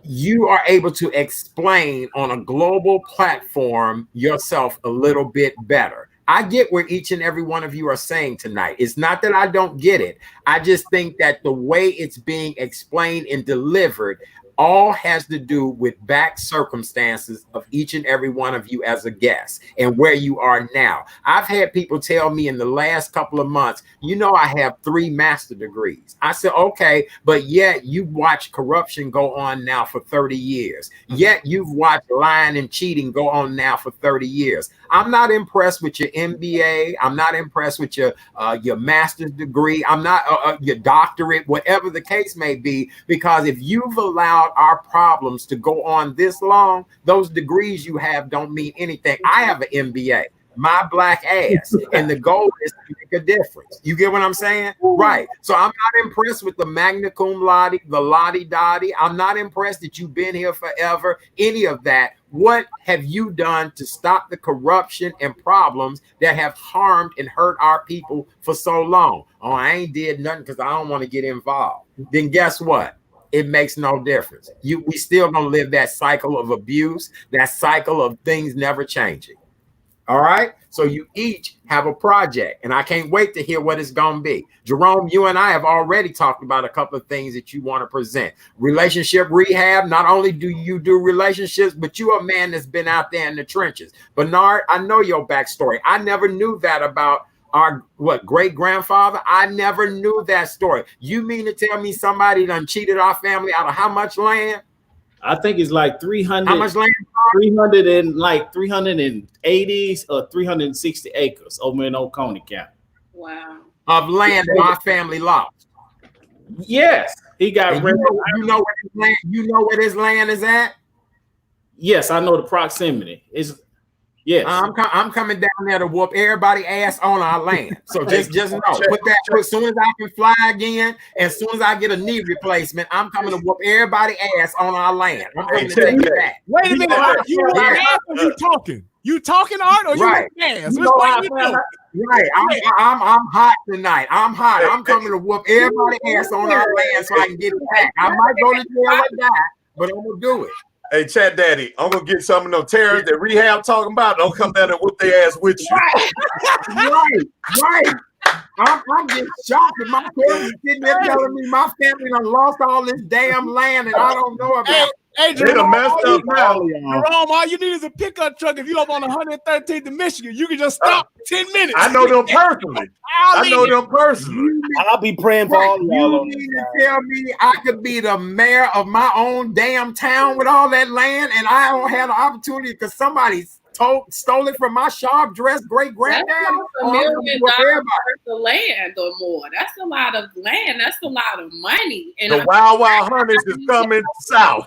you are able to explain on a global platform yourself a little bit better. I get where each and every one of you are saying tonight. It's not that I don't get it. I just think that the way it's being explained and delivered all has to do with back circumstances of each and every one of you as a guest and where you are now. I've had people tell me in the last couple of months, you know, I have 3 master's degrees. I said, okay, but yet you've watched corruption go on now for 30 years. Yet you've watched lying and cheating go on now for 30 years. I'm not impressed with your MBA. I'm not impressed with your master's degree. I'm not your doctorate, whatever the case may be, because if you've allowed our problems to go on this long, those degrees you have don't mean anything. I have an MBA, my black ass, and the goal is to make a difference. You get what I'm saying? Right. So I'm not impressed with the magna cum laude, the lottie-dottie. I'm not impressed that you've been here forever, any of that. What have you done to stop the corruption and problems that have harmed and hurt our people for so long? Oh, I ain't did nothing because I don't want to get involved. Then guess what? It makes no difference. We still gonna live that cycle of abuse, that cycle of things never changing. All right. So you each have a project, and I can't wait to hear what it's gonna be. Jerome, you and I have already talked about a couple of things that you want to present. Relationship rehab. Not only do you do relationships, but you're a man that's been out there in the trenches. Bernard, I know your backstory. I never knew that about our great-grandfather. I never knew that story. You mean to tell me somebody done cheated our family out of how much land? I think it's like 300. How much land? 300 and like 380 or 360 acres over in Oconee County. Wow. Of land that my family lost. Yes, he got. You know where his land. You know where this land is at. Yes, I know the proximity. Is yes. I'm coming down there to whoop everybody ass on our land. So just know, put that. As soon as I can fly again, as soon as I get a knee replacement, I'm coming to whoop everybody ass on our land. I'm coming to take it back. Wait a minute, Art, you talking? You talking, Art, or you right? Right. I'm hot tonight. I'm hot. I'm coming to whoop everybody ass on our land so I can get it back. I might go to jail and die, but I'm gonna do it. Hey, Chat Daddy, I'm gonna get some of them terrorists that Rehab talking about. Don't come down and whoop their ass with you. Right. I'm getting shocked at my parents sitting there telling me my family done lost all this damn land and I don't know about it. Hey, Jerome, messed up now. Jerome, all you need is a pickup truck. If you live on 113th in Michigan, you can just stop 10 minutes. I know them personally. I'll be praying for all y'all. You mean to tell me I could be the mayor of my own damn town with all that land and I don't have the opportunity because somebody stole it from my sharp dressed great granddaddy? That's $1 million worth of land or more. That's a lot of land. That's a lot of money. And the Wild Wild Hunters is coming south.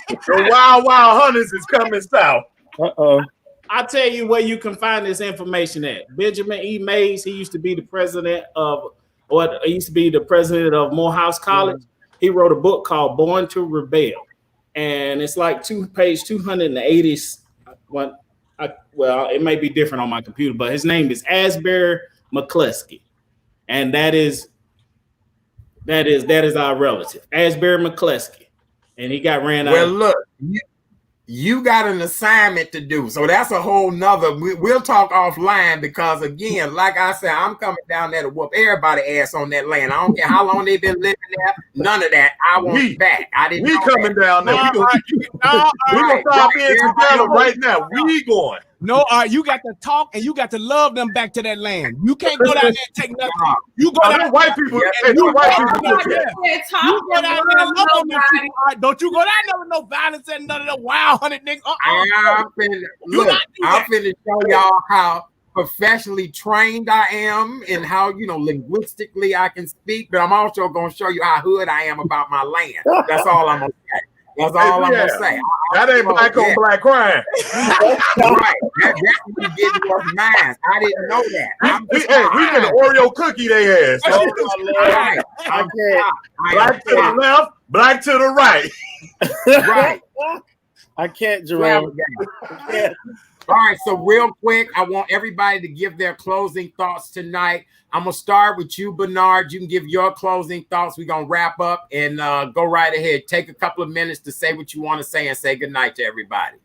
The Wild Wild Hunters is coming south. I'll tell you where you can find this information at. Benjamin E. Mays, he used to be the president of Morehouse College. He wrote a book called Born to Rebel. And it's like page 280. Well, it may be different on my computer, but his name is Asbury McCluskey. And that is our relative, Asbury McCluskey. And he got ran out. Well, look, you got an assignment to do. So that's a whole nother. We'll talk offline because, again, like I said, I'm coming down there to whoop everybody ass on that land. I don't care how long they've been living there. None of that. I want it back. I didn't. We coming down there. We're gonna stop in together right now. We going. No, you got to talk and you got to love them back to that land. You can't go down there and take nothing. You go down white people. You go down there and love on them people. Don't you go down there with no violence and none of the wild hunted niggas. I'm finna show y'all how professionally trained I am and how, linguistically I can speak, but I'm also gonna show you how hood I am about my land. That's all I'm gonna say. That's all I'm gonna say. That ain't black on black crime. Right. That's what you get your minds. I didn't know that. We can Oreo cookie they ass. Right. Black to the left, black to the right. Right. I can't, Jerome. All right, so real quick, I want everybody to give their closing thoughts tonight. I'm going to start with you, Bernard. You can give your closing thoughts. We're going to wrap up and go right ahead. Take a couple of minutes to say what you want to say and say goodnight to everybody.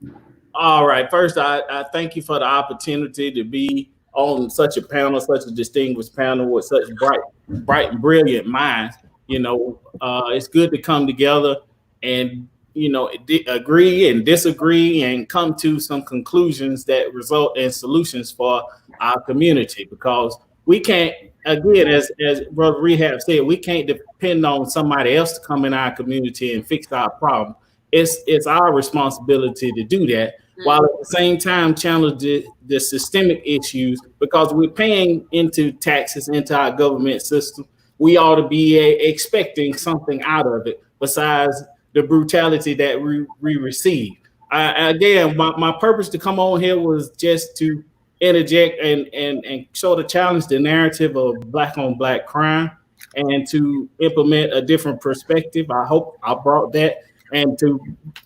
All right. First, I thank you for the opportunity to be on such a panel, such a distinguished panel with such bright and brilliant minds. It's good to come together and agree and disagree and come to some conclusions that result in solutions for our community, because we can't, again, as Brother Rehab said, we can't depend on somebody else to come in our community and fix our problem. It's our responsibility to do that, while at the same time challenge the systemic issues, because we're paying into taxes into our government system. We ought to be expecting something out of it besides the brutality that we receive. Again, my purpose to come on here was just to interject and sort of challenge the narrative of black on black crime and to implement a different perspective. I hope I brought that, and to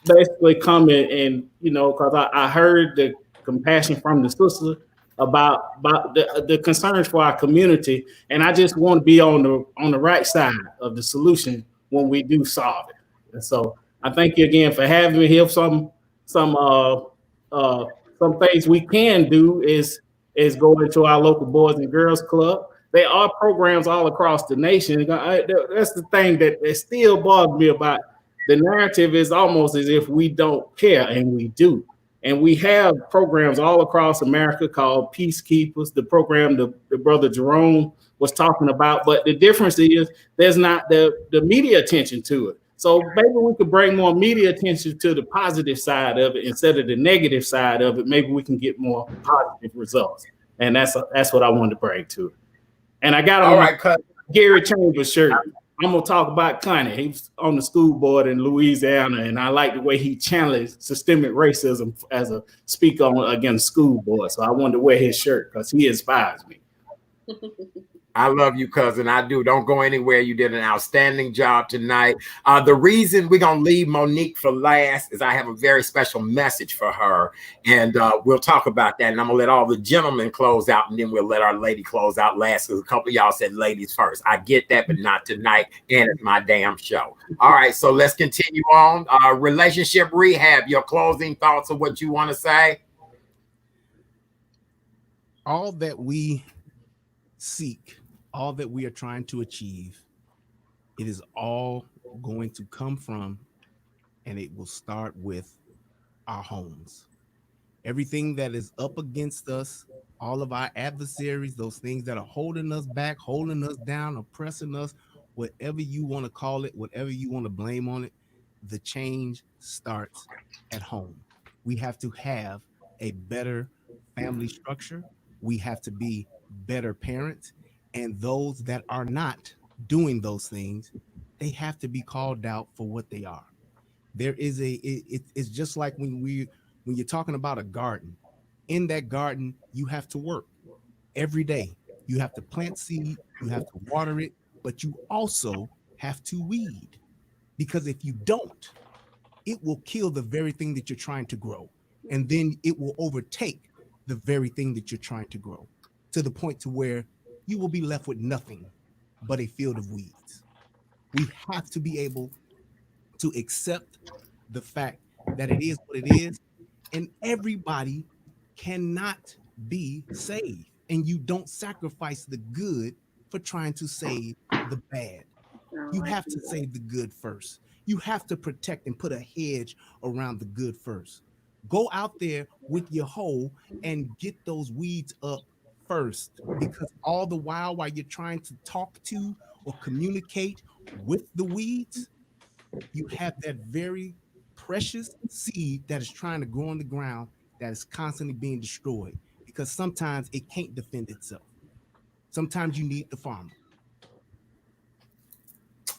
basically come in and because I heard the compassion from the sister about the concerns for our community, and I just want to be on the right side of the solution when we do solve it. And so I thank you again for having me here. Some things we can do is go into our local Boys and Girls Club. There are programs all across the nation. That's the thing that still bothers me about the narrative, is almost as if we don't care, and we do. And we have programs all across America called Peacekeepers, the program the brother Jerome was talking about. But the difference is there's not the media attention to it. So maybe we could bring more media attention to the positive side of it instead of the negative side of it. Maybe we can get more positive results. And that's what I wanted to bring to it. And I got on my Gary Chambers shirt. I'm gonna talk about Connie. He was on the school board in Louisiana, and I like the way he challenged systemic racism as a speaker against school board. So I wanted to wear his shirt because he inspires me. I love you, cousin. I do. Don't go anywhere. You did an outstanding job tonight. The reason we're going to leave Monique for last is I have a very special message for her. And we'll talk about that. And I'm going to let all the gentlemen close out, and then we'll let our lady close out last. Because a couple of y'all said ladies first. I get that, but not tonight. And it's my damn show. All right. So let's continue on. Relationship rehab, your closing thoughts of what you want to say? All that we seek, all that we are trying to achieve, it is all going to come from, and it will start with our homes. Everything that is up against us, all of our adversaries, those things that are holding us back, holding us down, oppressing us, whatever you want to call it, whatever you want to blame on it, the change starts at home. We have to have a better family structure. We have to be better parents. And those that are not doing those things, they have to be called out for what they are. There is it's just like when you're talking about a garden. In that garden, you have to work every day. You have to plant seed, you have to water it, but you also have to weed. Because if you don't, it will kill the very thing that you're trying to grow. And then it will overtake the very thing that you're trying to grow, to the point to where you will be left with nothing but a field of weeds. We have to be able to accept the fact that it is what it is, and everybody cannot be saved. And you don't sacrifice the good for trying to save the bad. You have to save the good first. You have to protect and put a hedge around the good first. Go out there with your hoe and get those weeds up first, because all the while you're trying to talk to or communicate with the weeds, you have that very precious seed that is trying to grow on the ground that is constantly being destroyed, because sometimes it can't defend itself. Sometimes you need the farmer.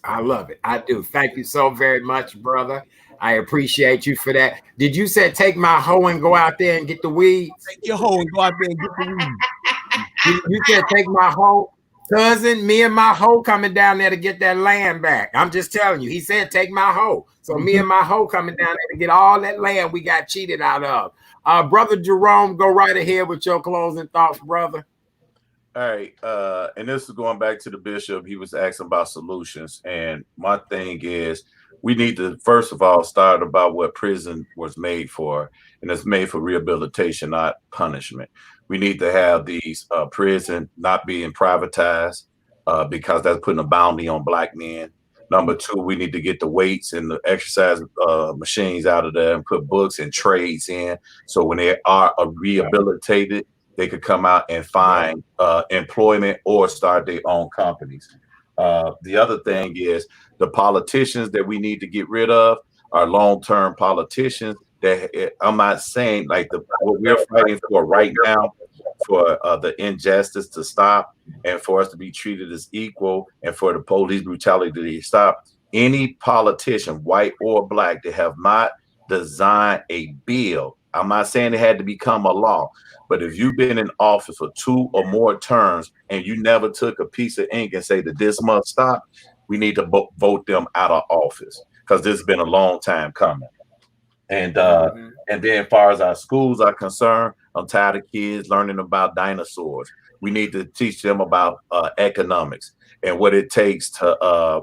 I love it. I do. Thank you so very much, brother. I appreciate you for that. Did you say take my hoe and go out there and get the weeds? Take your hoe and go out there and get the weeds. You said take my hoe, cousin. Me and my hoe coming down there to get that land back. I'm just telling you. He said take my hoe. So me and my hoe coming down there to get all that land we got cheated out of. Brother Jerome, go right ahead with your closing thoughts, brother. All right. And this is going back to the bishop. He was asking about solutions. And my thing is, we need to, first of all, start about what prison was made for. And it's made for rehabilitation, not punishment. We need to have these prison not being privatized because that's putting a bounty on Black men. Number two, we need to get the weights and the exercise machines out of there and put books and trades in. So when they are rehabilitated, they could come out and find employment or start their own companies. The other thing is the politicians that we need to get rid of are long-term politicians. That I'm not saying like what we're fighting for right now, for the injustice to stop and for us to be treated as equal and for the police brutality to stop. Any politician, white or Black, that have not designed a bill, I'm not saying it had to become a law, but if you've been in office for 2 or more terms and you never took a piece of ink and say that this must stop, we need to vote them out of office, because this has been a long time coming. And then as far as our schools are concerned, I'm tired of kids learning about dinosaurs. We need to teach them about economics and what it takes to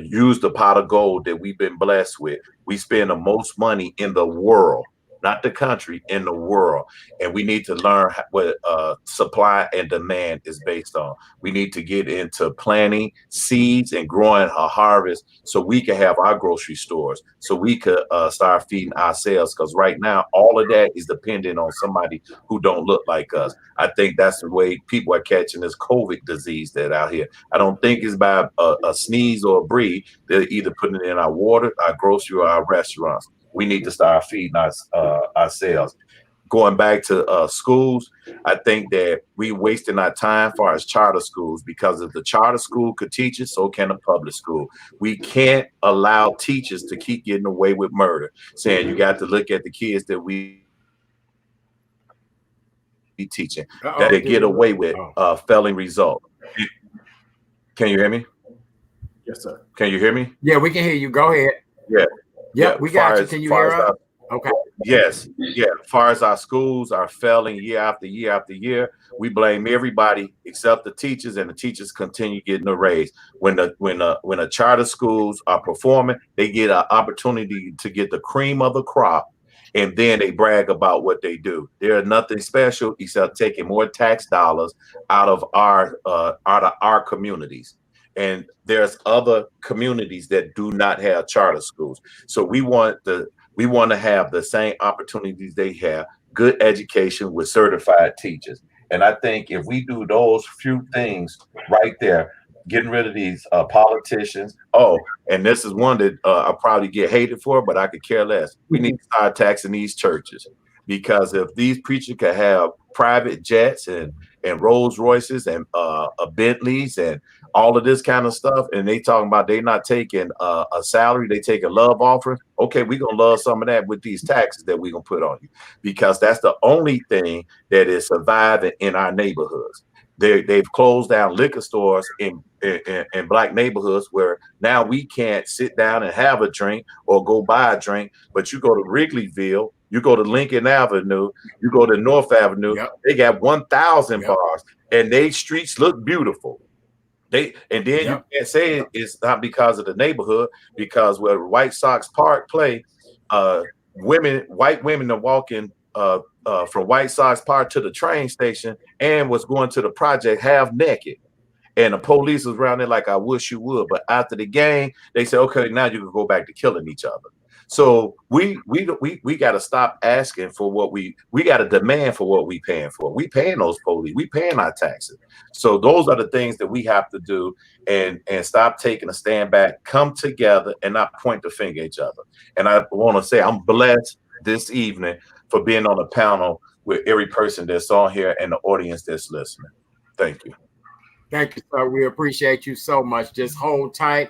use the pot of gold that we've been blessed with. We spend the most money in the world not the country, in the world. And we need to learn what supply and demand is based on. We need to get into planting seeds and growing a harvest so we can have our grocery stores, so we could start feeding ourselves. Because right now, all of that is dependent on somebody who don't look like us. I think that's the way people are catching this COVID disease that out here. I don't think it's by a sneeze or a breathe. They're either putting it in our water, our grocery, or our restaurants. We need to start feeding ourselves. Going back to schools, I think that we wasting our time as far as charter schools, because if the charter school could teach it, so can the public school. We can't allow teachers to keep getting away with murder, saying you got to look at the kids that we be teaching, that they get away with failing result. Can you hear me? Yes, sir. Can you hear me? Yeah, we can hear you. Go ahead. Yeah, we got you. Can you hear us? Okay. Yes. Yeah. As far as our schools are failing year after year after year, we blame everybody except the teachers, and the teachers continue getting a raise. When the charter schools are performing, they get an opportunity to get the cream of the crop, and then they brag about what they do. They're nothing special except taking more tax dollars out of our communities. And there's other communities that do not have charter schools. So we want to have the same opportunities they have, good education with certified teachers. And I think if we do those few things right there, getting rid of these politicians. Oh, and this is one that I'll probably get hated for, but I could care less. We need to start taxing these churches, because if these preachers could have private jets and Rolls Royces and Bentleys and all of this kind of stuff, and they talking about they not taking a salary, they take a love offering. Okay, we're gonna love some of that with these taxes that we're gonna put on you, because that's the only thing that is surviving in our neighborhoods. They've closed down liquor stores in Black neighborhoods, where now we can't sit down and have a drink or go buy a drink. But you go to Wrigleyville, you go to Lincoln Avenue, you go to North Avenue, They got 1,000 bars, and they streets look beautiful. You can't say it's not because of the neighborhood, because where White Sox Park play, white women are walking from White Sox Park to the train station and was going to the project half naked. And the police was around there like, I wish you would. But after the game, they said, okay, now you can go back to killing each other. So we got to stop asking for what we got to demand for what we paying for. We paying those police, we paying our taxes. So those are the things that we have to do, and stop taking a stand back, come together and not point the finger at each other. And I want to say I'm blessed this evening for being on a panel with every person that's on here and the audience that's listening. Thank you. Thank you, sir. We appreciate you so much. Just hold tight.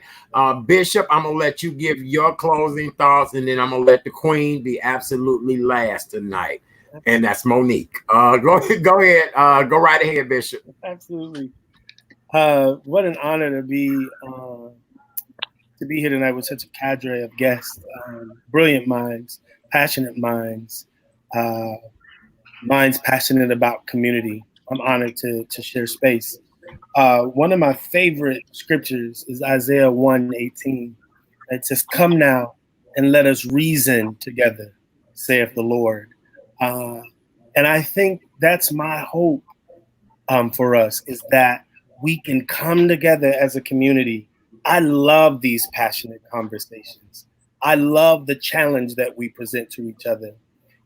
Bishop, I'm going to let you give your closing thoughts, and then I'm going to let the queen be absolutely last tonight. And that's Monique. Go ahead. Go right ahead, Bishop. Absolutely. What an honor to be here tonight with such a cadre of guests, brilliant minds, passionate minds, minds passionate about community. I'm honored to share space. One of my favorite scriptures is Isaiah 1:18. It says, "Come now and let us reason together, saith the Lord." And I think that's my hope for us, is that we can come together as a community. I love these passionate conversations. I love the challenge that we present to each other,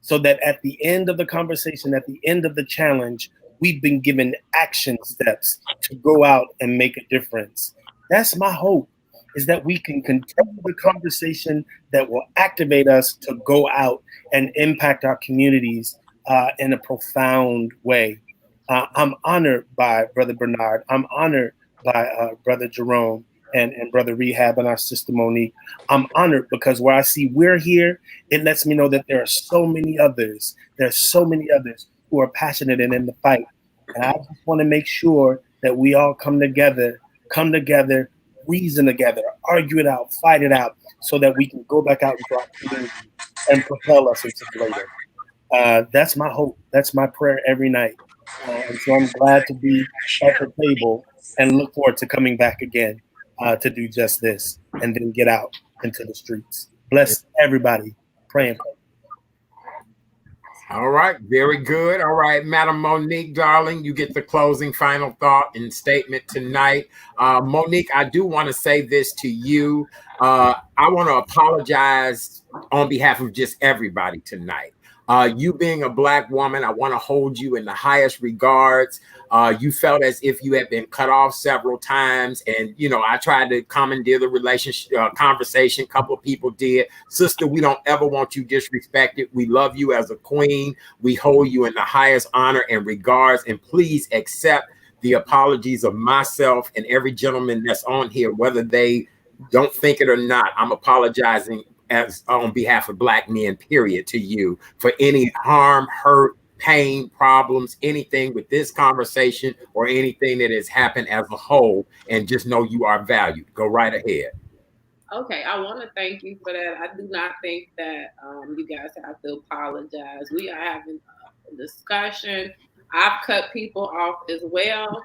so that at the end of the conversation, at the end of the challenge, we've been given action steps to go out and make a difference. That's my hope, is that we can continue the conversation that will activate us to go out and impact our communities in a profound way. I'm honored by Brother Bernard. I'm honored by Brother Jerome and Brother Rehab and our sister Monique. I'm honored because where I see we're here, it lets me know that there are so many others. There are so many others who are passionate and in the fight. And I just want to make sure that we all come together, reason together, argue it out, fight it out, so that we can go back out into our community and propel us into greater. That's my hope. That's my prayer every night. And so I'm glad to be at the table and look forward to coming back again to do just this, and then get out into the streets. Bless everybody. Praying. All right, very good. All right, Madam Monique, darling, you get the closing final thought and statement tonight. Monique, I do want to say this to you. I want to apologize on behalf of just everybody tonight. You being a Black woman, I want to hold you in the highest regards. You felt as if you had been cut off several times, and I tried to commandeer the relationship conversation. A couple of people did. Sister, we don't ever want you disrespected. We love you as a queen. We hold you in the highest honor and regards, and please accept the apologies of myself and every gentleman that's on here, whether they don't think it or not. I'm apologizing as on behalf of Black men, period, to you for any harm, hurt, pain, problems, anything with this conversation or anything that has happened as a whole, and just know you are valued. Go right ahead. Okay, I want to thank you for that. I do not think that you guys have to apologize. We are having a discussion. I've cut people off as well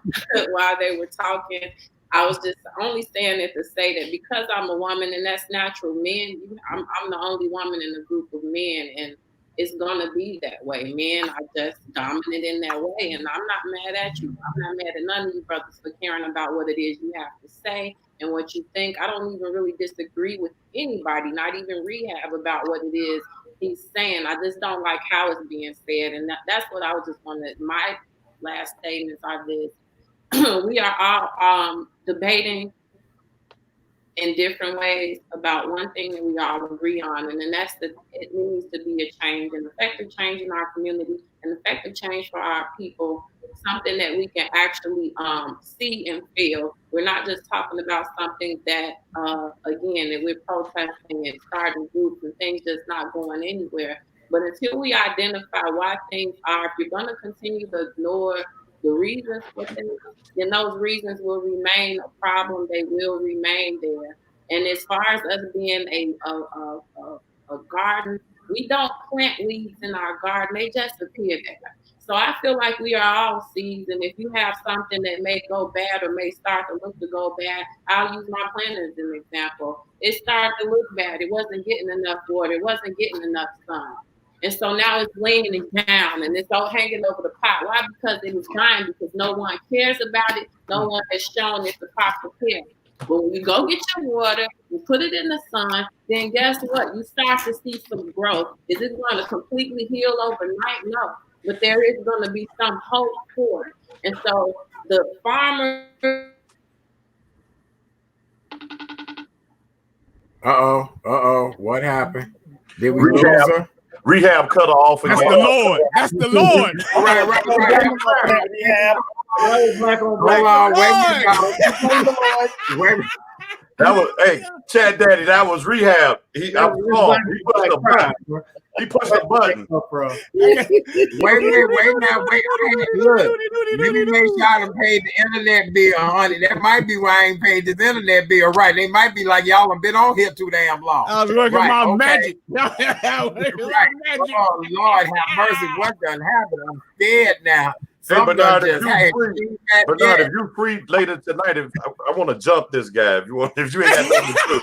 while they were talking. I was just only saying it to say that because I'm a woman, and that's natural. Men, I'm the only woman in a group of men, and it's gonna be that way. Men are just dominant in that way, and I'm not mad at you. I'm not mad at none of you brothers for caring about what it is you have to say and what you think. I don't even really disagree with anybody, not even Rehab, about what it is he's saying. I just don't like how it's being said, and that's what I was just wanting. My last statements are this. We are all debating in different ways about one thing that we all agree on, and then that's that it needs to be a change, an effective change in our community, an effective change for our people, something that we can actually see and feel. We're not just talking about something that, again, that we're protesting and starting groups and things just not going anywhere. But until we identify why things are, if you're going to continue to ignore the reasons for things, then those reasons will remain a problem. They will remain there. And as far as us being a garden, we don't plant weeds in our garden. They just appear there. So I feel like we are all seeds. And if you have something that may go bad or may start to look to go bad, I'll use my plant as an example. It started to look bad. It wasn't getting enough water. It wasn't getting enough sun. And so now it's laying down and it's all hanging over the pot. Why? Because it is dying, because no one cares about it. No one has shown it the proper care. But when you go get your water, you put it in the sun, then guess what? You start to see some growth. Is it going to completely heal overnight? No. But there is going to be some hope for it. And so the farmer. What happened? Did we lose her? Rehab cut off again. That's the Lord. That's the Lord. Right. Rehab. Hold on, wait. That was, hey, Chat Daddy, that was Rehab. He pushed the button. He pushed the button. Wait a minute. Look, let me make sure I done paid the internet bill, honey. That might be why I ain't paid this internet bill. Right. They might be like, y'all have been on here too damn long. I was working my magic. Right. Oh, Lord, have mercy. What done happened? I'm scared now. Hey, Bernard, if you're free later tonight, I want to jump this guy. If you ain't got nothing to do.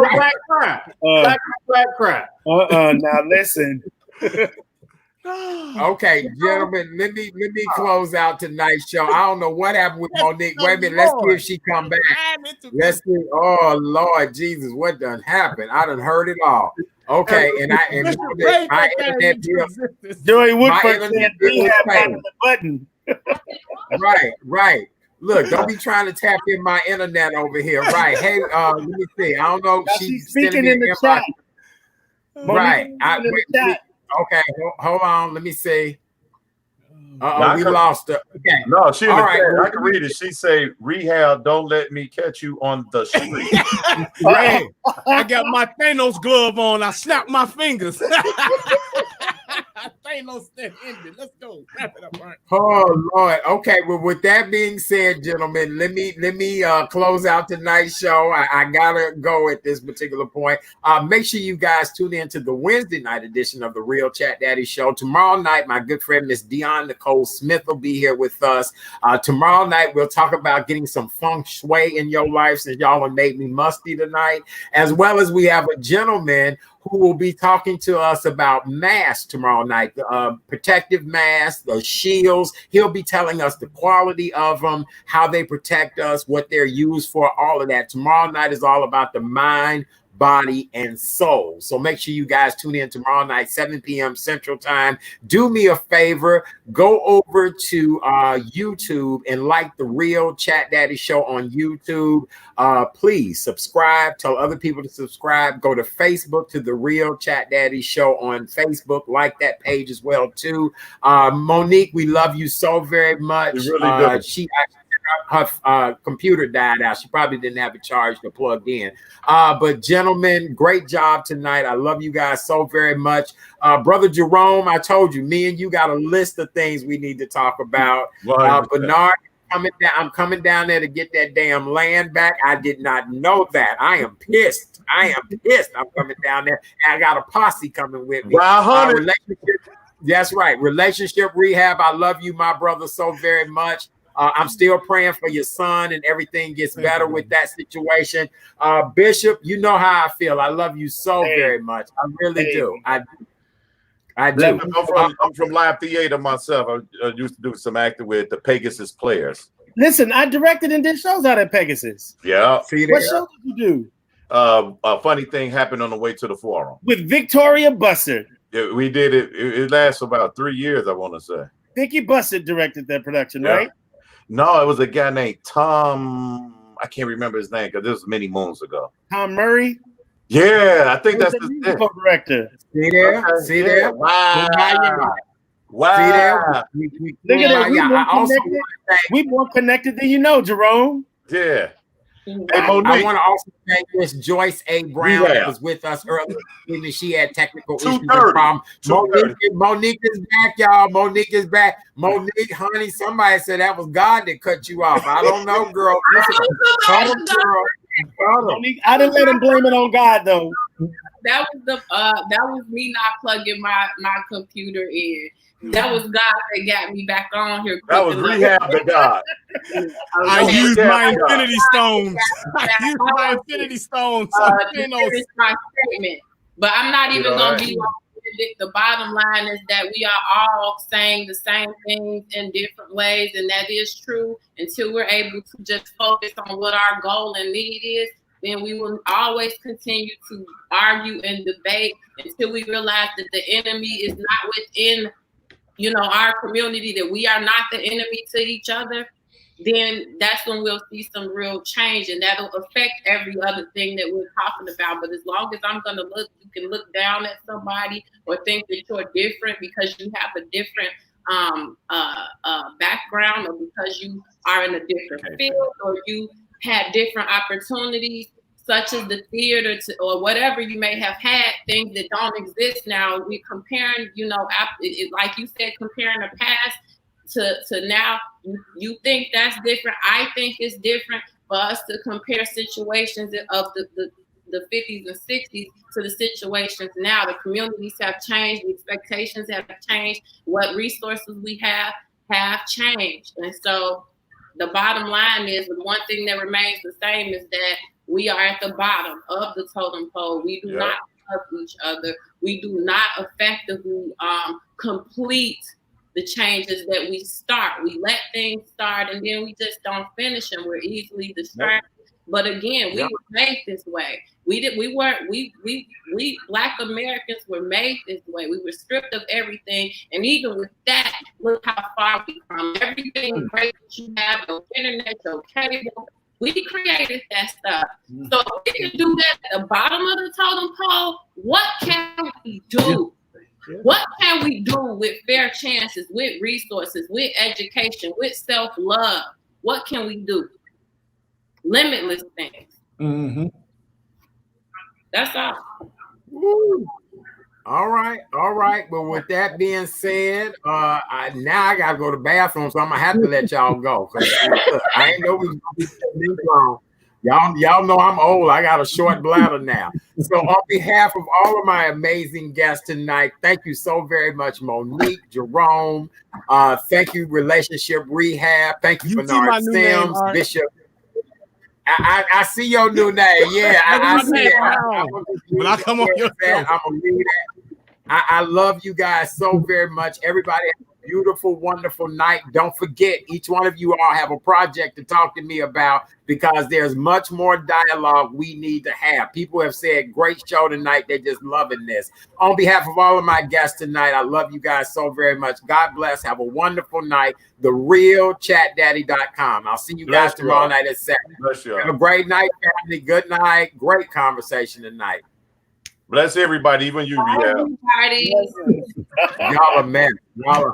Black crap. Now listen. Okay, gentlemen, let me close out tonight's show. I don't know what happened with Monique. Wait a minute, let's see if she come back. Let's see. Oh Lord Jesus, what done happened? I done heard it all. Okay, and my internet bill. Joey Woodford said the button. Right. Look, don't be trying to tap in my internet over here. Right. Hey, let me see. I don't know. She's speaking in the chat. Right. Okay, hold on. Let me see. We lost her. Okay. No, she in the chat. I can read it. She say, Rehab, don't let me catch you on the street. Right. I got my Thanos glove on. I snapped my fingers. Thanos ended. Let's go. Wrap it up, right? Oh Lord. Okay. Well, with that being said, gentlemen, let me close out tonight's show. I gotta go at this particular point. Make sure you guys tune in to the Wednesday night edition of the Real Chat Daddy Show. Tomorrow night, my good friend Miss Dion Nicole Smith will be here with us. Tomorrow night, we'll talk about getting some feng shui in your life, since y'all have made me musty tonight, as well as we have a gentleman who will be talking to us about masks tomorrow night. protective masks, the shields. He'll be telling us the quality of them, how they protect us, what they're used for, all of that. Tomorrow night is all about the mind, body, and soul. So make sure you guys tune in tomorrow night, 7 p.m. Central Time. Do me a favor, go over to YouTube and like the Real Chat Daddy Show on YouTube. Please subscribe, tell other people to subscribe. Go to Facebook to the Real Chat Daddy Show on Facebook, like that page as well too. Monique, we love you so very much. Really She actually, her computer died out. She probably didn't have it charged or plugged in. But gentlemen, great job tonight. I love you guys so very much. Brother Jerome, I told you, me and you got a list of things we need to talk about. Bernard, I'm coming down there to get that damn land back. I did not know that. I am pissed. I'm coming down there, and I got a posse coming with me. That's right. Relationship rehab. I love you, my brother, so very much. I'm still praying for your son and everything gets better with that situation. Bishop, you know how I feel. I love you so very much. I really do. I do. I'm from live theater myself. I used to do some acting with the Pegasus Players. Listen, I directed and did shows out at Pegasus. Yeah. What show did you do? A funny thing happened on the way to the forum. With Victoria Bussard. Yeah, we did it. It lasted about 3 years, I want to say. Vicky Bussard directed that production, right? No, it was a guy named Tom. I can't remember his name because this was many moons ago. Tom Murray? Yeah, I think that's the musical director. See there? See there? Wow. Wow. See there? Look at that. We're more connected than you know, Jerome. Yeah. I want to also thank Miss Joyce A. Brown that was with us earlier. She had technical issues and problems. Monique is back, y'all. Monique is back. Monique, honey, somebody said that was God that cut you off. I don't know, girl. Monique, I didn't let him blame it on God, though. That was me not plugging my computer in. That was God that got me back on here. That was rehab to God. I used my Infinity Stones. I used my Infinity Stones. It's my statement. But I'm not even going to be long. The bottom line is that we are all saying the same things in different ways, and that is true. Until we're able to just focus on what our goal and need is, then we will always continue to argue and debate until we realize that the enemy is not within our community, that we are not the enemy to each other. Then that's when we'll see some real change, and that'll affect every other thing that we're talking about. But as long as I'm going to look, you can look down at somebody or think that you're different because you have a different background, or because you are in a different field, or you had different opportunities, such as the theater or whatever you may have had, things that don't exist now. We're comparing, like you said, comparing the past to now. You think that's different. I think it's different for us to compare situations of the 50s and 60s to the situations now. The communities have changed. The expectations have changed. What resources we have changed. And so the bottom line is, the one thing that remains the same is that we are at the bottom of the totem pole. We do not love each other. We do not effectively complete the changes that we start. We let things start and then we just don't finish them. We're easily distracted. But again, we were made this way. We Black Americans were made this way. We were stripped of everything. And even with that, look how far we come. Everything great that you have, your internet, your cable, we created that stuff. So if we can do that at the bottom of the totem pole, what can we do? What can we do with fair chances, with resources, with education, with self-love? What can we do? Limitless things. Mm-hmm. That's all. Woo. All right. Well, with that being said, now I gotta go to the bathroom, so I'm gonna have to let y'all go. I ain't know we was gonna be this long. Y'all know I'm old. I got a short bladder now. So on behalf of all of my amazing guests tonight, thank you so very much, Monique, Jerome. Thank you, Relationship Rehab. Thank you, Bernard Sims, Bishop. I see your new name. Yeah, I see it. When I come on your show, I'm gonna leave that. I love you guys so very much. Everybody have a beautiful, wonderful night. Don't forget, each one of you all have a project to talk to me about, because there's much more dialogue we need to have. People have said, great show tonight. They're just loving this. On behalf of all of my guests tonight, I love you guys so very much. God bless. Have a wonderful night. TheRealChatDaddy.com. I'll see you guys tomorrow night at 7. Have a great night, family. Good night. Great conversation tonight. Bless everybody, even you, Rhea. Everybody. Y'all are men. Y'all are